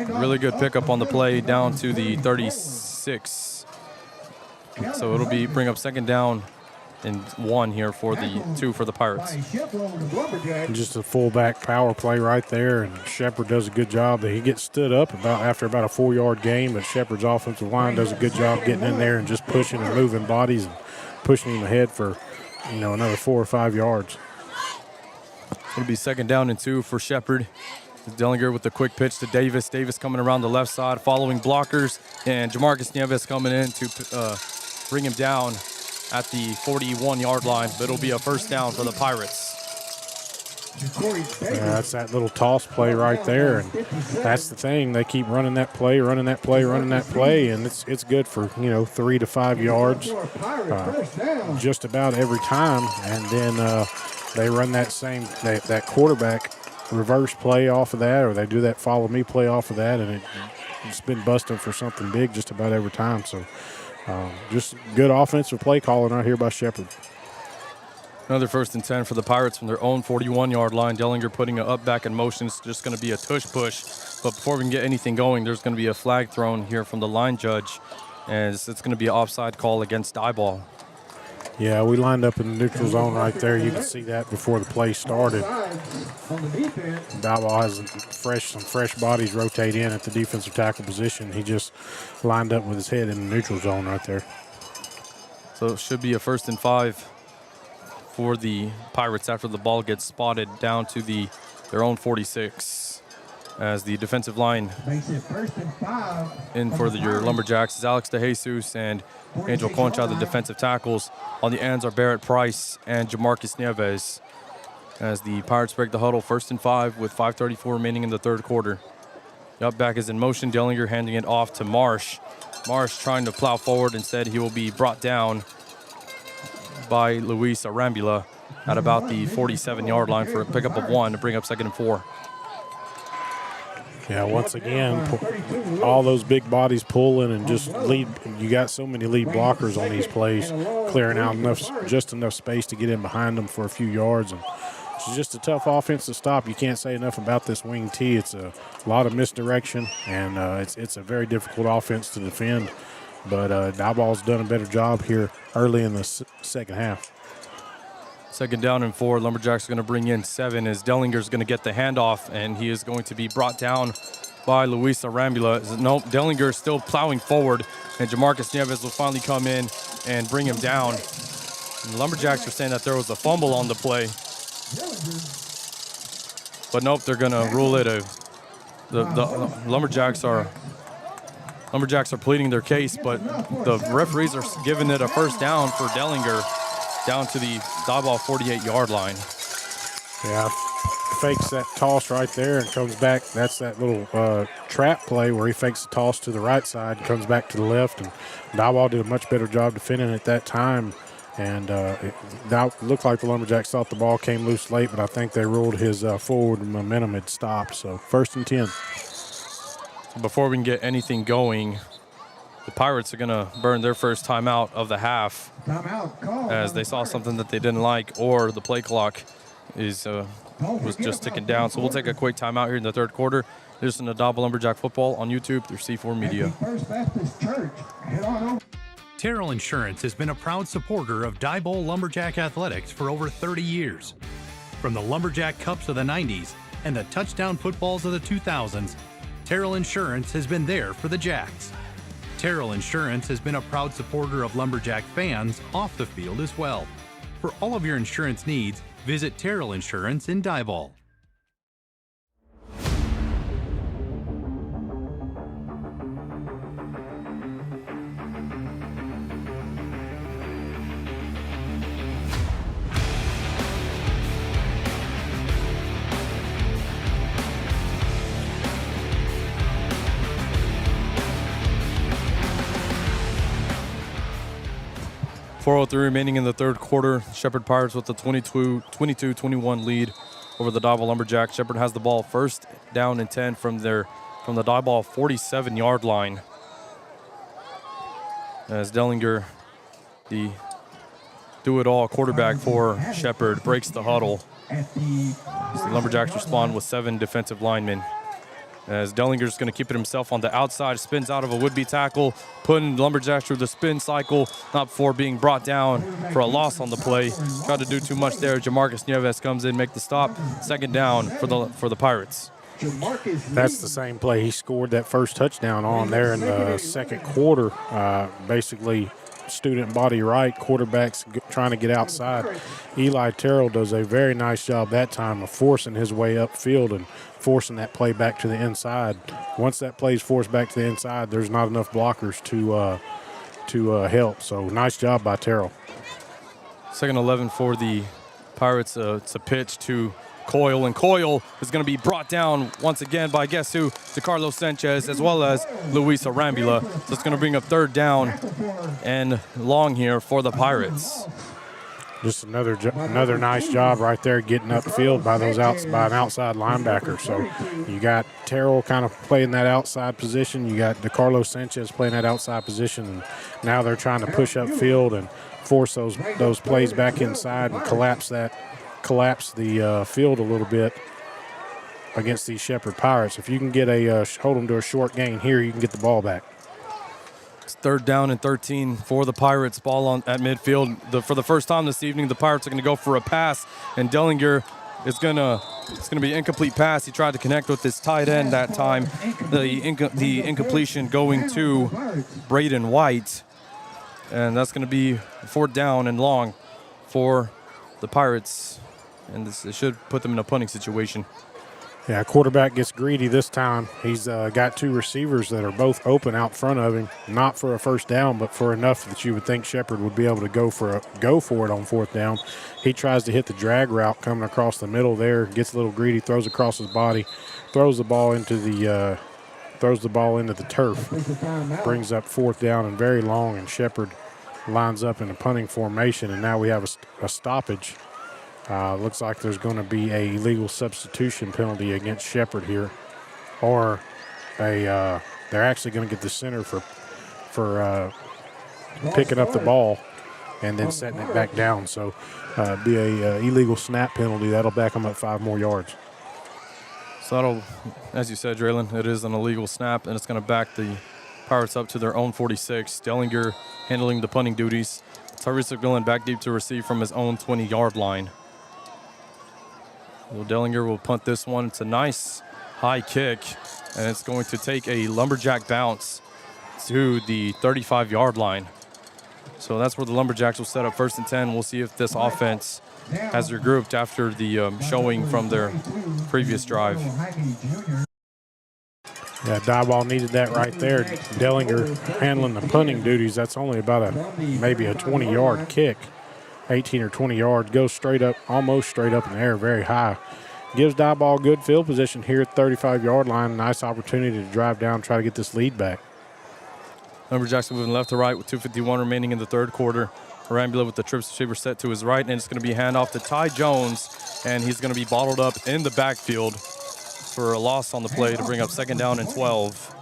Speaker 3: really good pickup on the play down to the 36. So it'll bring up 2nd down and 1 here for the 2 for the Pirates.
Speaker 4: Just a fullback power play right there, and Shepherd does a good job. He gets stood up after about a 4-yard gain, but Shepherd's offensive line does a good job getting in there and just pushing and moving bodies and pushing him ahead for another 4 or 5 yards.
Speaker 3: It'll be 2nd down and 2 for Shepherd. Dellinger with a quick pitch to Davis. Davis coming around the left side, following blockers, and Jamarcus Nieves coming in to bring him down at the 41-yard line, but it'll be a 1st down for the Pirates.
Speaker 4: That's that little toss play right there, and that's the thing. They keep running that play, and it's good for 3 to 5 yards just about every time. And then they run that quarterback reverse play off of that, or they do that follow me play off of that, and it's been busting for something big just about every time. So just good offensive play calling right here by Shepherd.
Speaker 3: Another 1st and 10 for the Pirates from their own 41-yard line. Dellinger putting it up back in motion. It's just going to be a tush push. But before we can get anything going, there's going to be a flag thrown here from the line judge. And it's going to be an offside call against Diboll.
Speaker 4: Yeah, we lined up in the neutral zone right there. You can see that before the play started. Diboll has some fresh bodies rotate in at the defensive tackle position. He just lined up with his head in the neutral zone right there.
Speaker 3: So it should be a 1st and 5 for the Pirates after the ball gets spotted down to their own 46. As the defensive line in for your Lumberjacks is Alex DeJesus and Angel Concha, the defensive tackles. On the ends are Barrett Price and Jamarcus Nieves. As the Pirates break the huddle, 1st and 5 with 5:34 remaining in the 3rd quarter. The up back is in motion. Dellinger handing it off to Marsh. Marsh trying to plow forward. Instead, he will be brought down by Luis Arambula at about the 47-yard line for a pickup of 1 to bring up 2nd and 4.
Speaker 4: Yeah, once again, all those big bodies pulling and just lead. You got so many lead blockers on these plays, clearing out just enough space to get in behind them for a few yards. And it's just a tough offense to stop. You can't say enough about this wing T. It's a lot of misdirection, and it's a very difficult offense to defend. But Diboll's done a better job here early in the second half.
Speaker 3: 2nd down and 4. Lumberjacks are going to bring in 7 as Dellinger's going to get the handoff, and he is going to be brought down by Luis Arambula. Nope, Dellinger is still plowing forward, and Jamarcus Nieves will finally come in and bring him down. And the Lumberjacks are saying that there was a fumble on the play. But nope, they're going to rule it the Lumberjacks are pleading their case, but the referees are giving it a 1st down for Dellinger down to the Diboll 48-yard line.
Speaker 4: Yeah, fakes that toss right there and comes back. That's that little trap play where he fakes the toss to the right side and comes back to the left. And Diboll did a much better job defending at that time. And it looked like the Lumberjacks thought the ball came loose late, but I think they ruled his forward momentum had stopped. So 1st and 10.
Speaker 3: Before we can get anything going, the Pirates are going to burn their first timeout of the half as they saw something that they didn't like, or the play clock was just ticking down. So we'll take a quick timeout here in the 3rd quarter. Listen to Diboll Lumberjack football on YouTube through C4 Media.
Speaker 6: Terrell Insurance has been a proud supporter of Diboll Lumberjack athletics for over 30 years. From the Lumberjack Cups of the 90s and the touchdown footballs of the 2000s, Terrell Insurance has been there for the Jacks. Terrell Insurance has been a proud supporter of Lumberjack fans off the field as well. For all of your insurance needs, visit Terrell Insurance in Diboll.
Speaker 3: .403 remaining in the 3rd quarter. Shepherd Pirates with the 22-21 lead over the Diboll Lumberjacks. Shepherd has the ball 1st down and 10 from the Diboll 47-yard line. As Dellinger, the do-it-all quarterback for Shepherd, breaks the huddle. As the Lumberjacks respond with 7 defensive linemen. As Dellinger's going to keep it himself on the outside, spins out of a would-be tackle, putting Lumberjacks through the spin cycle, not before being brought down for a loss on the play. Tried to do too much there. Jamarcus Nieves comes in, make the stop. 2nd down for the Pirates.
Speaker 4: That's the same play he scored that first touchdown on there in the 2nd quarter. Basically, student body right, quarterback's trying to get outside. Eli Terrell does a very nice job that time of forcing his way upfield and forcing that play back to the inside. Once that play is forced back to the inside, there's not enough blockers to help. So nice job by Terrell.
Speaker 3: 2nd 11 for the Pirates. It's a pitch to Coyle, and Coyle is going to be brought down once again by guess who? DeCarlo Sanchez as well as Luis Arambula. So it's going to bring up 3rd down and long here for the Pirates.
Speaker 4: Just another nice job right there getting upfield by by an outside linebacker. So you got Terrell kind of playing that outside position. You got DeCarlo Sanchez playing that outside position. And now they're trying to push upfield and force those plays back inside and collapse the field a little bit against these Shepherd Pirates. If you can get hold them to a short gain here, you can get the ball back.
Speaker 3: It's 3rd down and 13 for the Pirates. Ball at midfield. For the first time this evening, the Pirates are going to go for a pass, and Dellinger it's going to be an incomplete pass. He tried to connect with his tight end that time. The incompletion going to Braden White, and that's going to be 4th down and long for the Pirates, and it should put them in a punting situation.
Speaker 4: Yeah, quarterback gets greedy this time. He's got 2 receivers that are both open out front of him, not for a first down, but for enough that you would think Shepherd would be able to go for it on 4th down. He tries to hit the drag route coming across the middle there, gets a little greedy, throws across his body, throws the ball into the turf, brings up 4th down and very long, and Shepherd lines up in a punting formation, and now we have a stoppage. Looks like there's going to be a illegal substitution penalty against Shepherd here, or they're actually going to get the center for picking up the ball and then setting it back down. So be a illegal snap penalty. That'll back them up 5 more yards.
Speaker 3: So that'll, as you said, Draylen, it is an illegal snap, and it's going to back the Pirates up to their own 46. Dellinger handling the punting duties. Tyrese McMillan back deep to receive from his own 20-yard line. Well, Dellinger will punt this one. It's a nice high kick, and it's going to take a Lumberjack bounce to the 35-yard line. So that's where the Lumberjacks will set up 1st and 10. We'll see if this offense has regrouped after the showing from their previous drive.
Speaker 4: Yeah, Diboll needed that right there. Dellinger handling the punting duties. That's only about maybe a 20-yard kick, 18 or 20 yards. Goes straight up, almost straight up in the air, very high. Gives Diboll good field position here at the 35-yard line. Nice opportunity to drive down, try to get this lead back.
Speaker 3: Lumberjacks moving left to right with 2:51 remaining in the 3rd quarter. Arambula with the trips receiver set to his right, and it's going to be handoff to Ty Jones, and he's going to be bottled up in the backfield for a loss on the play to bring up 2nd down and 12.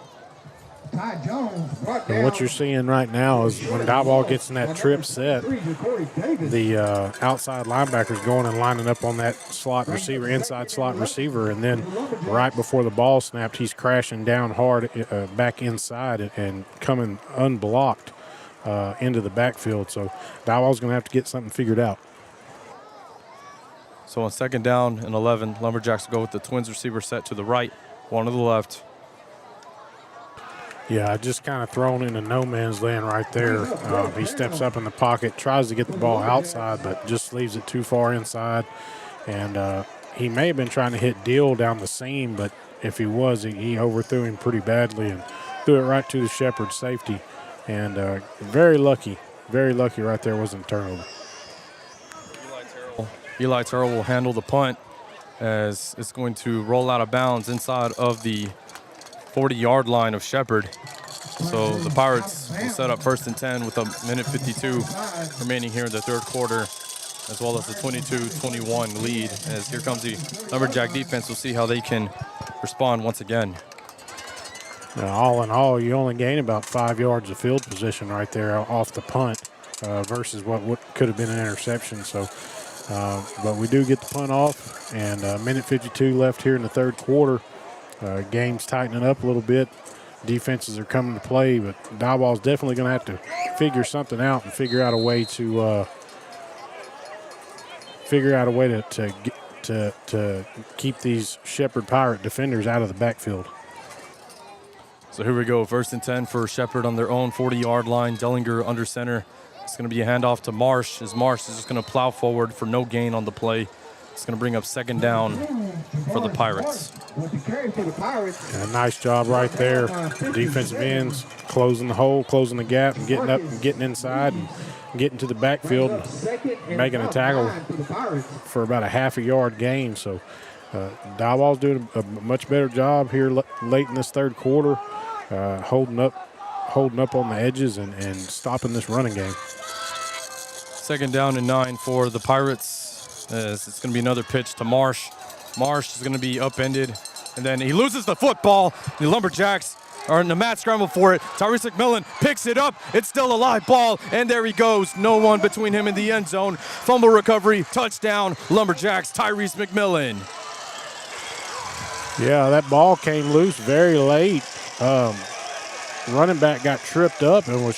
Speaker 4: And what you're seeing right now is when Diboll gets in that trip set, the outside linebacker's going and lining up on that slot receiver, inside slot receiver, and then right before the ball snapped, he's crashing down hard back inside and coming unblocked into the backfield. So Diboll's going to have to get something figured out.
Speaker 3: So on 2nd down and 11, Lumberjacks will go with the Twins receiver set to the right, one to the left.
Speaker 4: Yeah, just kind of thrown into no man's land right there. He steps up in the pocket, tries to get the ball outside, but just leaves it too far inside. And he may have been trying to hit Deal down the seam, but if he was, he overthrew him pretty badly and threw it right to the Shepherd safety. And very lucky right there, wasn't a turnover.
Speaker 3: Eli Terrell will handle the punt as it's going to roll out of bounds inside of the 40-yard line of Shepherd. So the Pirates will set up 1st and 10 with 1:52 remaining here in the 3rd quarter, as well as the 22-21 lead. As here comes the Lumberjack defense, we'll see how they can respond once again.
Speaker 4: Now, all in all, you only gain about 5 yards of field position right there off the punt versus what could have been an interception. So, but we do get the punt off, and 1:52 left here in the 3rd quarter. Game's tightening up a little bit. Defenses are coming to play, but Diboll's definitely going to have to figure something out and figure out a way to keep these Shepherd Pirate defenders out of the backfield.
Speaker 3: So here we go, 1st and 10 for Shepherd on their own 40-yard line. Dellinger under center. It's going to be a handoff to Marsh, as Marsh is just going to plow forward for no gain on the play. It's going to bring up second down for the Pirates.
Speaker 4: And a nice job right there. Defensive ends closing the hole, closing the gap, and getting up and getting inside and getting to the backfield and making a tackle for about a half a yard gain. So Diboll's doing a much better job here late in this third quarter, holding up on the edges and stopping this running game.
Speaker 3: Second down and 9 for the Pirates. It's going to be another pitch to Marsh. Marsh is going to be upended, and then he loses the football. The Lumberjacks are in the mat scramble for it. Tyrese McMillan picks it up. It's still a live ball, and there he goes. No one between him and the end zone. Fumble recovery, touchdown, Lumberjacks, Tyrese McMillan.
Speaker 4: Yeah, that ball came loose very late. Running back got tripped up and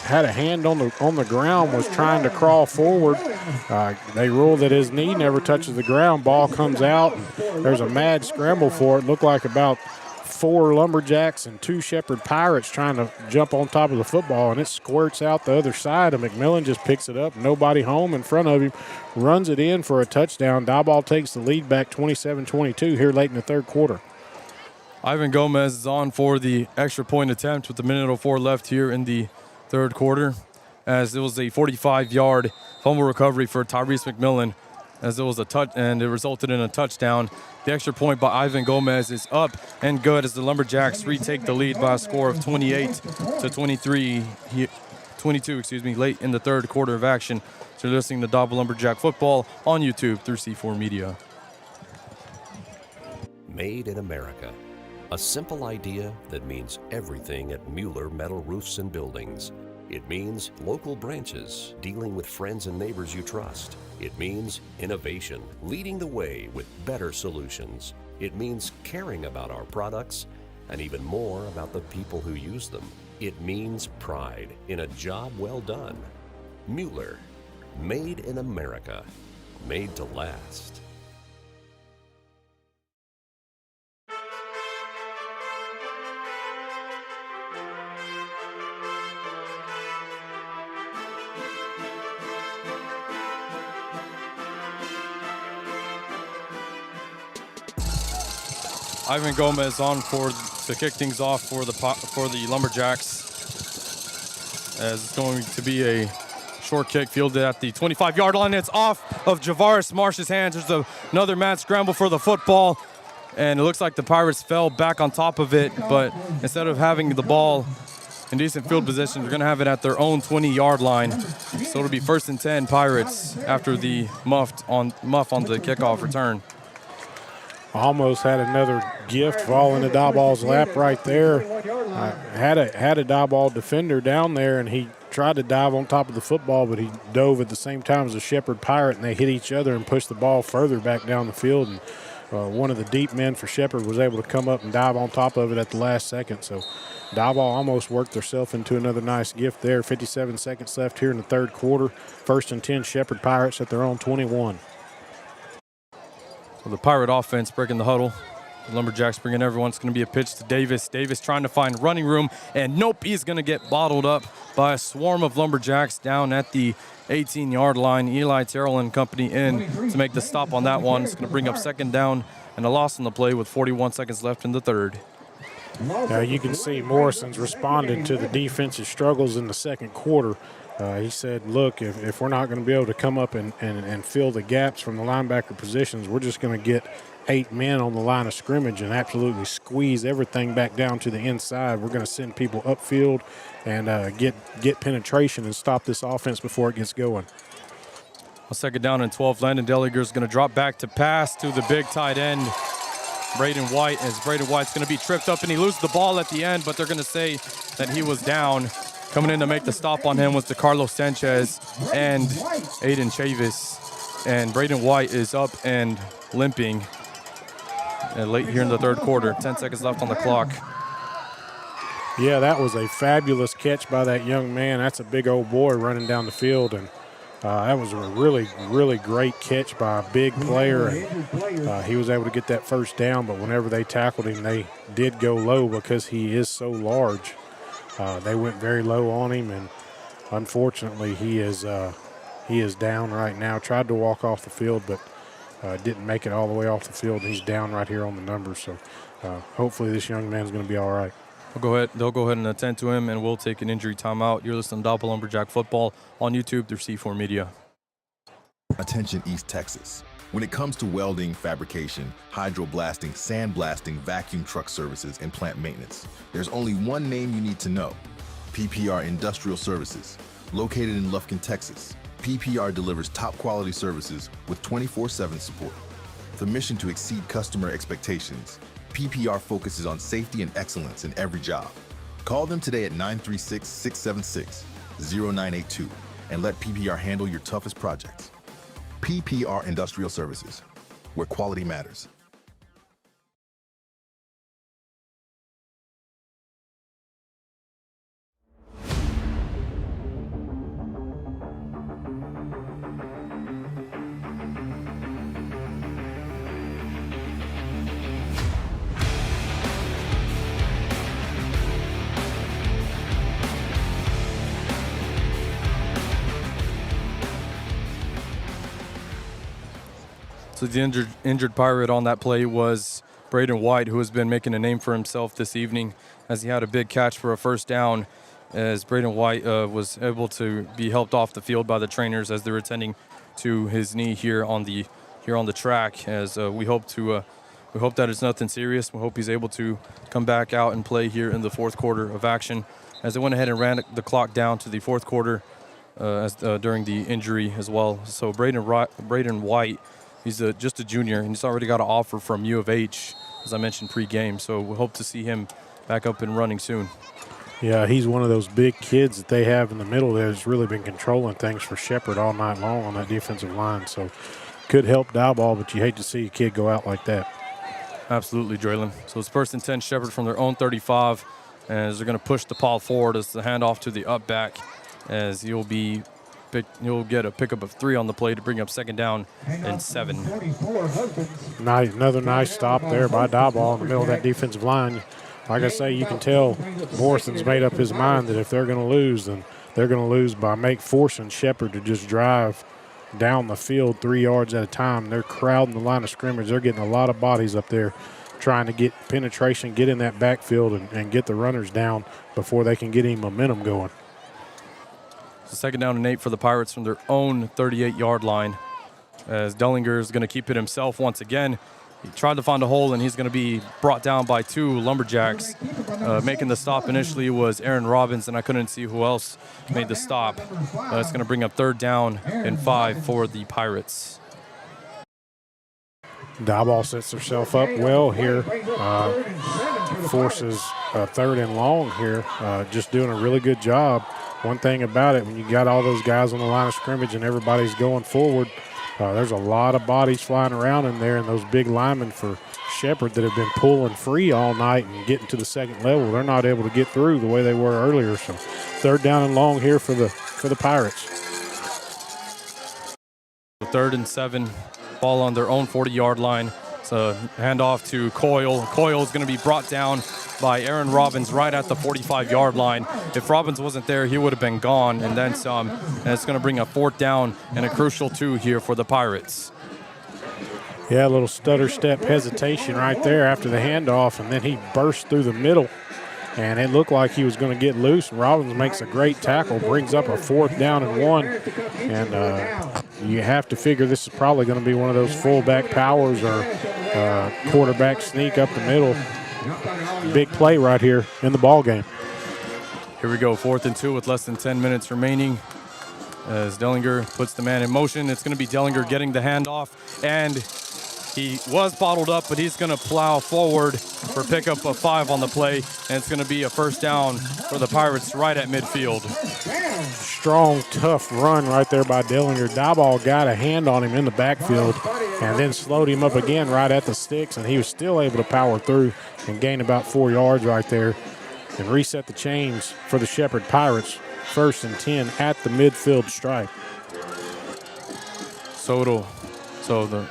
Speaker 4: had a hand on the ground, was trying to crawl forward. They ruled that his knee never touches the ground. Ball comes out, and there's a mad scramble for it. Looked like about 4 Lumberjacks and 2 Shepherd Pirates trying to jump on top of the football, and it squirts out the other side, and McMillan just picks it up. Nobody home in front of him, runs it in for a touchdown. Diboll takes the lead back 27-22 here late in the third quarter.
Speaker 3: Ivan Gomez is on for the extra point attempt with a minute 04 left here in the third quarter, as it was a 45-yard fumble recovery for Tyrese McMillan, as it was a touch, and it resulted in a touchdown. The extra point by Ivan Gomez is up and good as the Lumberjacks retake the lead by a score of 22, late in the third quarter of action. So you're listening to Diboll Lumberjack football on YouTube through C4 Media.
Speaker 8: Made in America. A simple idea that means everything at Mueller Metal Roofs and Buildings. It means local branches, dealing with friends and neighbors you trust. It means innovation, leading the way with better solutions. It means caring about our products and even more about the people who use them. It means pride in a job well done. Mueller, made in America, made to last.
Speaker 3: Ivan Gomez on to kick things off for the Lumberjacks, as it's going to be a short kick fielded at the 25-yard line. It's off of Javaris Marsh's hands. There's another mad scramble for the football, and it looks like the Pirates fell back on top of it, but instead of having the ball in decent field position, they're going to have it at their own 20-yard line. So it'll be 1st and 10 Pirates after the muff on the kickoff return.
Speaker 4: Almost had another gift fall into Diboll's lap right there. Had a Diboll defender down there, and he tried to dive on top of the football, but he dove at the same time as a Shepherd Pirate, and they hit each other and pushed the ball further back down the field. And one of the deep men for Shepherd was able to come up and dive on top of it at the last second. So Diboll almost worked themselves into another nice gift there. 57 seconds left here in the third quarter. 1st and 10 Shepherd Pirates at their own 21.
Speaker 3: So the Pirate offense breaking the huddle. The Lumberjacks bringing everyone. It's going to be a pitch to Davis. Davis trying to find running room, and nope, he's going to get bottled up by a swarm of Lumberjacks down at the 18-yard line. Eli Terrell and company in to make the stop on that one. It's going to bring up second down and a loss on the play with 41 seconds left in the third.
Speaker 4: Now you can see Morrison's responding to the defensive struggles in the second quarter. He said, look, if we're not going to be able to come up and fill the gaps from the linebacker positions, we're just going to get 8 men on the line of scrimmage and absolutely squeeze everything back down to the inside. We're going to send people upfield and get penetration and stop this offense before it gets going.
Speaker 3: A second down and 12. Landon Delliger is going to drop back to pass to the big tight end, Braden White, as Braden White's going to be tripped up and he loses the ball at the end, but they're going to say that he was down. Coming in to make the stop on him was DeCarlos Sanchez and Aiden Chavis. And Braden White is up and limping late here in the third quarter. 10 seconds left on the clock.
Speaker 4: Yeah, that was a fabulous catch by that young man. That's a big old boy running down the field. And that was a really, really great catch by a big player. And, he was able to get that first down, but whenever they tackled him, they did go low because he is so large. They went very low on him, and unfortunately he is down right now. Tried to walk off the field, but didn't make it all the way off the field. He's down right here on the numbers, so hopefully this young man's going to be all right.
Speaker 3: They'll go ahead and attend to him, and we'll take an injury timeout. You're listening to Diboll Lumberjack Football on YouTube through C4 Media.
Speaker 7: Attention East Texas. When it comes to welding, fabrication, hydroblasting, sandblasting, vacuum truck services, and plant maintenance, there's only one name you need to know: PPR Industrial Services. Located in Lufkin, Texas, PPR delivers top quality services with 24/7 support. With a mission to exceed customer expectations, PPR focuses on safety and excellence in every job. Call them today at 936-676-0982 and let PPR handle your toughest projects. PPR Industrial Services, where quality matters.
Speaker 3: So the injured Pirate on that play was Braden White, who has been making a name for himself this evening, as he had a big catch for a first down, as Braden White was able to be helped off the field by the trainers as they were attending to his knee here on the track. As we hope that it's nothing serious. We hope he's able to come back out and play here in the fourth quarter of action, as they went ahead and ran the clock down to the fourth quarter during the injury as well. So Braden White, he's just a junior, and he's already got an offer from U of H, as I mentioned pregame. So we hope to see him back up and running soon.
Speaker 4: Yeah, he's one of those big kids that they have in the middle that has really been controlling things for Shepherd all night long on that defensive line. So could help Diboll, but you hate to see a kid go out like that.
Speaker 3: Absolutely, Draylon. So it's first and 10 Shepherd from their own 35, as they're going to push the ball forward as the handoff to the up back, as he'll get a pickup of 3 on the play to bring up second down and 7.
Speaker 4: Another nice stop there by Diboll in the middle of that defensive line. Like I say, you can tell Morrison's made up his mind that if they're going to lose, then they're going to lose by forcing Shepherd to just drive down the field 3 yards at a time. They're crowding the line of scrimmage. They're getting a lot of bodies up there trying to get penetration, get in that backfield, and get the runners down before they can get any momentum going.
Speaker 3: So second down and 8 for the Pirates from their own 38-yard line, as Dellinger is going to keep it himself once again. He tried to find a hole, and he's going to be brought down by 2 Lumberjacks. Making the stop initially was Aaron Robbins, and I couldn't see who else made the stop. It's going to bring up third down and 5 for the Pirates.
Speaker 4: Diboll sets herself up well here. Forces a third and long here. Just doing a really good job. One thing about it, when you got all those guys on the line of scrimmage and everybody's going forward, there's a lot of bodies flying around in there, and those big linemen for Shepherd that have been pulling free all night and getting to the second level, they're not able to get through the way they were earlier. So third down and long here for the Pirates.
Speaker 3: Third and 7, ball on their own 40-yard line. So handoff to Coyle. Coyle is going to be brought down by Aaron Robbins right at the 45-yard line. If Robbins wasn't there, he would have been gone and then some. And it's going to bring a fourth down and a crucial 2 here for the Pirates.
Speaker 4: Yeah, a little stutter step hesitation right there after the handoff, and then he burst through the middle, and it looked like he was going to get loose. And Robbins makes a great tackle, brings up a fourth down and 1. And you have to figure this is probably going to be one of those fullback powers or quarterback sneak up the middle. Big play right here in the ball game.
Speaker 3: Here we go, 4th and 2 with less than 10 minutes remaining. As Dellinger puts the man in motion, it's going to be Dellinger getting the handoff, and he was bottled up, but he's going to plow forward for pickup of 5 on the play, and it's going to be a first down for the Pirates right at midfield.
Speaker 4: Strong, tough run right there by Dellinger. Diboll got a hand on him in the backfield and then slowed him up again right at the sticks, and he was still able to power through and gain about 4 yards right there and reset the chains for the Shepherd Pirates. 1st and 10 at the midfield stripe.
Speaker 3: So the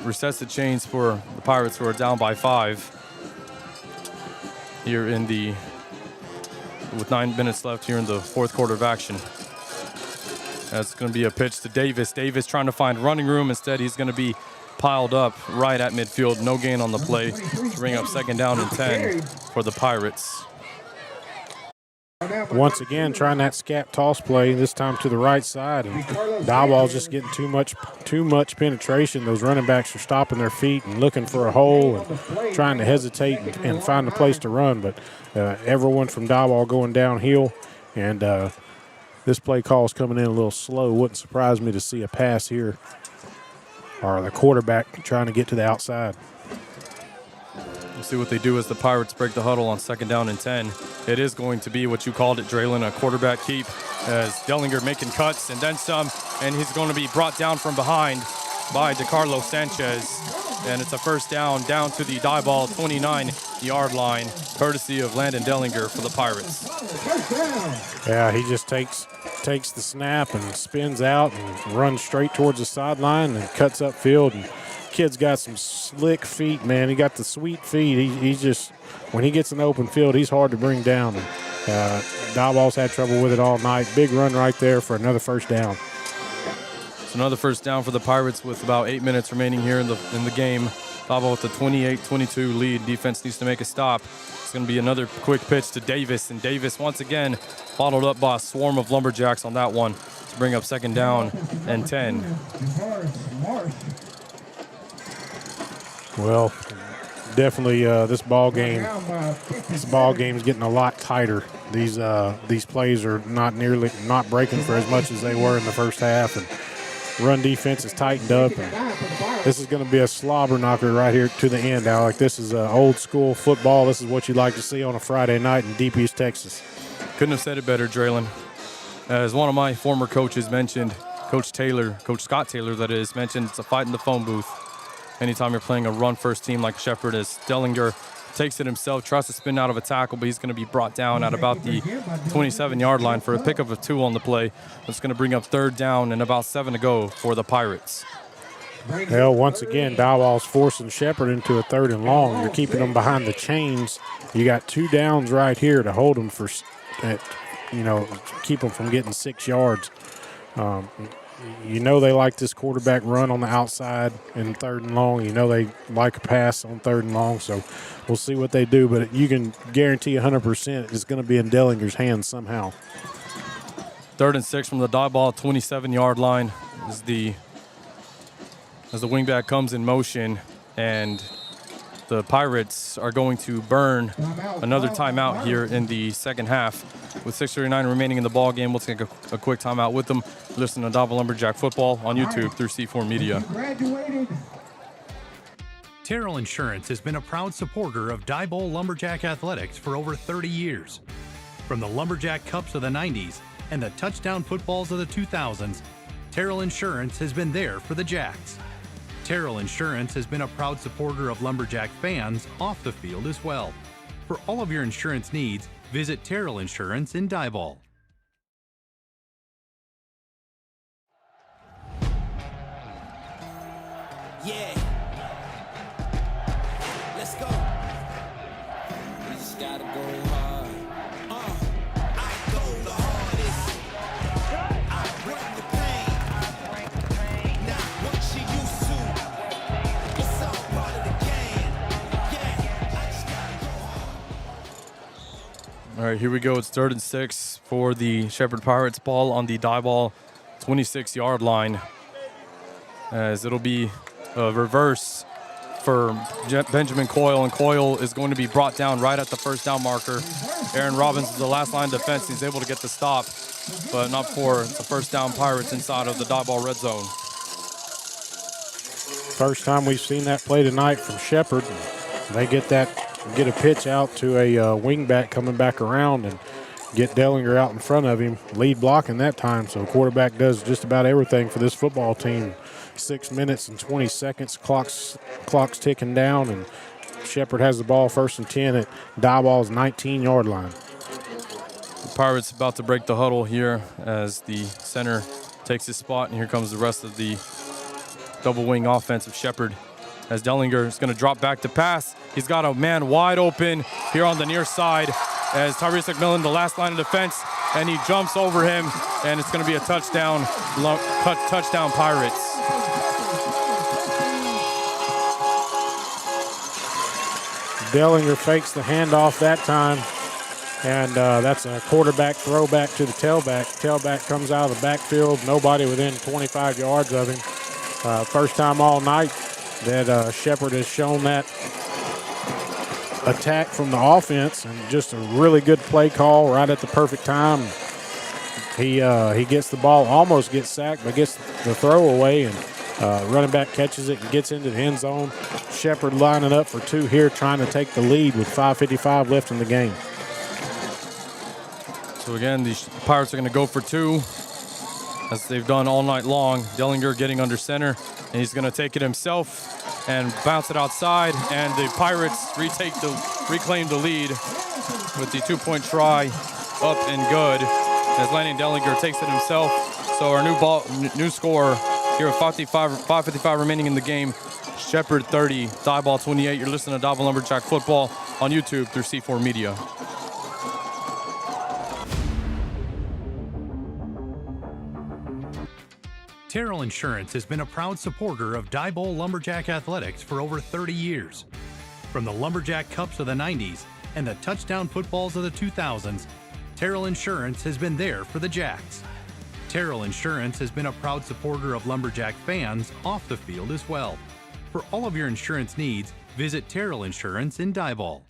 Speaker 3: resets the chains for the Pirates, who are down by 5 here with 9 minutes left here in the fourth quarter of action. That's going to be a pitch to Davis. Davis trying to find running room. Instead, he's going to be piled up right at midfield. No gain on the play to bring up 2nd down and 10 for the Pirates.
Speaker 4: Once again, trying that scat toss play, this time to the right side, and Diboll's just getting too much penetration. Those running backs are stopping their feet and looking for a hole and trying to hesitate and find a place to run. But everyone from Diboll going downhill, and this play call is coming in a little slow. Wouldn't surprise me to see a pass here, or the quarterback trying to get to the outside.
Speaker 3: We'll see what they do as the Pirates break the huddle on 2nd down and 10. It is going to be what you called it, Draylon, a quarterback keep, as Dellinger making cuts and then some, and he's going to be brought down from behind by DeCarlo Sanchez. And it's a 1st down to the Diboll 29-yard line, courtesy of Landon Dellinger for the Pirates.
Speaker 4: Yeah, he just takes the snap and spins out and runs straight towards the sideline and cuts upfield. And kid's got some slick feet, man. He got the sweet feet. He's just, when he gets in the open field, he's hard to bring down. And Diboll's had trouble with it all night. Big run right there for another 1st down.
Speaker 3: It's another 1st down for the Pirates with about 8 minutes remaining here in the game. Diboll with a 28-22 lead. Defense needs to make a stop. It's going to be another quick pitch to Davis, and Davis once again bottled up by a swarm of Lumberjacks on that one to bring up 2nd down and 10.
Speaker 4: Well, definitely this ball game is getting a lot tighter. These plays are not breaking for as much as they were in the first half, and run defense is tightened up. And this is going to be a slobber knocker right here to the end, Alec. This is old school football. This is what you'd like to see on a Friday night in deep East Texas.
Speaker 3: Couldn't have said it better, Draylon. As one of my former coaches mentioned, Coach Scott Taylor, that is, mentioned, it's a fight in the phone booth. Anytime you're playing a run-first team like Shepherd, as Dellinger takes it himself, tries to spin out of a tackle, but he's going to be brought down at about the 27-yard line for a pickup of 2 on the play. It's going to bring up 3rd down and about 7 to go for the Pirates.
Speaker 4: Well, once again, Diboll's forcing Shepherd into a 3rd and long. You're keeping them behind the chains. You got 2 downs right here to hold them for, keep them from getting 6 yards. You know they like this quarterback run on the outside in 3rd and long. You know they like a pass on 3rd and long, so we'll see what they do. But you can guarantee 100% it's going to be in Dellinger's hands somehow.
Speaker 3: 3rd and 6 from the Diboll 27-yard line as the wingback comes in motion, and the Pirates are going to burn another timeout here in the 2nd half. With 6:39 remaining in the ball game, we'll take a quick timeout with them. Listen to Diboll Lumberjack Football on YouTube through C4 Media.
Speaker 6: Terrell Insurance has been a proud supporter of Diboll Lumberjack athletics for over 30 years. From the Lumberjack Cups of the 90s and the touchdown footballs of the 2000s, Terrell Insurance has been there for the Jacks. Terrell Insurance has been a proud supporter of Lumberjack fans off the field as well. For all of your insurance needs, visit Terrell Insurance in Diboll.
Speaker 1: Yeah. Let's go. We just gotta go hard. I go the hardest. I bring the pain. Not what you used to. It's all part of the game. Yeah. I just gotta go hard.
Speaker 3: All right, here we go. It's 3rd and 6 for the Shepherd Pirates. Ball on the Diboll 26-yard line, as it'll be a reverse for Benjamin Coyle, and Coyle is going to be brought down right at the 1st down marker. Aaron Robbins is the last line of defense. He's able to get the stop, but not for the 1st down Pirates inside of the Diboll red zone.
Speaker 4: First time we've seen that play tonight from Shepherd. They get a pitch out to a wingback coming back around and get Dellinger out in front of him. Lead blocking that time, so the quarterback does just about everything for this football team. 6 minutes and 20 seconds, clock's ticking down, and Shepherd has the ball 1st and 10 at Diboll's 19-yard line.
Speaker 3: The Pirates about to break the huddle here as the center takes his spot, and here comes the rest of the double wing offense of Shepherd, as Dellinger is going to drop back to pass. He's got a man wide open here on the near side as Tyrese McMillan, the last line of defense, and he jumps over him, and it's going to be a touchdown Pirates.
Speaker 4: Dellinger fakes the handoff that time, and that's a quarterback throwback to the tailback. Tailback comes out of the backfield, nobody within 25 yards of him. First time all night that Shepherd has shown that attack from the offense, and just a really good play call right at the perfect time. He gets the ball, almost gets sacked, but gets the throw away, and running back catches it and gets into the end zone. Shepherd lining up for two here, trying to take the lead with 5:55 left in the game.
Speaker 3: So again, the Pirates are going to go for two, as they've done all night long. Dellinger getting under center, and he's going to take it himself and bounce it outside, and the Pirates reclaim the lead with the 2-point try up and good, as Landon Dellinger takes it himself. So our new score here with 5:55 remaining in the game. Shepherd 30, Diboll 28. You're listening to Diboll Lumberjack football on YouTube through C4 Media.
Speaker 6: Terrell Insurance has been a proud supporter of Diboll Lumberjack athletics for over 30 years. From the Lumberjack Cups of the 90s and the touchdown footballs of the 2000s, Terrell Insurance has been there for the Jacks. Terrell Insurance has been a proud supporter of Lumberjack fans off the field as well. For all of your insurance needs, visit Terrell Insurance in Diboll.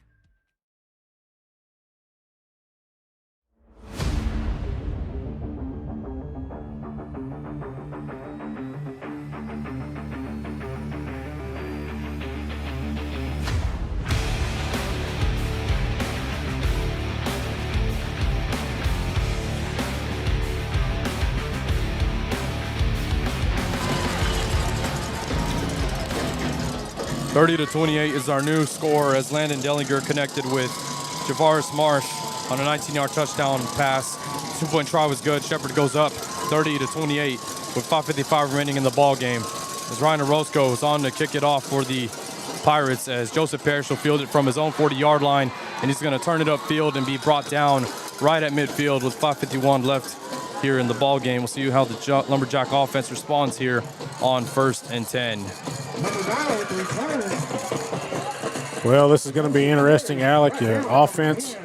Speaker 3: (30-28) is our new score, as Landon Dellinger connected with Javaris Marsh on a 19-yard touchdown pass. 2-point try was good. Shepherd goes up 30-28 with 5:55 remaining in the ball game. As Ryan Orozco is on to kick it off for the Pirates, as Joseph Parrish will field it from his own 40-yard line, and he's going to turn it upfield and be brought down right at midfield with 5:51 left here in the ball game. We'll see how the Lumberjack offense responds here on 1st and 10.
Speaker 4: Well, this is going to be interesting, Alec. The offense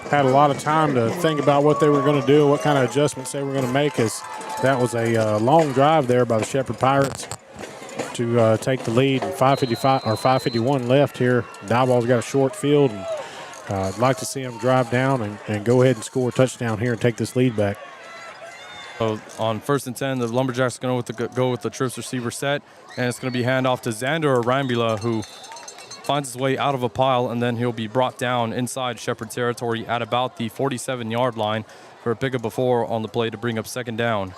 Speaker 4: had a lot of time to think about what they were going to do, what kind of adjustments they were going to make, as that was a long drive there by the Shepherd Pirates to take the lead. 5:51 left here. Diboll's got a short field, and I'd like to see them drive down and go ahead and score a touchdown here and take this lead back.
Speaker 3: So on 1st and 10, the Lumberjacks are going to go with the trips receiver set, and it's going to be handoff to Xander Arambula, who finds his way out of a pile, and then he'll be brought down inside Shepherd territory at about the 47-yard line for a pickup before on the play to bring up 2nd down.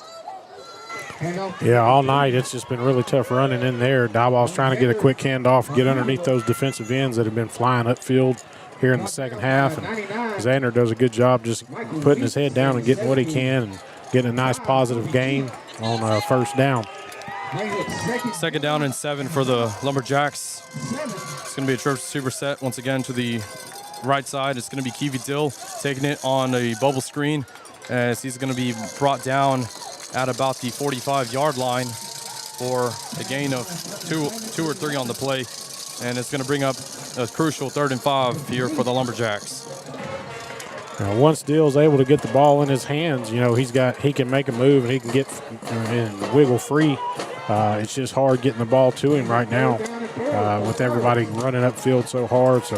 Speaker 4: Yeah, all night it's just been really tough running in there. Diboll's trying to get a quick handoff, get underneath those defensive ends that have been flying upfield here in the second half. And Xander does a good job just putting his head down and getting what he can and getting a nice positive gain on 1st down.
Speaker 3: 2nd down and 7 for the Lumberjacks. It's going to be a trip receiver set once again to the right side. It's going to be Kiwi Dill taking it on a bubble screen, as he's going to be brought down at about the 45-yard line for a gain of two or three on the play, and it's going to bring up a crucial 3rd and 5 here for the Lumberjacks.
Speaker 4: Now, once Dill's able to get the ball in his hands, you know, he can make a move and he can get and wiggle free. It's just hard getting the ball to him right now with everybody running upfield so hard. So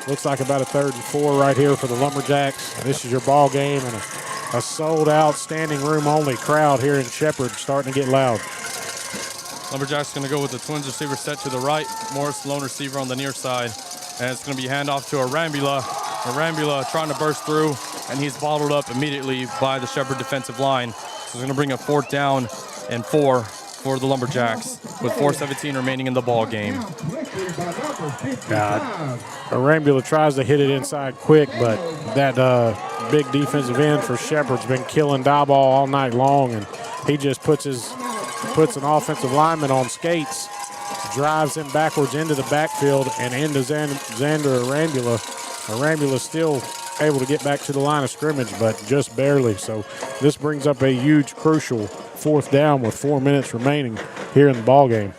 Speaker 4: looks like about a 3rd and 4 right here for the Lumberjacks. This is your ball game, and a sold-out standing room only crowd here in Shepherd starting to get loud.
Speaker 3: Lumberjacks going to go with the twins receiver set to the right. Morris, lone receiver on the near side, and it's going to be handoff to Arambula. Arambula trying to burst through, and he's bottled up immediately by the Shepherd defensive line. So it's going to bring a 4th down and 4 for the Lumberjacks with 4:17 remaining in the ball game.
Speaker 4: Arambula tries to hit it inside quick, but that big defensive end for Shepherd's been killing Diboll all night long, and he just puts an offensive lineman on skates, drives him backwards into the backfield and into Xander Arambula. Arambula still able to get back to the line of scrimmage, but just barely. So this brings up a huge, crucial 4th down with 4 minutes remaining here in the ball game.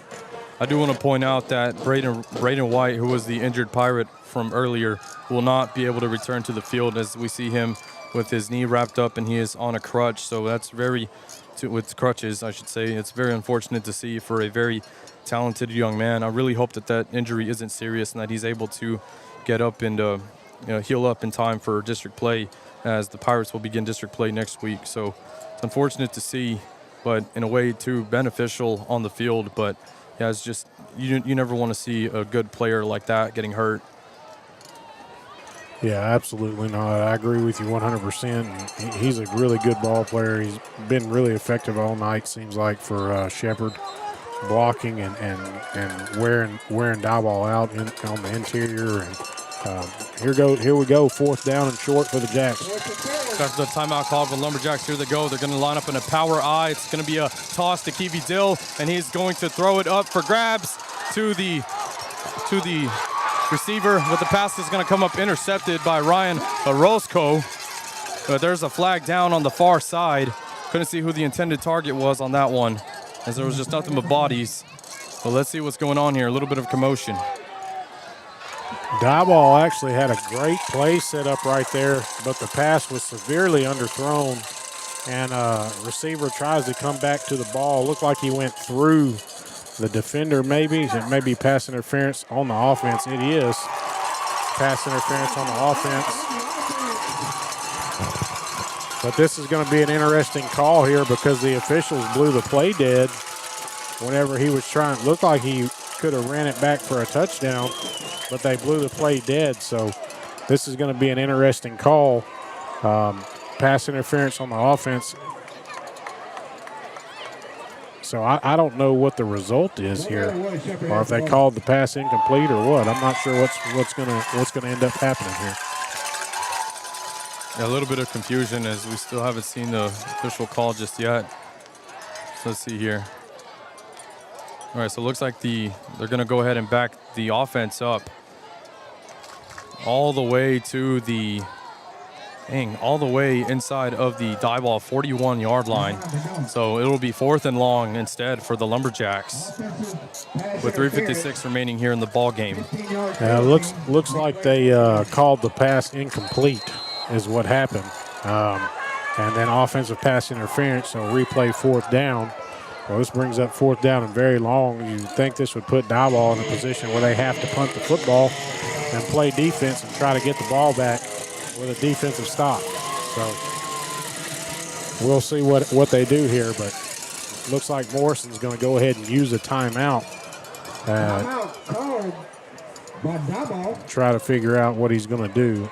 Speaker 3: I do want to point out that Braden White, who was the injured Pirate from earlier, will not be able to return to the field as we see him with his knee wrapped up and he is on a crutch. So that's with crutches, I should say. It's very unfortunate to see for a very talented young man. I really hope that injury isn't serious and that he's able to get up and heal up in time for district play, as the Pirates will begin district play next week. So it's unfortunate to see, but in a way too beneficial on the field. But yeah, it's just you never want to see a good player like that getting hurt.
Speaker 4: Yeah, absolutely not. I agree with you 100%. He's a really good ball player. He's been really effective all night, seems like, for Shepherd, blocking and wearing Diboll out on the interior. And here we go, 4th down and short for the Jacks.
Speaker 3: After the timeout called for the Lumberjacks, here they go. They're going to line up in a power I. It's going to be a toss to Kiwi Dill, and he's going to throw it up for grabs to the receiver, but the pass is going to come up intercepted by Ryan Orozco. But there's a flag down on the far side. Couldn't see who the intended target was on that one, as there was just nothing but bodies. But let's see what's going on here. A little bit of commotion.
Speaker 4: Diboll actually had a great play set up right there, but the pass was severely underthrown, and receiver tries to come back to the ball. Looked like he went through the defender maybe. It may be pass interference on the offense. It is pass interference on the offense. But this is going to be an interesting call here because the officials blew the play dead whenever he was trying. Looked like he could have ran it back for a touchdown, but they blew the play dead. So this is going to be an interesting call. Pass interference on the offense. So I don't know what the result is here, or if they called the pass incomplete or what. I'm not sure what's gonna end up happening here.
Speaker 3: Yeah, a little bit of confusion as we still haven't seen the official call just yet. So let's see here. All right, so it looks like they're going to go ahead and back the offense up all the way to all the way inside of the Diboll 41-yard line. So it'll be 4th and long instead for the Lumberjacks with 3:56 remaining here in the ball game.
Speaker 4: Looks like they called the pass incomplete is what happened. And then offensive pass interference, so replay 4th down. Well, this brings up 4th down and very long. You'd think this would put Diboll in a position where they have to punt the football and play defense and try to get the ball back with a defensive stop. So we'll see what they do here, but looks like Morrison's going to go ahead and use a timeout. Try to figure out what he's going to do.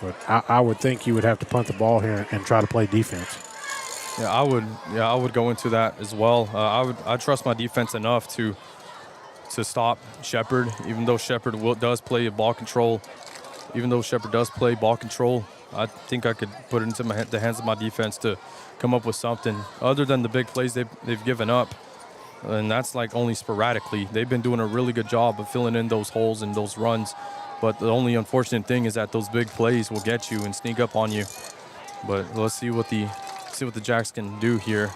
Speaker 4: But I would think you would have to punt the ball here and try to play defense.
Speaker 3: Yeah, I would go into that as well. I trust my defense enough to stop Shepherd, even though Shepherd does play ball control. I think I could put it into the hands of my defense to come up with something other than the big plays they've given up. And that's like only sporadically. They've been doing a really good job of filling in those holes and those runs. But the only unfortunate thing is that those big plays will get you and sneak up on you. But let's see what the Jacks can do here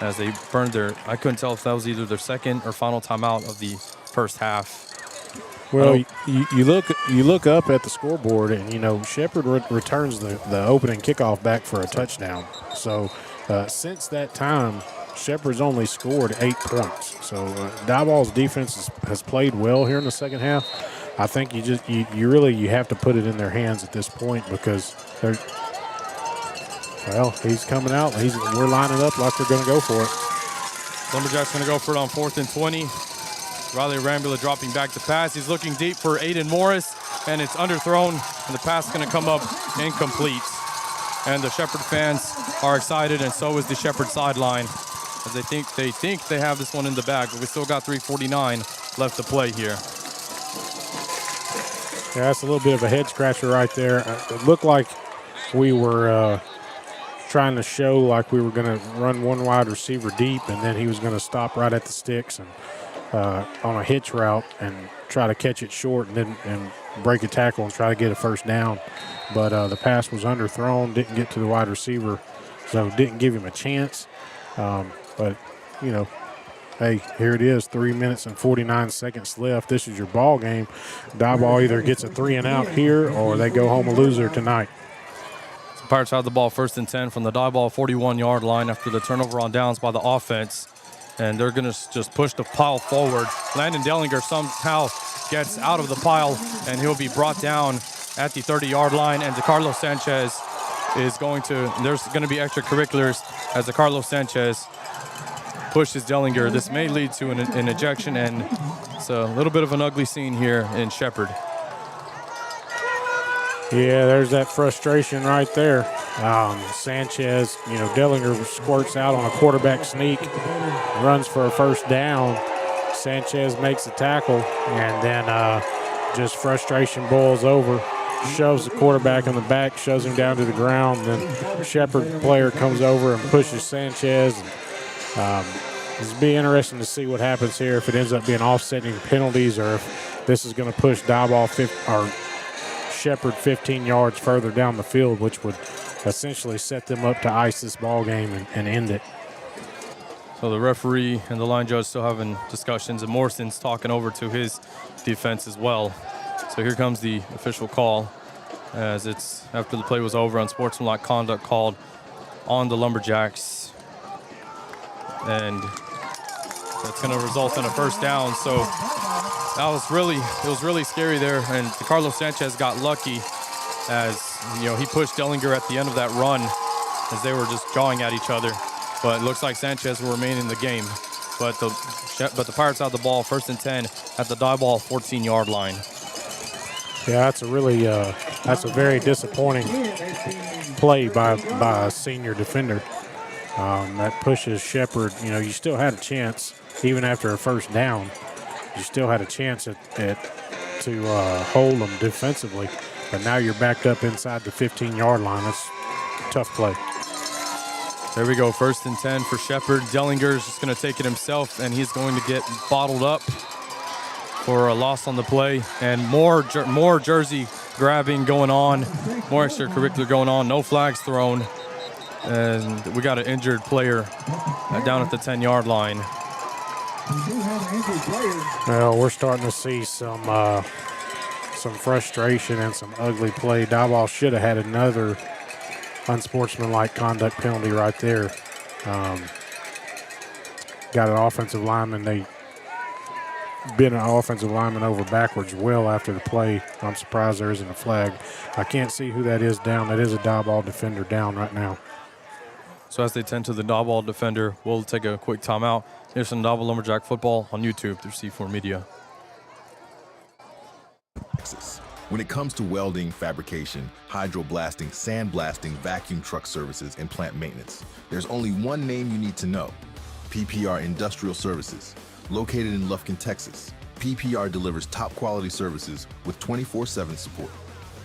Speaker 3: as they burned I couldn't tell if that was either their second or final timeout of the first half.
Speaker 4: Well, you look up at the scoreboard, and Shepherd returns the opening kickoff back for a touchdown. So since that time, Shepherd's only scored 8 points. So Diboll's defense has played well here in the second half. I think you really have to put it in their hands at this point because he's coming out. We're lining up like they're going to go for it.
Speaker 3: Lumberjacks going to go for it on 4th and 20. Riley Rambula dropping back to pass. He's looking deep for Aiden Morris, and it's underthrown, and the pass is going to come up incomplete. And the Shepherd fans are excited, and so is the Shepherd sideline, as they think they have this one in the bag, but we still got 3:49 left to play here.
Speaker 4: Yeah, that's a little bit of a head scratcher right there. It looked like we were trying to show like we were going to run one wide receiver deep, and then he was going to stop right at the sticks and on a hitch route and try to catch it short and break a tackle and try to get a first down. But the pass was underthrown, didn't get to the wide receiver, so didn't give him a chance. But, hey, here it is, 3 minutes and 49 seconds left. This is your ball game. Diboll either gets a 3 and out here or they go home a loser tonight.
Speaker 3: So Pirates have the ball 1st and 10 from the Diboll 41-yard line after the turnover on downs by the offense. And they're going to just push the pile forward. Landon Dellinger somehow gets out of the pile, and he'll be brought down at the 30-yard line. And DeCarlos Sanchez is going to, there's going to be extracurriculars as DeCarlos Sanchez pushes Dellinger. This may lead to an ejection, and it's a little bit of an ugly scene here in Shepherd.
Speaker 4: Yeah, there's that frustration right there. Sanchez, Dellinger squirts out on a quarterback sneak, runs for a first down. Sanchez makes the tackle, and then just frustration boils over, shoves the quarterback in the back, shoves him down to the ground. Then Shepherd player comes over and pushes Sanchez. It'll be interesting to see what happens here, if it ends up being offsetting penalties or if this is going to push Diboll Shepherd 15 yards further down the field, which would essentially set them up to ice this ball game and end it.
Speaker 3: So the referee and the line judge still having discussions, and Morrison's talking over to his defense as well. So here comes the official call, as it's after the play was over, unsportsmanlike conduct called on the Lumberjacks, and that's going to result in a first down. So it was really scary there, and DeCarlos Sanchez got lucky, as he pushed Dellinger at the end of that run as they were just jawing at each other. But it looks like Sanchez will remain in the game. But the Pirates have the ball 1st and 10 at the Diboll 14-yard line.
Speaker 4: Yeah, that's a very disappointing play by a senior defender. That pushes Shepherd. You still had a chance even after a first down. You still had a chance to hold them defensively, but now you're backed up inside the 15-yard line. That's a tough play.
Speaker 3: There we go, 1st and 10 for Shepherd. Dellinger's just going to take it himself, and he's going to get bottled up for a loss on the play. And more jersey grabbing going on, more extracurricular going on. No flags thrown, and we got an injured player down at the 10-yard line.
Speaker 4: Well, we're starting to see some frustration and some ugly play. Diboll should have had another unsportsmanlike conduct penalty right there. Got an offensive lineman. They bent an offensive lineman over backwards well after the play. I'm surprised there isn't a flag. I can't see who that is down. That is a Diboll defender down right now.
Speaker 3: So as they tend to the Diboll defender, we'll take a quick timeout. Here's some Diboll Lumberjack football on YouTube through C4 Media.
Speaker 7: When it comes to welding, fabrication, hydroblasting, sandblasting, vacuum truck services, and plant maintenance, there's only one name you need to know: PPR Industrial Services. Located in Lufkin, Texas, PPR delivers top quality services with 24/7 support.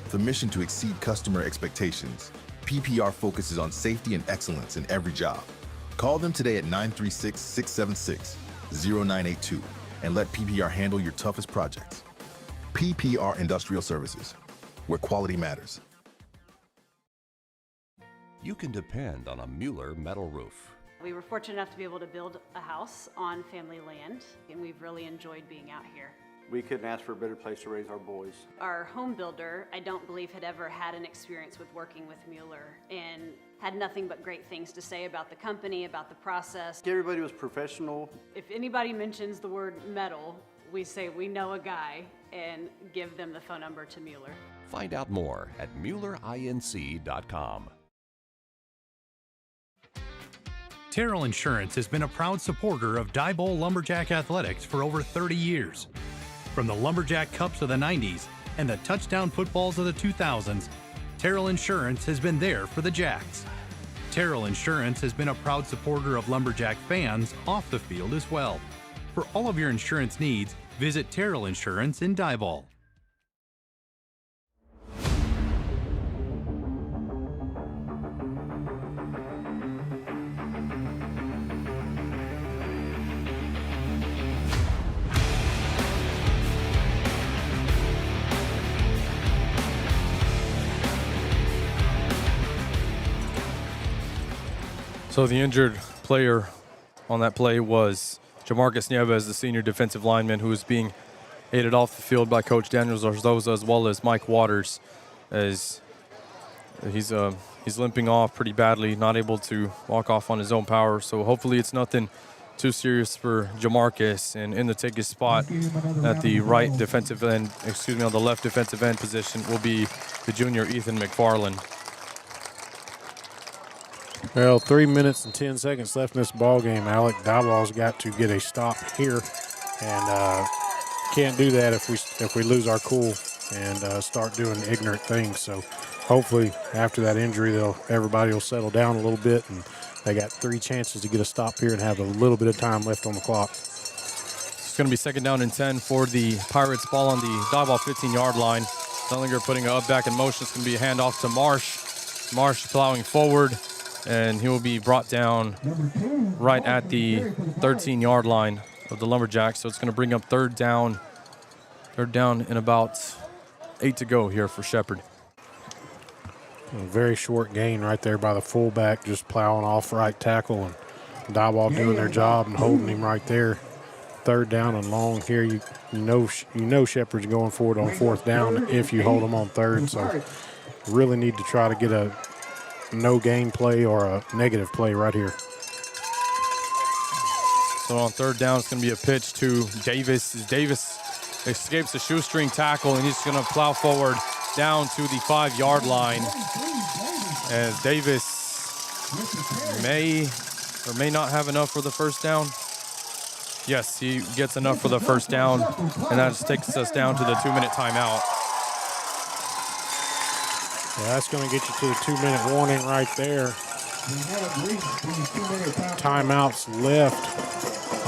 Speaker 7: With a mission to exceed customer expectations, PPR focuses on safety and excellence in every job. Call them today at 936-676-0982 and let PPR handle your toughest projects. PPR Industrial Services, where quality matters.
Speaker 8: You can depend on a Mueller metal roof.
Speaker 9: We were fortunate enough to be able to build a house on family land, and we've really enjoyed being out here.
Speaker 10: We couldn't ask for a better place to raise our boys.
Speaker 9: Our home builder, I don't believe, had ever had an experience with working with Mueller, and had nothing but great things to say about the company, about the process.
Speaker 10: Everybody was professional.
Speaker 9: If anybody mentions the word metal, we say we know a guy and give them the phone number to Mueller.
Speaker 8: Find out more at MuellerINC.com.
Speaker 6: Terrell Insurance has been a proud supporter of Diboll Lumberjack athletics for over 30 years. From the Lumberjack Cups of the 90s and the touchdown footballs of the 2000s, Terrell Insurance has been there for the Jacks. Terrell Insurance has been a proud supporter of Lumberjack fans off the field as well. For all of your insurance needs, visit Terrell Insurance in Diboll.
Speaker 3: So the injured player on that play was Jamarcus Nieves, the senior defensive lineman, who is being aided off the field by Coach Daniel Zarzosa, as well as Mike Waters, as he's limping off pretty badly, not able to walk off on his own power. So hopefully it's nothing too serious for Jamarcus. And in to take his spot at the right defensive end, on the left defensive end position will be the junior Ethan McFarland.
Speaker 4: Well, 3 minutes and 10 seconds left in this ball game. Alec Diboll's got to get a stop here, and can't do that if we lose our cool and start doing ignorant things. So hopefully after that injury, everybody will settle down a little bit, and they got 3 chances to get a stop here and have a little bit of time left on the clock.
Speaker 3: It's going to be 2nd down and 10 for the Pirates. Ball on the Diboll 15-yard line. Dellinger putting it up back in motion. It's going to be a handoff to Marsh. Marsh plowing forward, and he will be brought down right at the 13-yard line of the Lumberjacks. So it's going to bring up third down and about 8 to go here for Shepherd.
Speaker 4: A very short gain right there by the fullback, just plowing off right tackle, and Diboll doing their job and holding him right there. 3rd down and long here. You know Shepherd's going for it on 4th down if you hold them on 3rd. So really need to try to get a no gain play or a negative play right here.
Speaker 3: So on 3rd down, it's going to be a pitch to Davis. Davis escapes the shoestring tackle, and he's going to plow forward down to the 5-yard line, as Davis may or may not have enough for the first down. Yes, he gets enough for the first down, and that just takes us down to the 2-minute timeout.
Speaker 4: Yeah, that's going to get you to the 2-minute warning right there. Timeouts left.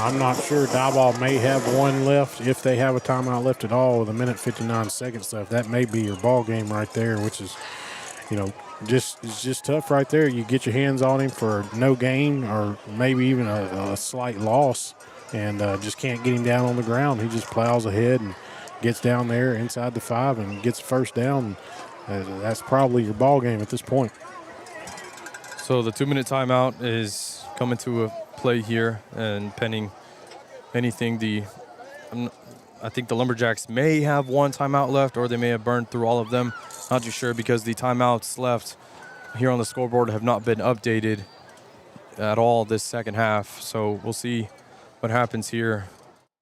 Speaker 4: I'm not sure. Diboll may have one left, if they have a timeout left at all, with 1:59 seconds left. That may be your ball game right there, which is, it's just tough right there. You get your hands on him for no gain or maybe even a slight loss, and just can't get him down on the ground. He just plows ahead and gets down there inside the 5 and gets first down. That's probably your ball game at this point.
Speaker 3: So the 2-minute timeout is coming to a play here, and pending anything, I think the Lumberjacks may have one timeout left, or they may have burned through all of them. Not too sure, because the timeouts left here on the scoreboard have not been updated at all this second half. So we'll see what happens here.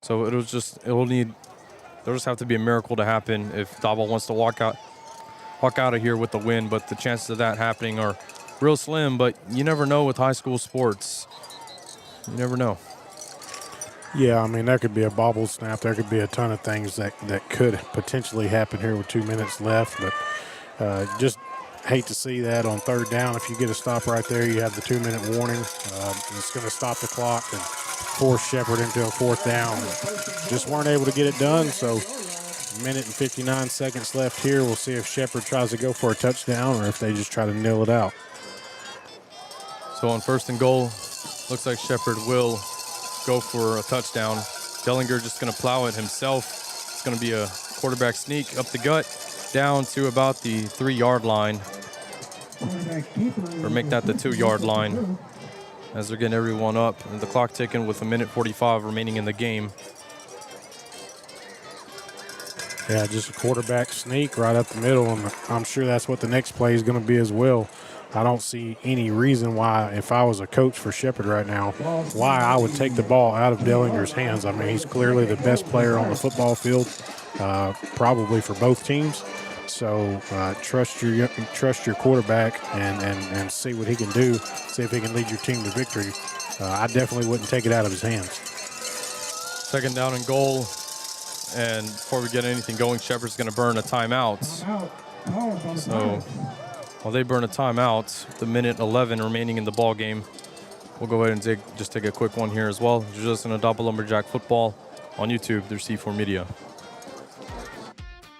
Speaker 3: So there'll just have to be a miracle to happen if Diboll wants to walk out of here with the win. But the chances of that happening are real slim. But you never know with high school sports. You never know.
Speaker 4: Yeah, I mean, there could be a bobble snap. There could be a ton of things that could potentially happen here with 2 minutes left. But just hate to see that on 3rd down. If you get a stop right there, you have the 2-minute warning. It's going to stop the clock and force Shepherd into a 4th down. Just weren't able to get it done, so 1:59 seconds left here. We'll see if Shepherd tries to go for a touchdown or if they just try to nil it out.
Speaker 3: So on 1st and goal, looks like Shepherd will go for a touchdown. Dellinger just going to plow it himself. It's going to be a quarterback sneak up the gut down to about the 3-yard line, or make that the 2-yard line, as they're getting everyone up and the clock ticking with 1:45 remaining in the game.
Speaker 4: Yeah, just a quarterback sneak right up the middle, and I'm sure that's what the next play is going to be as well. I don't see any reason why, if I was a coach for Shepherd right now, why I would take the ball out of Dellinger's hands. I mean, he's clearly the best player on the football field, probably for both teams. So trust your quarterback and see what he can do. See if he can lead your team to victory. I definitely wouldn't take it out of his hands.
Speaker 3: 2nd down and goal. And before we get anything going, Shepherd's going to burn a timeout. So while they burn a timeout, the 1:11 remaining in the ball game, we'll go ahead and take a quick one here as well. You're just in a Diboll Lumberjack football on YouTube through C4 Media.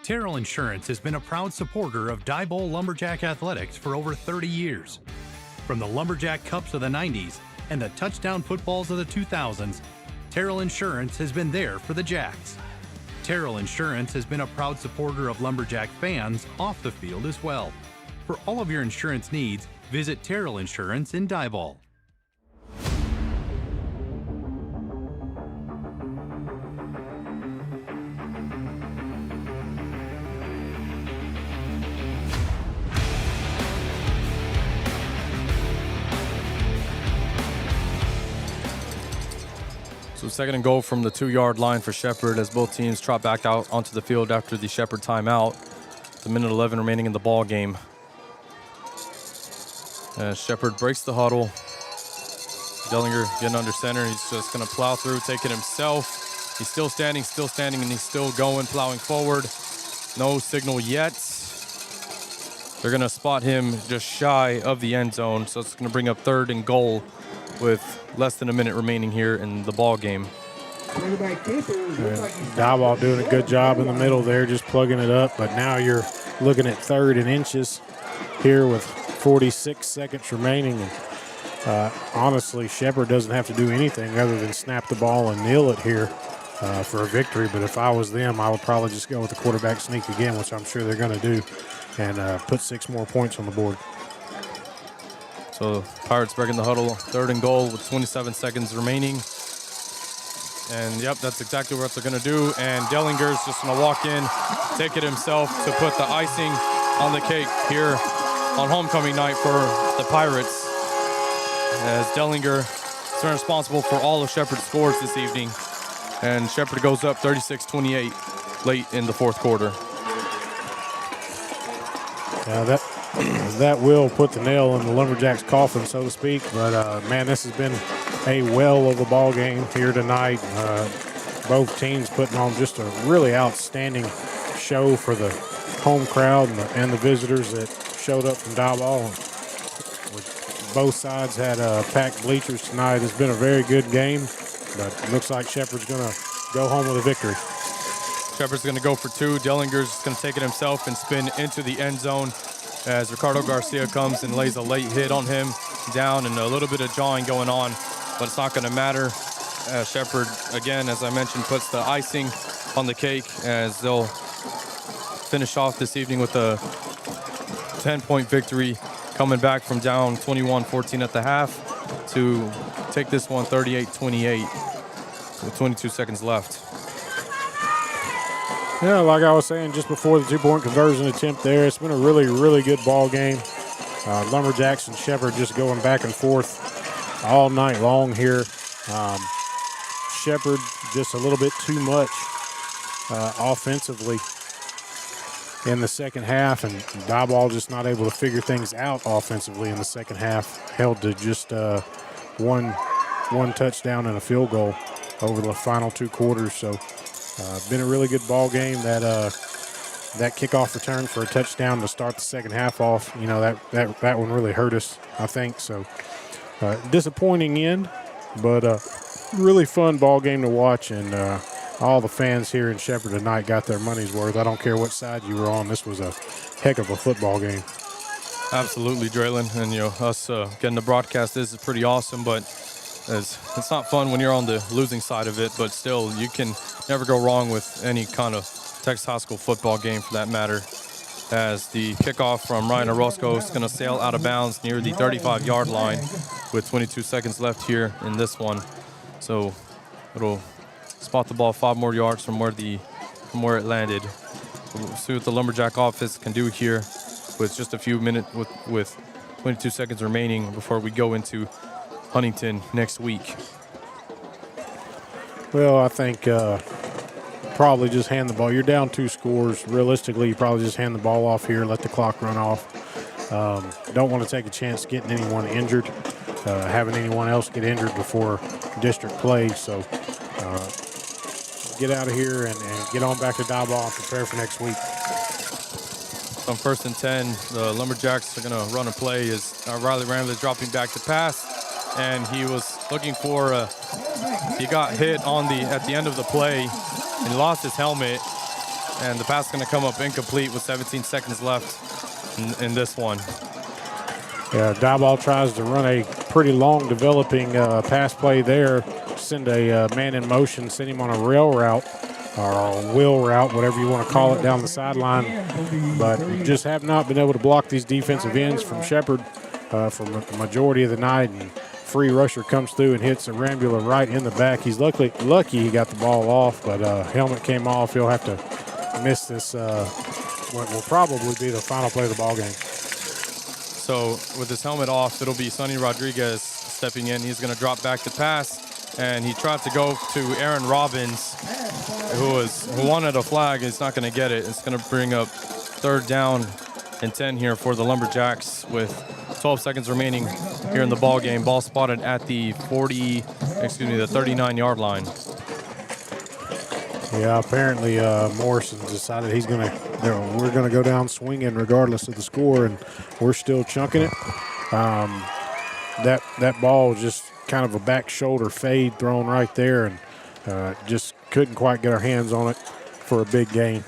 Speaker 6: Terrell Insurance has been a proud supporter of Diboll Lumberjack athletics for over 30 years. From the Lumberjack Cups of the 90s and the touchdown footballs of the 2000s, Terrell Insurance has been there for the Jacks. Terrell Insurance has been a proud supporter of Lumberjack fans off the field as well. For all of your insurance needs, visit Terrell Insurance in Diboll.
Speaker 3: So second and goal from the 2-yard line for Shepherd as both teams trot back out onto the field after the Shepherd timeout. The minute 11 remaining in the ball game. As Shepherd breaks the huddle. Dellinger getting under center. He's just going to plow through, take it himself. He's still standing, and he's still going, plowing forward. No signal yet. They're going to spot him just shy of the end zone, so it's going to bring up third and goal with less than a minute remaining here in the ball game.
Speaker 4: Diboll doing a good job in the middle there, just plugging it up, but now you're looking at third and inches here with 46 seconds remaining. And honestly, Shepherd doesn't have to do anything other than snap the ball and kneel it here for a victory. But if I was them, I would probably just go with the quarterback sneak again, which I'm sure they're going to do, and put 6 more points on the board.
Speaker 3: So Pirates breaking the huddle, third and goal with 27 seconds remaining. And yep, that's exactly what they're going to do. And Dellinger's just going to walk in, take it himself to put the icing on the cake here on homecoming night for the Pirates. As Dellinger is responsible for all of Shepherd's scores this evening. And Shepherd goes up 36-28 late in the fourth quarter.
Speaker 4: That will put the nail in the Lumberjacks' coffin, so to speak. But, man, this has been a well of a ball game here tonight. Both teams putting on just a really outstanding show for the home crowd and the visitors that showed up from Diboll. Both sides had packed bleachers tonight. It's been a very good game, but it looks like Shepherd's going to go home with a victory.
Speaker 3: Shepherd's going to go for 2. Dellinger's going to take it himself and spin into the end zone as Ricardo Garcia comes and lays a late hit on him down, and a little bit of jawing going on, but it's not going to matter. Shepherd, again, as I mentioned, puts the icing on the cake as they'll finish off this evening with a 10-point victory, coming back from down 21-14 at the half to take this one 38-28 with 22 seconds left.
Speaker 4: Yeah, like I was saying just before the 2-point conversion attempt there, it's been a really, really good ball game. Lumberjacks and Shepherd just going back and forth all night long here. Shepherd just a little bit too much offensively in the second half, and Diboll just not able to figure things out offensively in the second half. Held to just one touchdown and a field goal over the final 2 quarters. So been a really good ball game. That kickoff return for a touchdown to start the second half off, you know, that one really hurt us, I think. So disappointing end, but really fun ball game to watch, and all the fans here in Shepherd tonight got their money's worth. I don't care what side you were on. This was a heck of a football game.
Speaker 3: Absolutely, Draylon, and you know, us getting the broadcast, this is pretty awesome, but it's not fun when you're on the losing side of it, but still, you can never go wrong with any kind of Texas high school football game for that matter, as the kickoff from Ryan Orozco is going to sail out of bounds near the 35-yard line with 22 seconds left here in this one. So it'll spot the ball 5 more yards from where it landed. We'll see what the Lumberjack offense can do here with just a few minutes, with 22 seconds remaining before we go into Huntington next week.
Speaker 4: Well, I think probably just hand the ball. You're down 2 scores. Realistically, you probably just hand the ball off here, let the clock run off. Don't want to take a chance getting anyone injured, having anyone else get injured before district play. So get out of here and get on back to Diboll and prepare for next week.
Speaker 3: On 1st and 10, the Lumberjacks are going to run a play as Riley Ramley dropping back to pass. And he was looking for he got hit at the end of the play, and he lost his helmet, and the pass is going to come up incomplete with 17 seconds left in this one.
Speaker 4: Yeah, Diboll tries to run a pretty long developing pass play there, send a man in motion, send him on a rail route or a wheel route, whatever you want to call it, down the sideline, but just have not been able to block these defensive ends from Shepherd for the majority of the night. And free rusher comes through and hits a Rambula right in the back. He's lucky he got the ball off, but helmet came off. He'll have to miss this, what will probably be the final play of the ball game.
Speaker 3: So with his helmet off, it'll be Sonny Rodriguez stepping in. He's going to drop back to pass, and he tried to go to Aaron Robbins, who wanted a flag. It's not going to get it. It's going to bring up 3rd down and 10 here for the Lumberjacks with 12 seconds remaining here in the ball game. Ball spotted at the 39-yard line.
Speaker 4: Yeah, apparently Morrison decided we're going to go down swinging regardless of the score, and we're still chunking it. That ball was just kind of a back shoulder fade thrown right there, and just couldn't quite get our hands on it for a big gain.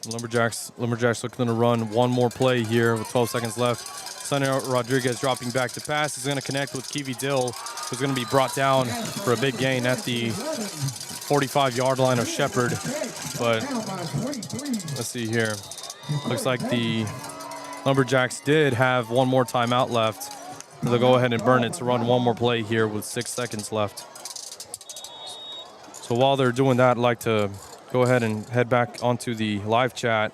Speaker 3: Lumberjacks looking to run one more play here with 12 seconds left. Sonny Rodriguez dropping back to pass. He's going to connect with Kiwi Dill, who's going to be brought down for a big gain at the 45-yard line of Shepherd. But let's see here. Looks like the Lumberjacks did have one more timeout left. They'll go ahead and burn it to run one more play here with 6 seconds left. So while they're doing that, I'd like to go ahead and head back onto the live chat.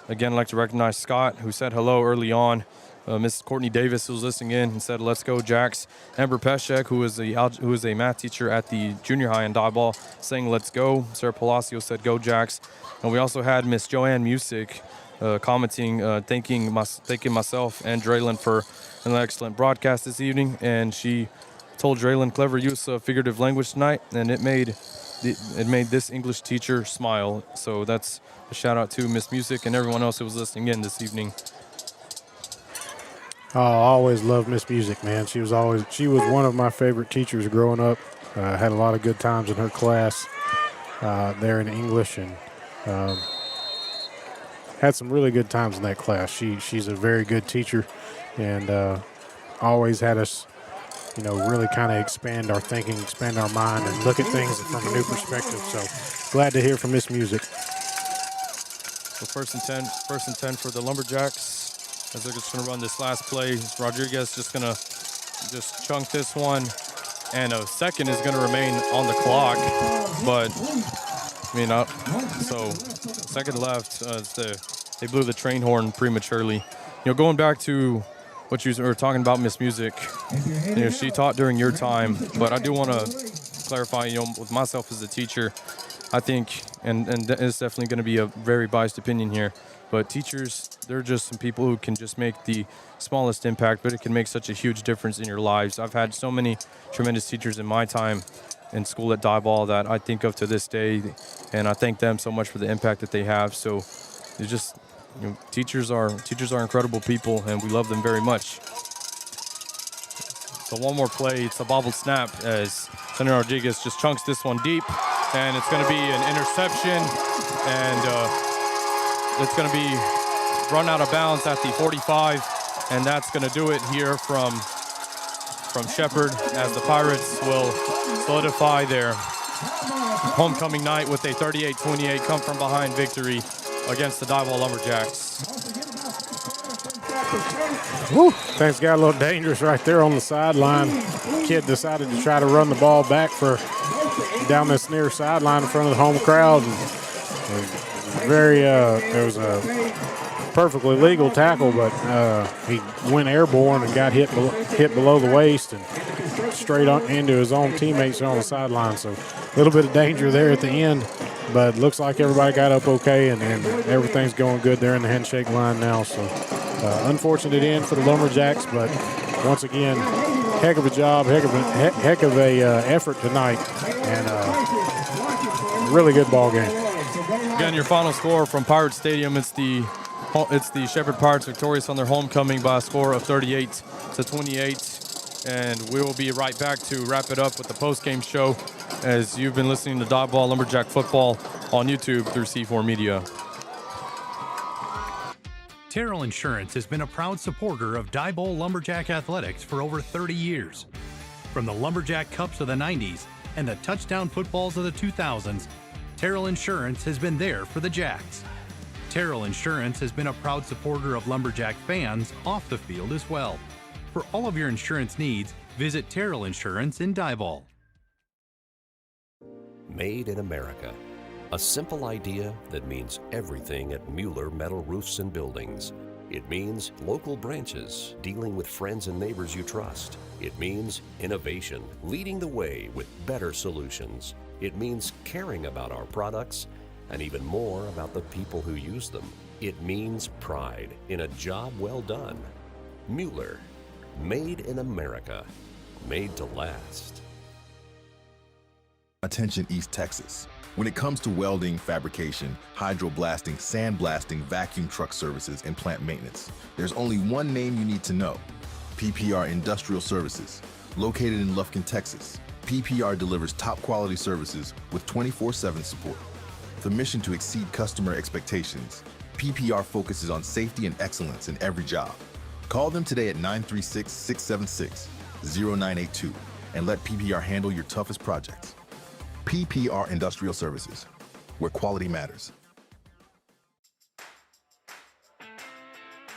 Speaker 3: Again, I'd like to recognize Scott, who said hello early on. Miss Courtney Davis, who was listening in, and said, "Let's go, Jacks." Amber Peshek, who is a math teacher at the junior high in Diboll, saying, "Let's go." Sarah Palacio said, "Go, Jacks." And we also had Miss Joanne Music commenting, thanking myself and Draylon for an excellent broadcast this evening. And she told Draylon, "Clever use of figurative language tonight, and it made this English teacher smile." So that's a shout out to Miss Music and everyone else who was listening in this evening.
Speaker 4: Oh, I always loved Miss Music, man. She was one of my favorite teachers growing up. Had a lot of good times in her class there in English, and had some really good times in that class. She's a very good teacher, and always had us, really kind of expand our thinking, expand our mind, and look at things from a new perspective. So glad to hear from Miss Music.
Speaker 3: So first and 10 for the Lumberjacks. As they're just going to run this last play. Rodriguez just going to chunk this one. And a second is going to remain on the clock. But, so second left. They blew the train horn prematurely. Going back to what you were talking about, Miss Music, she taught during your time. But I do want to clarify, with myself as a teacher, I think, and it's definitely going to be a very biased opinion here, but teachers, they're just some people who can just make the smallest impact, but it can make such a huge difference in your lives. I've had so many tremendous teachers in my time in school at Diboll that I think of to this day, and I thank them so much for the impact that they have. So it's just, teachers are incredible people, and we love them very much. So one more play, it's a bobbled snap as Sonny Rodriguez just chunks this one deep, and it's going to be an interception, and it's going to be run out of bounds at the 45, and that's going to do it here from Shepherd, as the Pirates will solidify their homecoming night with a 38-28 come-from-behind victory against the Diboll Lumberjacks.
Speaker 4: Woo, things got a little dangerous right there on the sideline. Kid decided to try to run the ball back down this near sideline in front of the home crowd. And it was a perfectly legal tackle, but he went airborne and got hit below the waist and straight into his own teammates on the sideline. So a little bit of danger there at the end, but looks like everybody got up okay, and everything's going good there in the handshake line now. So unfortunate end for the Lumberjacks, but once again, heck of a job, heck of a effort tonight, and really good ball game.
Speaker 3: Again, your final score from Pirate Stadium, it's the Shepherd Pirates victorious on their homecoming by a score of 38-28. And we will be right back to wrap it up with the post-game show, as you've been listening to Diboll Lumberjack Football on YouTube through C4 Media.
Speaker 6: Terrell Insurance has been a proud supporter of Diboll Lumberjack athletics for over 30 years. From the Lumberjack Cups of the 90s and the touchdown footballs of the 2000s, Terrell Insurance has been there for the Jacks. Terrell Insurance has been a proud supporter of Lumberjack fans off the field as well. For all of your insurance needs, visit Terrell Insurance in Diboll.
Speaker 8: Made in America. A simple idea that means everything at Mueller Metal Roofs and Buildings. It means local branches, dealing with friends and neighbors you trust. It means innovation, leading the way with better solutions. It means caring about our products and even more about the people who use them. It means pride in a job well done. Mueller, made in America, made to last.
Speaker 7: Attention East Texas. When it comes to welding, fabrication, hydroblasting, sandblasting, vacuum truck services, and plant maintenance, there's only one name you need to know: PPR Industrial Services. Located in Lufkin, Texas, PPR delivers top quality services with 24/7 support. With a mission to exceed customer expectations, PPR focuses on safety and excellence in every job. Call them today at 936-676-0982 and let PPR handle your toughest projects. PPR Industrial Services, where quality matters.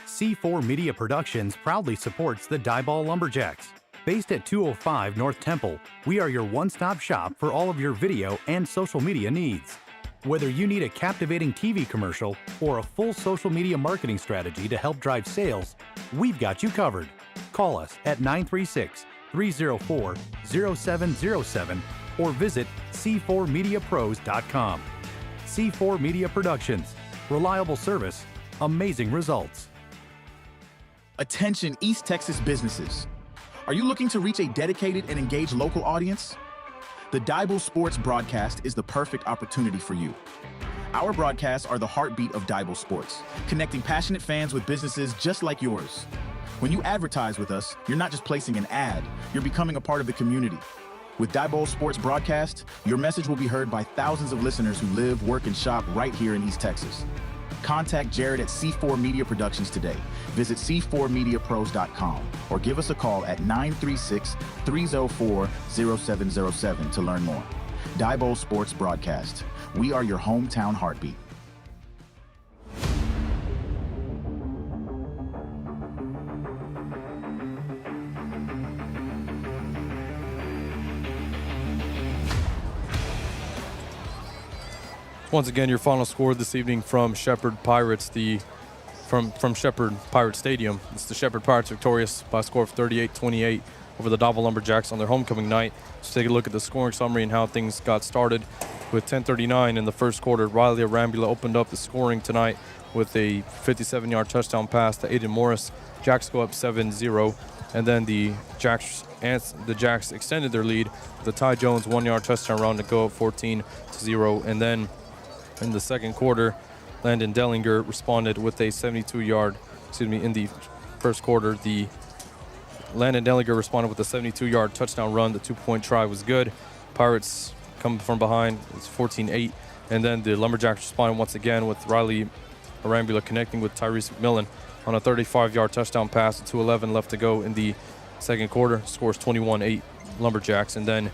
Speaker 6: C4 Media Productions proudly supports the Diboll Lumberjacks. Based at 205 North Temple, we are your one-stop shop for all of your video and social media needs. Whether you need a captivating TV commercial or a full social media marketing strategy to help drive sales, we've got you covered. Call us at 936-304-0707 or visit c4mediapros.com. C4 Media Productions. Reliable service, amazing results.
Speaker 11: Attention East Texas businesses. Are you looking to reach a dedicated and engaged local audience? The Diboll Sports Broadcast is the perfect opportunity for you. Our broadcasts are the heartbeat of Diboll Sports, connecting passionate fans with businesses just like yours. When you advertise with us, you're not just placing an ad, you're becoming a part of the community. With Diboll Sports Broadcast, your message will be heard by thousands of listeners who live, work, and shop right here in East Texas. Contact Jared at C4 Media Productions today. Visit c4mediapros.com or give us a call at 936-304-0707 to learn more. Diboll Sports Broadcast. We are your hometown heartbeat.
Speaker 3: Once again, your final score this evening from Shepherd Pirates, from Shepherd Pirate Stadium. It's the Shepherd Pirates victorious by a score of 38-28 over the Diboll Lumberjacks on their homecoming night. Let's take a look at the scoring summary and how things got started. With 10:39 in the first quarter, Riley Arambula opened up the scoring tonight with a 57-yard touchdown pass to Aiden Morris. Jacks go up 7-0, and then the Jacks extended their lead with a Ty Jones 1-yard touchdown run to go up 14-0, and then in the second quarter, Landon Dellinger responded with a 72-yard, in the first quarter, Landon Dellinger responded with a 72-yard touchdown run. The two-point try was good. Pirates come from behind. It's 14-8. And then the Lumberjacks responded once again with Riley Arambula connecting with Tyrese McMillan on a 35-yard touchdown pass with 2:11 left to go in the second quarter. Scores 21-8 Lumberjacks. And then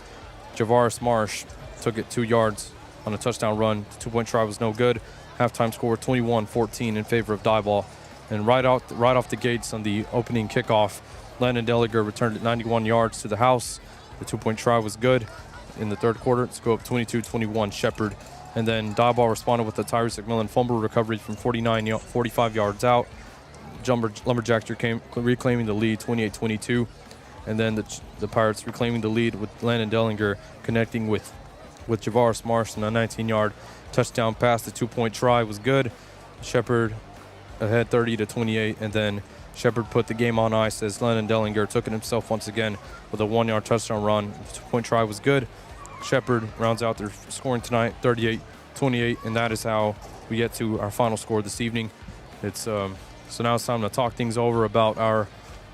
Speaker 3: Javaris Marsh took it 2 yards on a touchdown run. The two-point try was no good. Halftime score 21-14 in favor of Diboll. And right off the gates on the opening kickoff, Landon Dellinger returned it 91 yards to the house. The two-point try was good. In the third quarter, let's go up 22-21 Shepherd. And then Diboll responded with a Tyrese McMillan fumble recovery from 45 yards out. Lumberjacks reclaiming the lead 28-22. And then the Pirates reclaiming the lead with Landon Dellinger connecting with Javaris Marsh on a 19-yard touchdown pass. The two-point try was good. Shepherd ahead 30-28, and then Shepherd put the game on ice as Landon Dellinger took it himself once again with a 1-yard touchdown run. The two-point try was good. Shepherd rounds out their scoring tonight 38-28, and that is how we get to our final score this evening. It's so now it's time to talk things over about our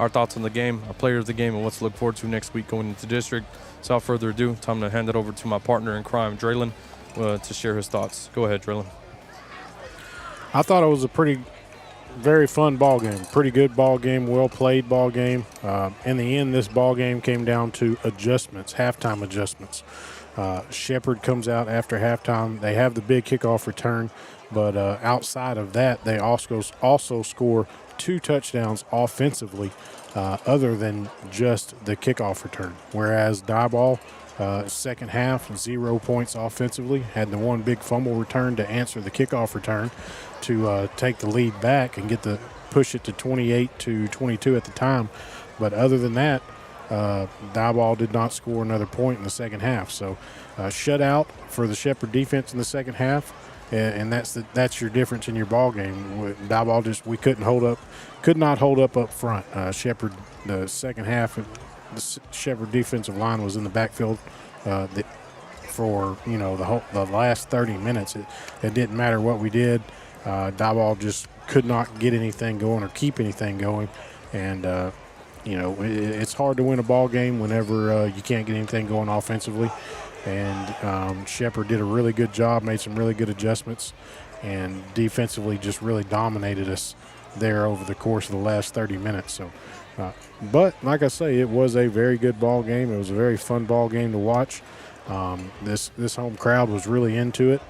Speaker 3: thoughts on the game, our player of the game, and what's to look forward to next week going into district. So without further ado, time to hand it over to my partner in crime, Draylon, to share his thoughts. Go ahead, Draylon.
Speaker 4: I thought it was a very fun ball game, pretty good ball game, well played ball game. In the end, this ball game came down to halftime adjustments. Shepherd comes out after halftime. They have the big kickoff return, but outside of that, they also score 2 touchdowns offensively, other than just the kickoff return. Whereas Diboll, second half, 0 points offensively, had the one big fumble return to answer the kickoff return to take the lead back and get the push it to 28-22 at the time. But other than that, Diboll did not score another point in the second half. So shutout for the Shepherd defense in the second half, and that's your difference in your ball game. Diboll we could not hold up front. Shepherd, the second half, the Shepherd defensive line was in the backfield for the last 30 minutes. It didn't matter what we did. Diboll just could not get anything going or keep anything going, and it's hard to win a ball game whenever you can't get anything going offensively. And Shepherd did a really good job, made some really good adjustments, and defensively just really dominated us there over the course of the last 30 minutes. So, but like I say, it was a very good ball game. It was a very fun ball game to watch. This home crowd was really into it.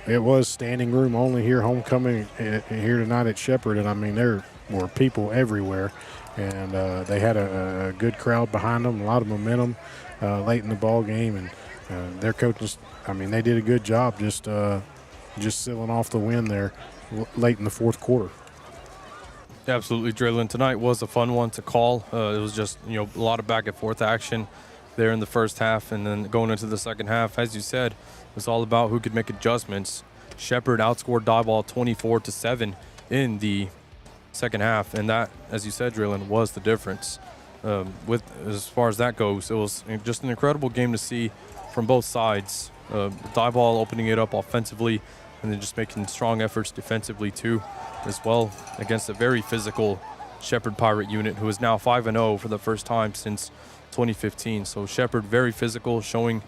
Speaker 4: It was standing room only here, homecoming here tonight at Shepherd, and I mean there were people everywhere, and they had a good crowd behind them, a lot of momentum late in the ball game, and their coaches, I mean, they did a good job just sealing off the win there late in the fourth quarter.
Speaker 3: Absolutely, Draylen. Tonight was a fun one to call. It was just a lot of back and forth action there in the first half, and then going into the second half, as you said, it was all about who could make adjustments. Shepherd outscored Diboll 24-7 in the second half, and that, as you said, Draylen, was the difference. With as far as that goes, it was just an incredible game to see from both sides. Diboll opening it up offensively, and then just making strong efforts defensively too, as well, against a very physical Shepherd Pirate unit who is now 5-0 for the first time since 2015. So Shepherd very physical, showing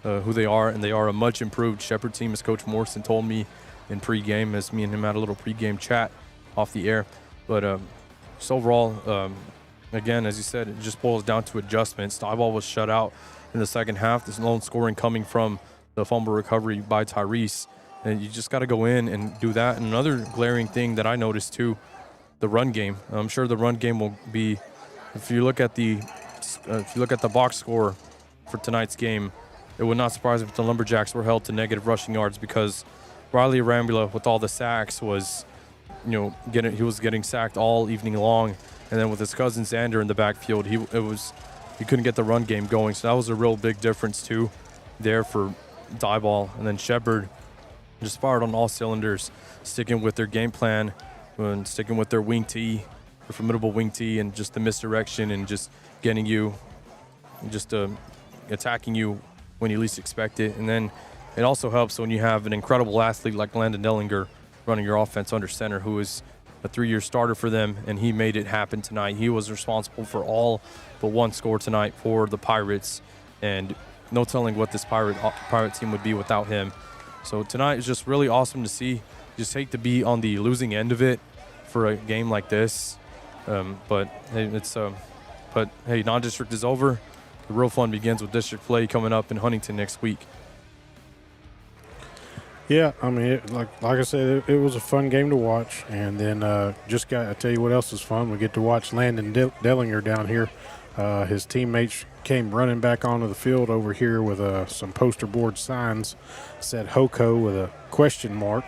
Speaker 3: who they are, and they are a much improved Shepherd team, as Coach Morrison told me in pregame, as me and him had a little pregame chat off the air. But just overall, again, as you said, it just boils down to adjustments. Diboll was shut out in the second half. This lone scoring coming from the fumble recovery by Tyrese, and you just got to go in and do that. And another glaring thing that I noticed too, the run game. I'm sure the run game will be, if you look at the box score for tonight's game, it would not surprise me if the Lumberjacks were held to negative rushing yards, because Riley Arambula, with all the sacks, was, he was getting sacked all evening long, and then with his cousin Xander in the backfield, he couldn't get the run game going. So that was a real big difference too, there for Diboll. And then Shepherd just fired on all cylinders, sticking with their game plan and sticking with their wing tee, the formidable wing tee, and just the misdirection and just getting you, just attacking you when you least expect it. And then it also helps when you have an incredible athlete like Landon Dellinger running your offense under center, who is a 3-year starter for them, and he made it happen tonight. He was responsible for all but one score tonight for the Pirates, and no telling what this Pirate team would be without him. So tonight is just really awesome to see. Just hate to be on the losing end of it for a game like this, but hey, non-district is over. The real fun begins with district play coming up in Huntington next week.
Speaker 4: Yeah, I mean, like I said, it was a fun game to watch. And then I tell you what else is fun. We get to watch Landon Dellinger down here. His teammates came running back onto the field over here with some poster board signs, said HOCO with a question mark.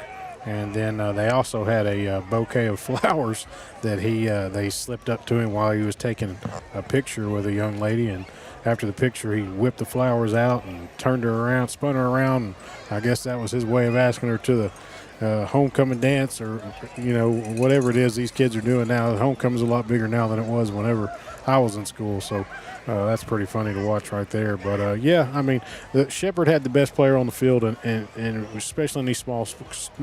Speaker 4: And then they also had a bouquet of flowers that they slipped up to him while he was taking a picture with a young lady. And after the picture, he whipped the flowers out and turned her around, spun her around. And I guess that was his way of asking her to the homecoming dance, or whatever it is these kids are doing now. Homecoming's a lot bigger now than it was whenever I was in school. So that's pretty funny to watch right there. But yeah, I mean, the Shepherd had the best player on the field, and especially in these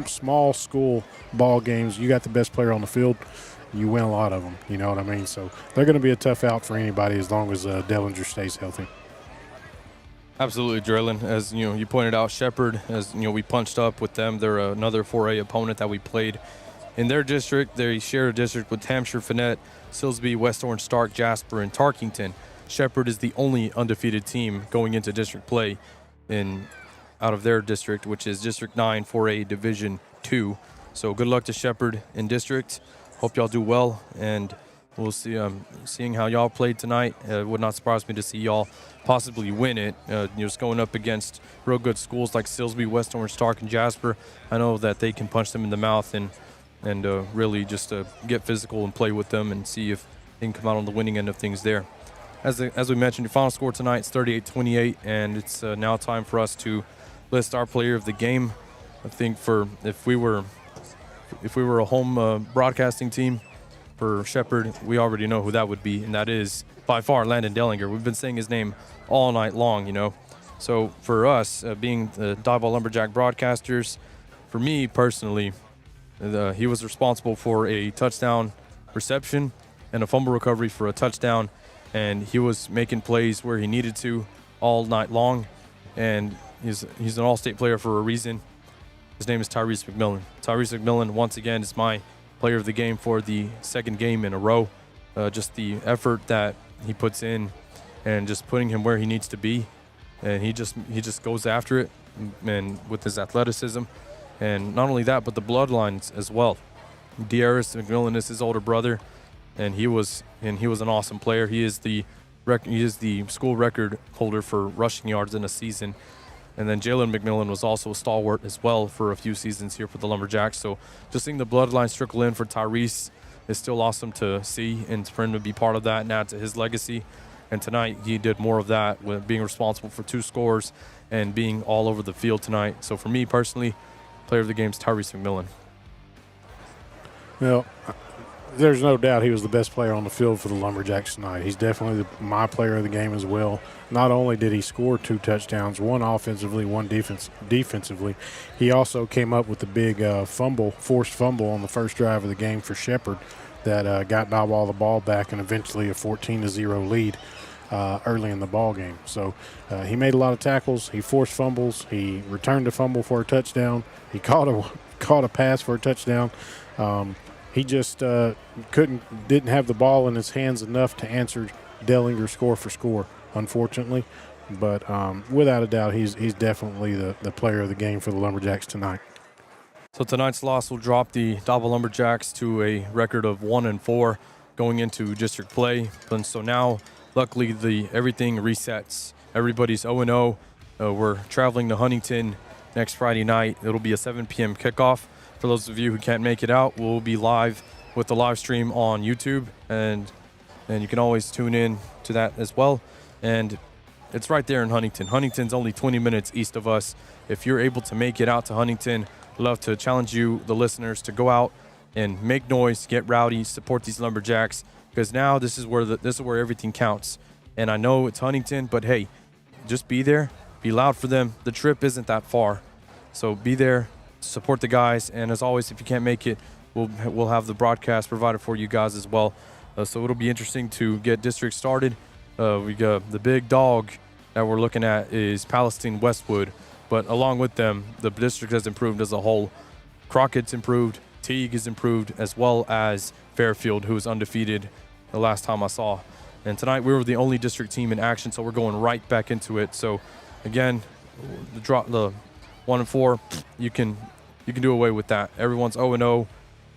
Speaker 4: small school ball games, you got the best player on the field, you win a lot of them. You know what I mean? So they're going to be a tough out for anybody as long as Dellinger stays healthy.
Speaker 3: Absolutely, Draylen. As you pointed out, Shepherd, as we punched up with them. They're another 4A opponent that we played in their district. They share a district with Hampshire, Fannett, Silsbee, West Orange, Stark, Jasper, and Tarkington. Shepherd is the only undefeated team going into district play out of their district, which is District 9 4A Division 2. So good luck to Shepherd in district. Hope y'all do well, and we'll see. Seeing how y'all played tonight, it would not surprise me to see y'all possibly win it. Just going up against real good schools like Silsbee, West Orange, Stark, and Jasper. I know that they can punch them in the mouth, and and really just get physical and play with them and see if they can come out on the winning end of things there. As we mentioned, your final score tonight is 38-28, and it's now time for us to list our player of the game. I think if we were a home broadcasting team for Shepherd, we already know who that would be, and that is by far Landon Dellinger. We've been saying his name all night long, So for us, being the Diboll Lumberjack broadcasters, for me personally, he was responsible for a touchdown reception and a fumble recovery for a touchdown, and he was making plays where he needed to all night long, and he's an all-state player for a reason. His name is Tyrese McMillan. Tyrese McMillan, once again, is my player of the game for the second game in a row. Just the effort that he puts in and just putting him where he needs to be, and he just goes after it, and with his athleticism, and not only that, but the bloodlines as well. De'Aris McMillan is his older brother, and he was an awesome player. He is the school record holder for rushing yards in a season. And then Jalen McMillan was also a stalwart as well for a few seasons here for the Lumberjacks. So just seeing the bloodlines trickle in for Tyrese is still awesome to see, and for him to be part of that and add to his legacy. And tonight he did more of that, with being responsible for 2 scores and being all over the field tonight. So for me personally, player of the game is Tyrese McMillan.
Speaker 4: Well, there's no doubt he was the best player on the field for the Lumberjacks tonight. He's definitely my player of the game as well. Not only did he score 2 touchdowns, one offensively, one defensively, he also came up with the big forced fumble on the first drive of the game for Shepherd that got Diboll the ball back and eventually a 14-0 lead early in the ball game. So he made a lot of tackles. He forced fumbles. He returned a fumble for a touchdown. He caught a pass for a touchdown. He just didn't have the ball in his hands enough to answer Dellinger score for score, unfortunately. But without a doubt, he's definitely the player of the game for the Lumberjacks tonight.
Speaker 3: So tonight's loss will drop the Diboll Lumberjacks to a record of 1-4 going into district play. And so now, luckily, everything resets. Everybody's 0-0. We're traveling to Huntington next Friday night. It'll be a 7 p.m. kickoff. For those of you who can't make it out, we'll be live with the live stream on YouTube, and you can always tune in to that as well. And it's right there in Huntington. Huntington's only 20 minutes east of us. If you're able to make it out to Huntington, I'd love to challenge you, the listeners, to go out and make noise, get rowdy, support these Lumberjacks, because now this is where everything counts. And I know it's Huntington, but hey, just be there, be loud for them. The trip isn't that far, so be there. Support the guys, and as always, if you can't make it, we'll have the broadcast provided for you guys as well. So it'll be interesting to get district started. We got the big dog that we're looking at is Palestine Westwood, but along with them, the district has improved as a whole. Crockett's improved, Teague is improved, as well as Fairfield, who was undefeated the last time I saw. And tonight we were the only district team in action, so we're going right back into it. So again, the 1-4, you can do away with that. Everyone's 0-0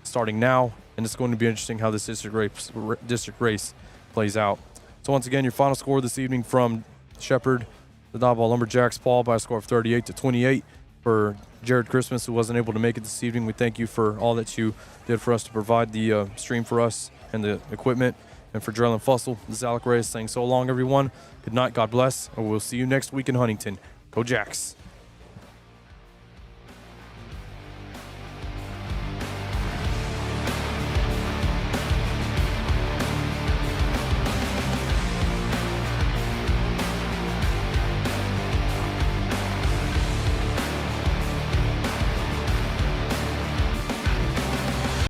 Speaker 3: starting now, and it's going to be interesting how this district race plays out. So once again, your final score this evening from Shepherd, the Diboll Lumberjacks fall by a score of 38-28. For Jared Christmas, who wasn't able to make it this evening, we thank you for all that you did for us to provide the stream for us and the equipment. And for Drellin Fussell, this is Alec Reyes saying so long, everyone. Good night, God bless, and we'll see you next week in Huntington. Go Jacks.